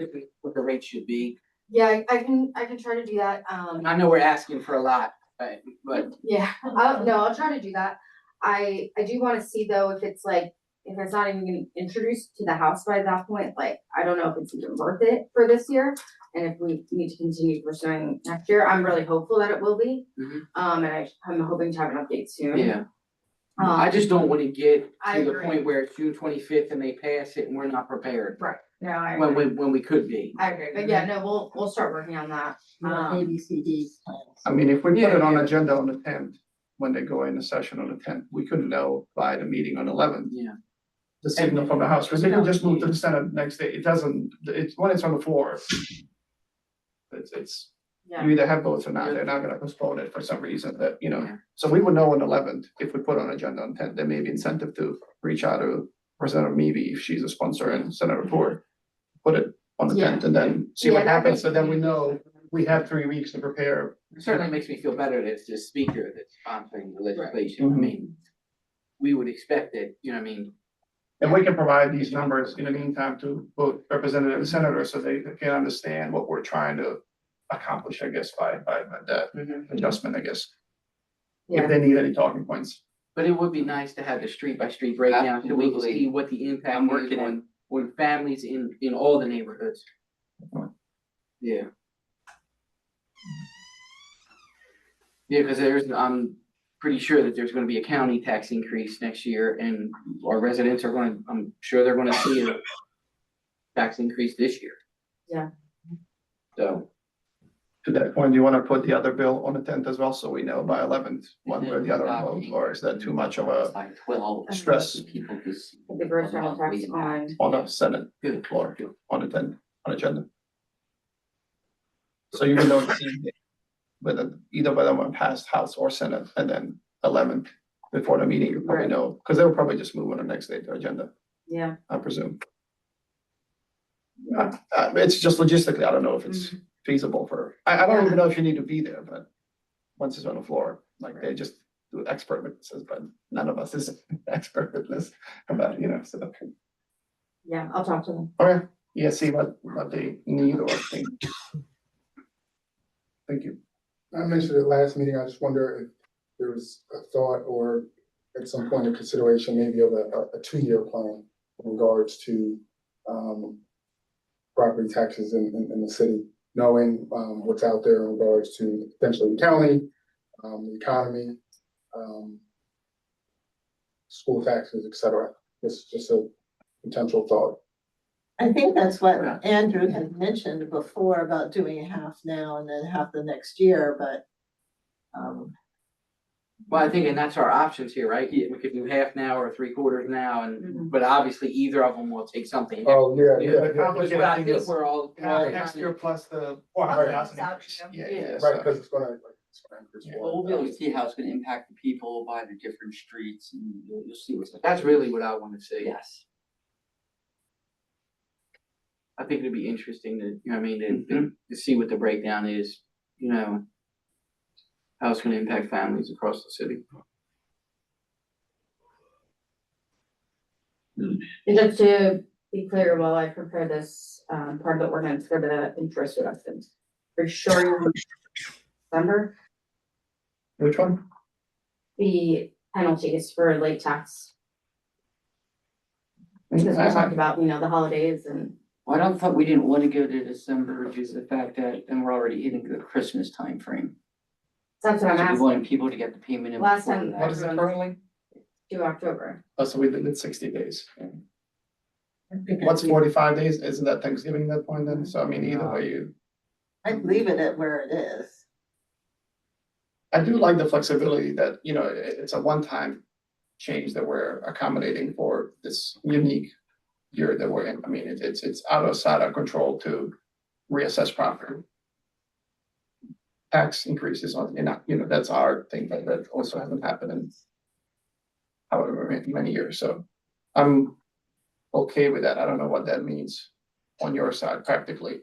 what the rate should be? Yeah, I can try to do that, And I know we're asking for a lot, but yeah, I'll try to do that. I do wanna see though, if it's like, if it's not even getting introduced to the house by that point, like, I don't know if it's even worth it for this year. And if we need to continue pursuing next year, I'm really hopeful that it will be. Mhm. And I'm hoping to have an update soon. yeah, I just don't wanna get I to the agree. point where it's June 25th and they pass it and we're not prepared. Right, no, I When agree, when we could be. I agree, but yeah, no, we'll start working on that. ABCD plans. I mean, if we put it on Yeah. agenda on the 10th, when they go in the session on the 10th, we could know by the meeting on 11th. Yeah. The signal from the house, because they can just move to the Senate next day. It doesn't, it's when it's on the floor. It's, Yeah. you either have votes or not. They're not gonna postpone it for some reason that, you know. Yeah. So we would know on 11th if we put on agenda on 10th, there may be incentive to reach out to Representative Meavy if she's a sponsor and Senator Ford. Put it on the Yeah. 10th and then see what Yeah, that happens. makes- So then we know we have 3 weeks to prepare. It certainly makes me feel better that it's the speaker that's sponsoring the legislation. I Mhm. mean, we would expect it, you know, what I mean, And we can provide these numbers in the meantime to both representative and senator, so they can understand what we're trying to accomplish, I guess, by that adjustment, I guess. If Yeah. they need any talking points. but it would be nice to have the street by street breakdown so we can Absolutely. see what the impact I'm is working on families in all the neighborhoods. Yeah. Yeah, cause I'm pretty sure that there's gonna be a county tax increase next year and our residents are I'm sure they're gonna see a tax increase this year. Yeah. So, To that point, do you wanna put the other bill on the 10th as well, so we know by 11th, one way or the other vote, or is that too much of a Like 12. stress People just. The gross rental tax on, on a Senate floor, on the 10th, on agenda? So you can know it's whether either whether one passed House or Senate, and then 11th before the meeting, you probably Right. know, because they'll probably just move on the next day to agenda, yeah. I presume. It's just logistically, I don't know if it's feasible for, I don't even know if you need to be there, but once it's on the floor, like they just do expert witnesses, but none of us is expert witness about, you know, so. Yeah, I'll talk to them. Okay, yeah, see what they need or think. Thank you. I mentioned it last meeting, I just wonder if there was a thought or at some point a consideration maybe of a 2-year plan in regards to property taxes in the city, knowing what's out there in regards to potentially the county, the economy, school taxes, et cetera. This is just a potential thought. I think that's what Andrew had mentioned before about doing half now and then half the next year, but. well, I think, and that's our options here, right? We could do half now or 3/4 now but obviously either of them will take something. Oh, yeah, Yeah, yeah, the yeah. complicated But I thing think is we're all. next year plus the 400,000 Right. increase. Yeah, Yeah. yeah, Right, so- because it's gonna increase. Yeah. Well, we'll be able to see how it's gonna impact the people by the different streets and you'll see what's. That's really what I wanna see. Yes. I think it'd be interesting to, you know what I mean, to see what the breakdown is, you know. How it's gonna impact families across the city. And just to be clear, while I prepare this, part of the ordinance for the interest reductions, for sure you remember Which one? the penalties for late tax. Because we talked about, you know, the holidays and, Well, I don't thought we didn't wanna go to December due to the fact that then we're already hitting the Christmas timeframe. that's what I'm So we asking, wanted people to get the payment in Last before time- that. What is it currently? to October. Oh, so we did it 60 days. what's 45 days? Isn't that Thanksgiving at that point then? So I mean, either way you. I'd leave it at where it is. I do like the flexibility that, you know, it's a one-time change that we're accommodating for this unique year that we're in. I mean, it's outside our control to reassess property. Tax increases on, you know, that's our thing, but that also hasn't happened in however many years, so I'm okay with that. I don't know what that means on your side practically.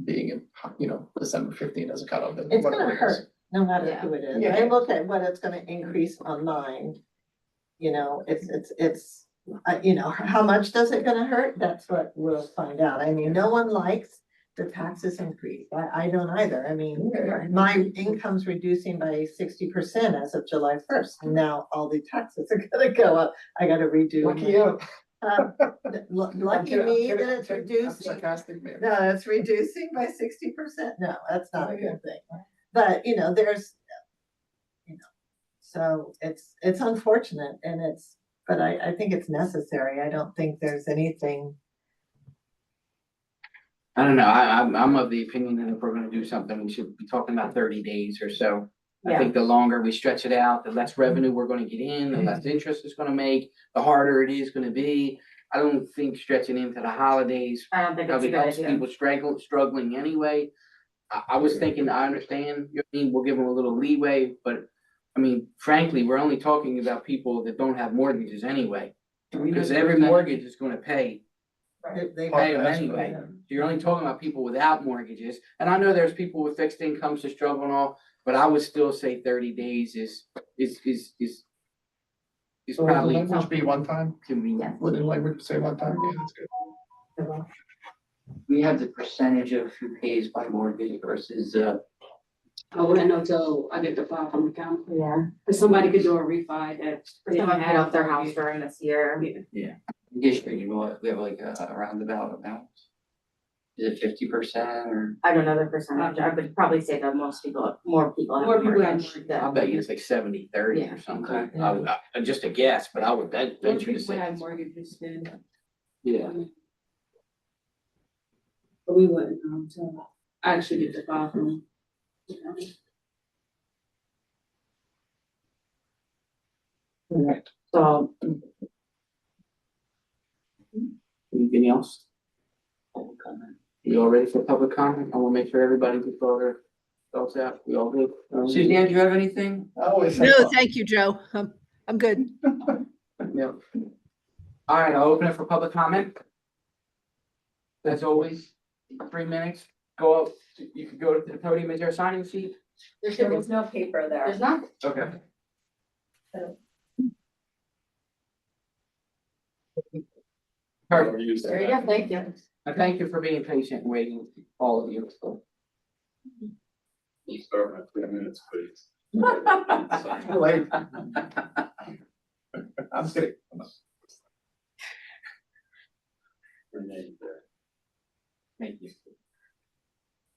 Being in, you know, December 15th as a cutoff. It's gonna hurt, no matter Yeah. who it is. Yeah. I look at what it's gonna increase on mine. You know, it's, you know, how much does it gonna hurt? That's what we'll find out. I mean, no one likes the taxes increase. I don't either. I mean, my income's reducing by 60% as of July 1st. And now all the taxes are gonna go up. I gotta redo. Lucky you. Lucky me that it's I'm reducing. sarcastic, man. No, it's reducing by 60%. No, that's not a good thing. But, you know, there's, you know, so it's unfortunate and but I think it's necessary. I don't think there's anything. I don't know, I'm of the opinion that if we're gonna do something, we should be talking about 30 days or so. I Yeah. think the longer we stretch it out, the less revenue we're gonna get in, the less interest it's gonna make, the harder it is gonna be. I don't think stretching into the holidays I don't think it's a probably good helps idea. people struggling anyway. I was thinking, I understand, you know what I mean, we'll give them a little leeway, but I mean, frankly, we're only talking about people that don't have mortgages anyway. Because every mortgage is gonna pay They pay them anyway. So you're only talking about people without mortgages. And I know there's people with fixed incomes that struggle and all, but I would still say 30 days is So probably would language be one time? convenient. Would the language say one time? Yeah, that's good. We have the percentage of who pays by mortgage versus, I wouldn't know till I get the file from the county, Yeah. cause somebody could do a refi that. For someone paid off their house during this year. Yeah. district, you know what, we have like a roundabout amount. Is it 50% or? I don't know the percentage. I would probably say that more people have More people have mortgage mortgage. I'll bet you it's like 70-30 Yeah. or something. Okay. Just a guess, but I would venture More to people say. have mortgages than. Yeah. But we wouldn't, so I actually get the file from the county. So Anything else? You all ready for public comment? I wanna make sure everybody can throw their thoughts out. We all good? Suzanne, do you have anything? I always say. No, thank you, Joe. I'm good. Yeah. All right, I'll open it for public comment. As always, 3 minutes. Go up, you can go to the podium. Is there a signing sheet? There was no paper there. there's not, Okay. Perfect. there you go, thank you. I thank you for being patient and waiting, all of you. You start my 3 minutes, please. Late. I'm kidding. Renee there. Thank you.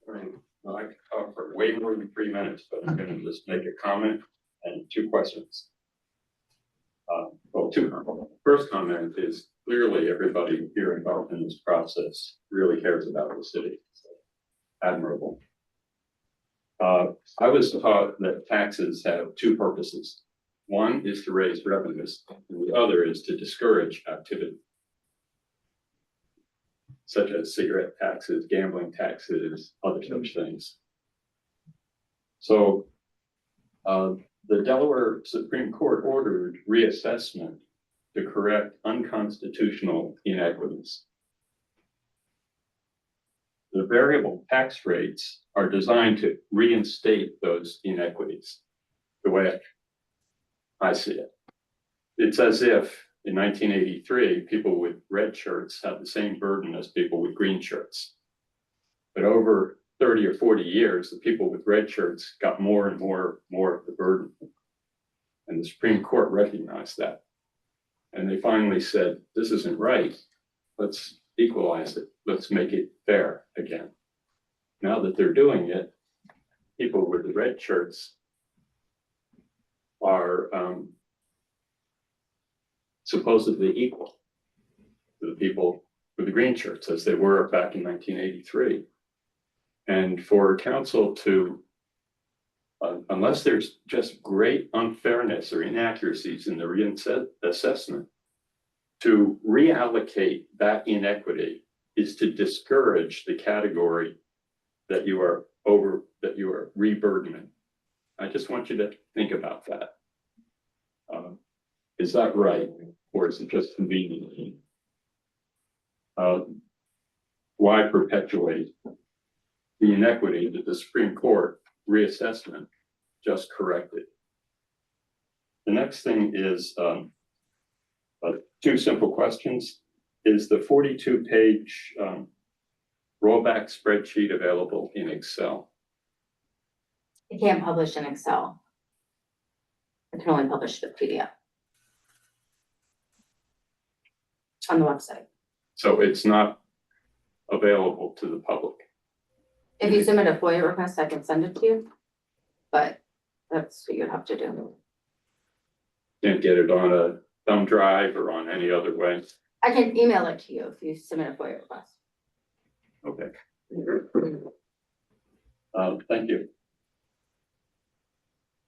All right, well, I could talk for way more than 3 minutes, but I'm gonna just make a comment and 2 questions. Well, 2. First comment is clearly everybody here involved in this process really cares about the city. So, admirable. I was taught that taxes have 2 purposes. One is to raise revenues, and the other is to discourage activity, such as cigarette taxes, gambling taxes, other such things. So the Delaware Supreme Court ordered reassessment to correct unconstitutional inequities. The variable tax rates are designed to reinstate those inequities, the way I see it. It's as if in 1983, people with red shirts had the same burden as people with green shirts. But over 30 or 40 years, the people with red shirts got more and more of the burden. And the Supreme Court recognized that. And they finally said, this isn't right. Let's equalize it. Let's make it fair again. Now that they're doing it, people with the red shirts are supposedly equal. people with the green shirts as they were back in 1983. And for council to, unless there's just great unfairness or inaccuracies in the reassessment, to reallocate that inequity is to discourage the category that you are reburdening. I just want you to think about that. Is that right? Or is it just convenient? Why perpetuate the inequity that the Supreme Court reassessment just corrected? The next thing is two simple questions. Is the 42-page rollback spreadsheet available in Excel? It can't publish in Excel. It can only publish the PDF. On the website. So it's not available to the public. If you submit a FOIA request, I can send it to you, but that's what you'd have to do. Can't get it on a thumb drive or on any other way. I can email it to you if you submit a FOIA request. Okay. Thank you.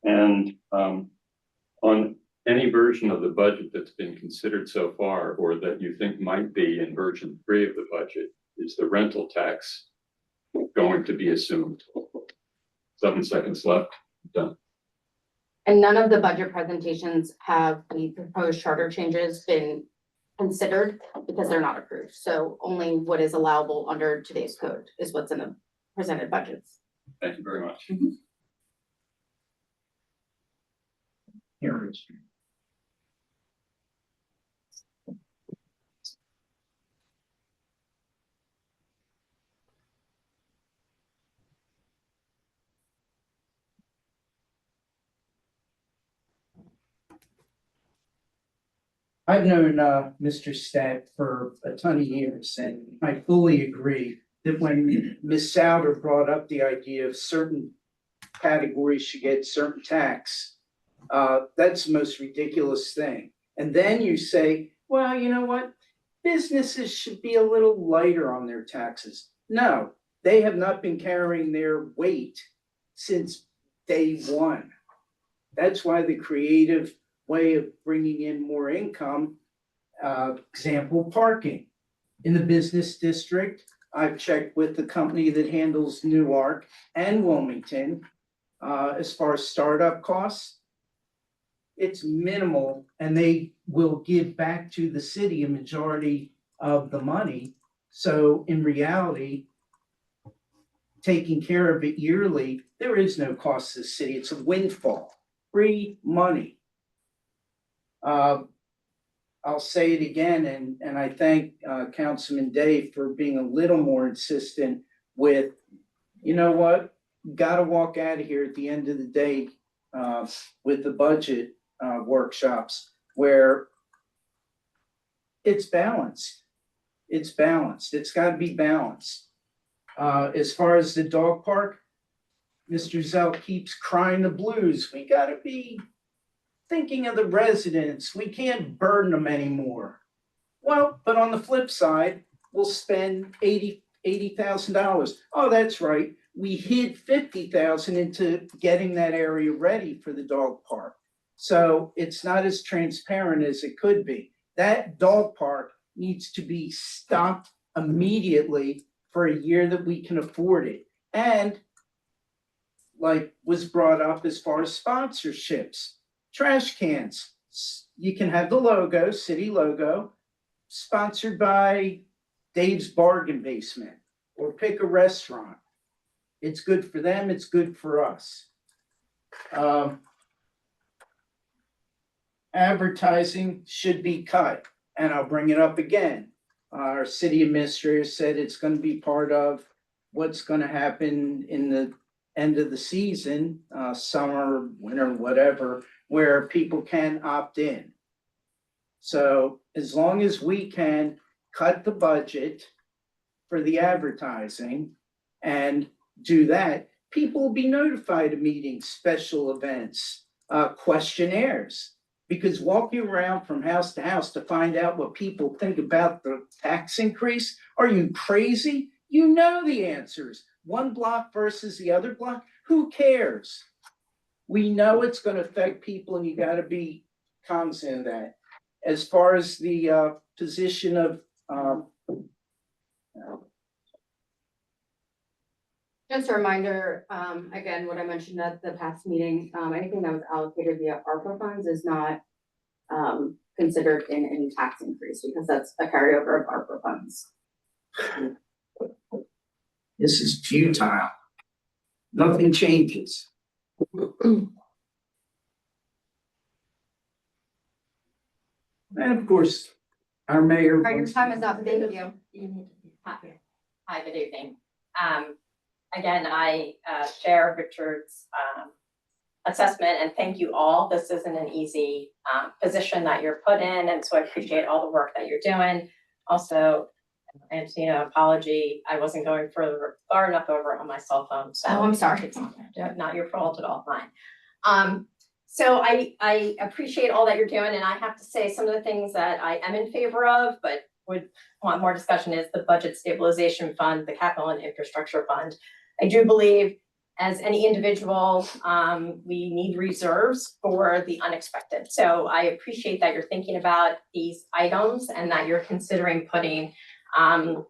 And on any version of the budget that's been considered so far, or that you think might be in version 3 of the budget, is the rental tax going to be assumed? 7 seconds left. Done. And none of the budget presentations have the proposed charter changes been considered because they're not approved. So only what is allowable under today's code is what's in the presented budgets. Thank you very much. Here it is. I've known Mr. Stack for a ton of years, and I fully agree that when Ms. Souter brought up the idea of certain categories should get certain tax, that's the most ridiculous thing. And then you say, well, you know what? Businesses should be a little lighter on their taxes. No, they have not been carrying their weight since day one. That's why the creative way of bringing in more income, example, parking. In the business district, I've checked with the company that handles Newark and Wilmington. As far as startup costs, it's minimal, and they will give back to the city a majority of the money. So in reality, taking care of it yearly, there is no cost to the city. It's a windfall, free money. I'll say it again, and I thank Councilman Day for being a little more insistent with, you know what, gotta walk out of here at the end of the day with the budget workshops where it's balanced. It's balanced. It's got to be balanced. As far as the dog park, Mr. Zell keeps crying the blues. We got to be thinking of the residents. We can't burden them anymore. Well, but on the flip side, we'll spend $80,000. Oh, that's right. We hid $50,000 into getting that area ready for the dog park. So it's not as transparent as it could be. That dog park needs to be stopped immediately for a year that we can afford it. And like was brought up as far as sponsorships, trash cans, you can have the logo, city logo, sponsored by Dave's Bargain Basement, or pick a restaurant. It's good for them, it's good for us. Advertising should be cut, and I'll bring it up again. Our city administrator said it's going to be part of what's going to happen in the end of the season, summer, winter, whatever, where people can opt in. So as long as we can cut the budget for the advertising and do that, people will be notified of meetings, special events, questionnaires. Because walking around from house to house to find out what people think about the tax increase, are you crazy? You know the answers. One block versus the other block, who cares? We know it's gonna affect people and you gotta be cognizant of that. As far as the position of Just a reminder, again, what I mentioned at the past meeting, anything that was allocated via ARPA funds is not considered in any tax increase because that's a carryover of ARPA funds. this is futile. Nothing changes. And of course, our mayor. All right, your time is up. Thank you. Hi, good evening. Again, I share Richard's assessment and thank you all. This isn't an easy position that you're put in, and so I appreciate all the work that you're doing. Also, Antonina, apology, I wasn't going far enough over on my cell phone, so. Oh, I'm sorry. It's not your fault at all, mine. So I appreciate all that you're doing, and I have to say, some of the things that I am in favor of, but would want more discussion is the budget stabilization fund, the capital and infrastructure fund. I do believe, as any individual, we need reserves for the unexpected. So I appreciate that you're thinking about these items and that you're considering putting them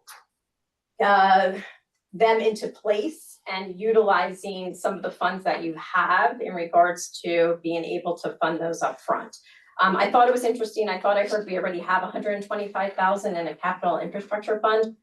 into place and utilizing some of the funds that you have in regards to being able to fund those up front. I thought it was interesting. I thought I heard we already have 125,000 in a capital infrastructure fund,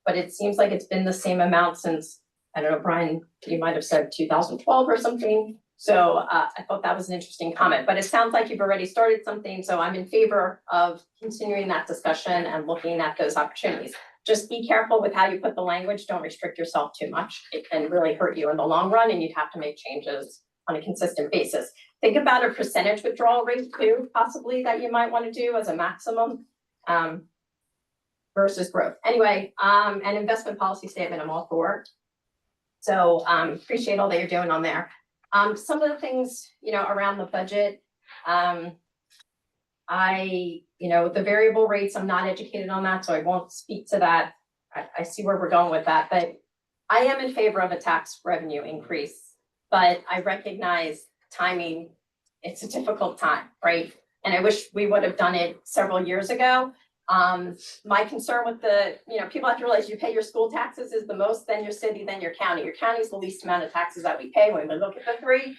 but it seems like it's been the same amount since, I don't know, Brian, you might have said 2012 or something. So I thought that was an interesting comment, but it sounds like you've already started something. So I'm in favor of continuing that discussion and looking at those opportunities. Just be careful with how you put the language. Don't restrict yourself too much. It can really hurt you in the long run and you'd have to make changes on a consistent basis. Think about a percentage withdrawal rate too, possibly, that you might want to do as a maximum versus growth. Anyway, an investment policy statement, I'm all for it. So appreciate all that you're doing on there. Some of the things, around the budget, the variable rates, I'm not educated on that, so I won't speak to that. I see where we're going with that, but I am in favor of a tax revenue increase, but I recognize timing, it's a difficult time, right? And I wish we would have done it several years ago. My concern with people have to realize you pay your school taxes is the most, then your city, then your county. Your county is the least amount of taxes that we pay when we look at the three.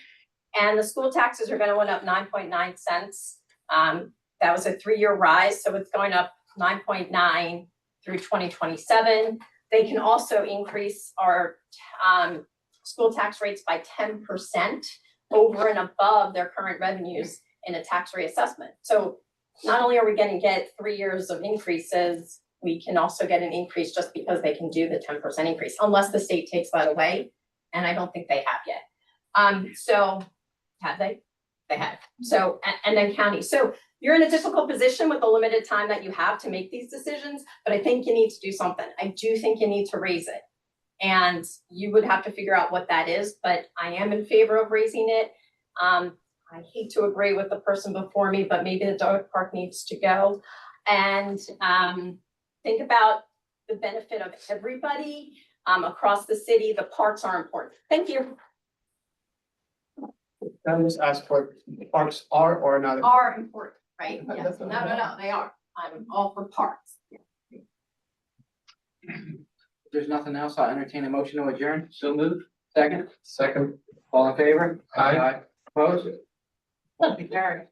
And the school taxes are going to went up 9.9 cents. That was a 3-year rise, so it's going up 9.9 through 2027. They can also increase our school tax rates by 10% over and above their current revenues in a tax reassessment. So not only are we going to get 3 years of increases, we can also get an increase just because they can do the 10% increase, unless the state takes that away. And I don't think they have yet. So have they? They have. So, and then county. So you're in a difficult position with the limited time that you have to make these decisions, but I think you need to do something. I do think you need to raise it. And you would have to figure out what that is, but I am in favor of raising it. I hate to agree with the person before me, but maybe the dog park needs to go. And think about the benefit of everybody across the city. The parks are important. Thank you. I just ask for parks are or not. Are important, right? Yes. No, they are. I'm all for parks. If there's nothing else, I'll entertain a motion to adjourn. So moved. Second, Second. all in favor? Aye. Opposed? Carried.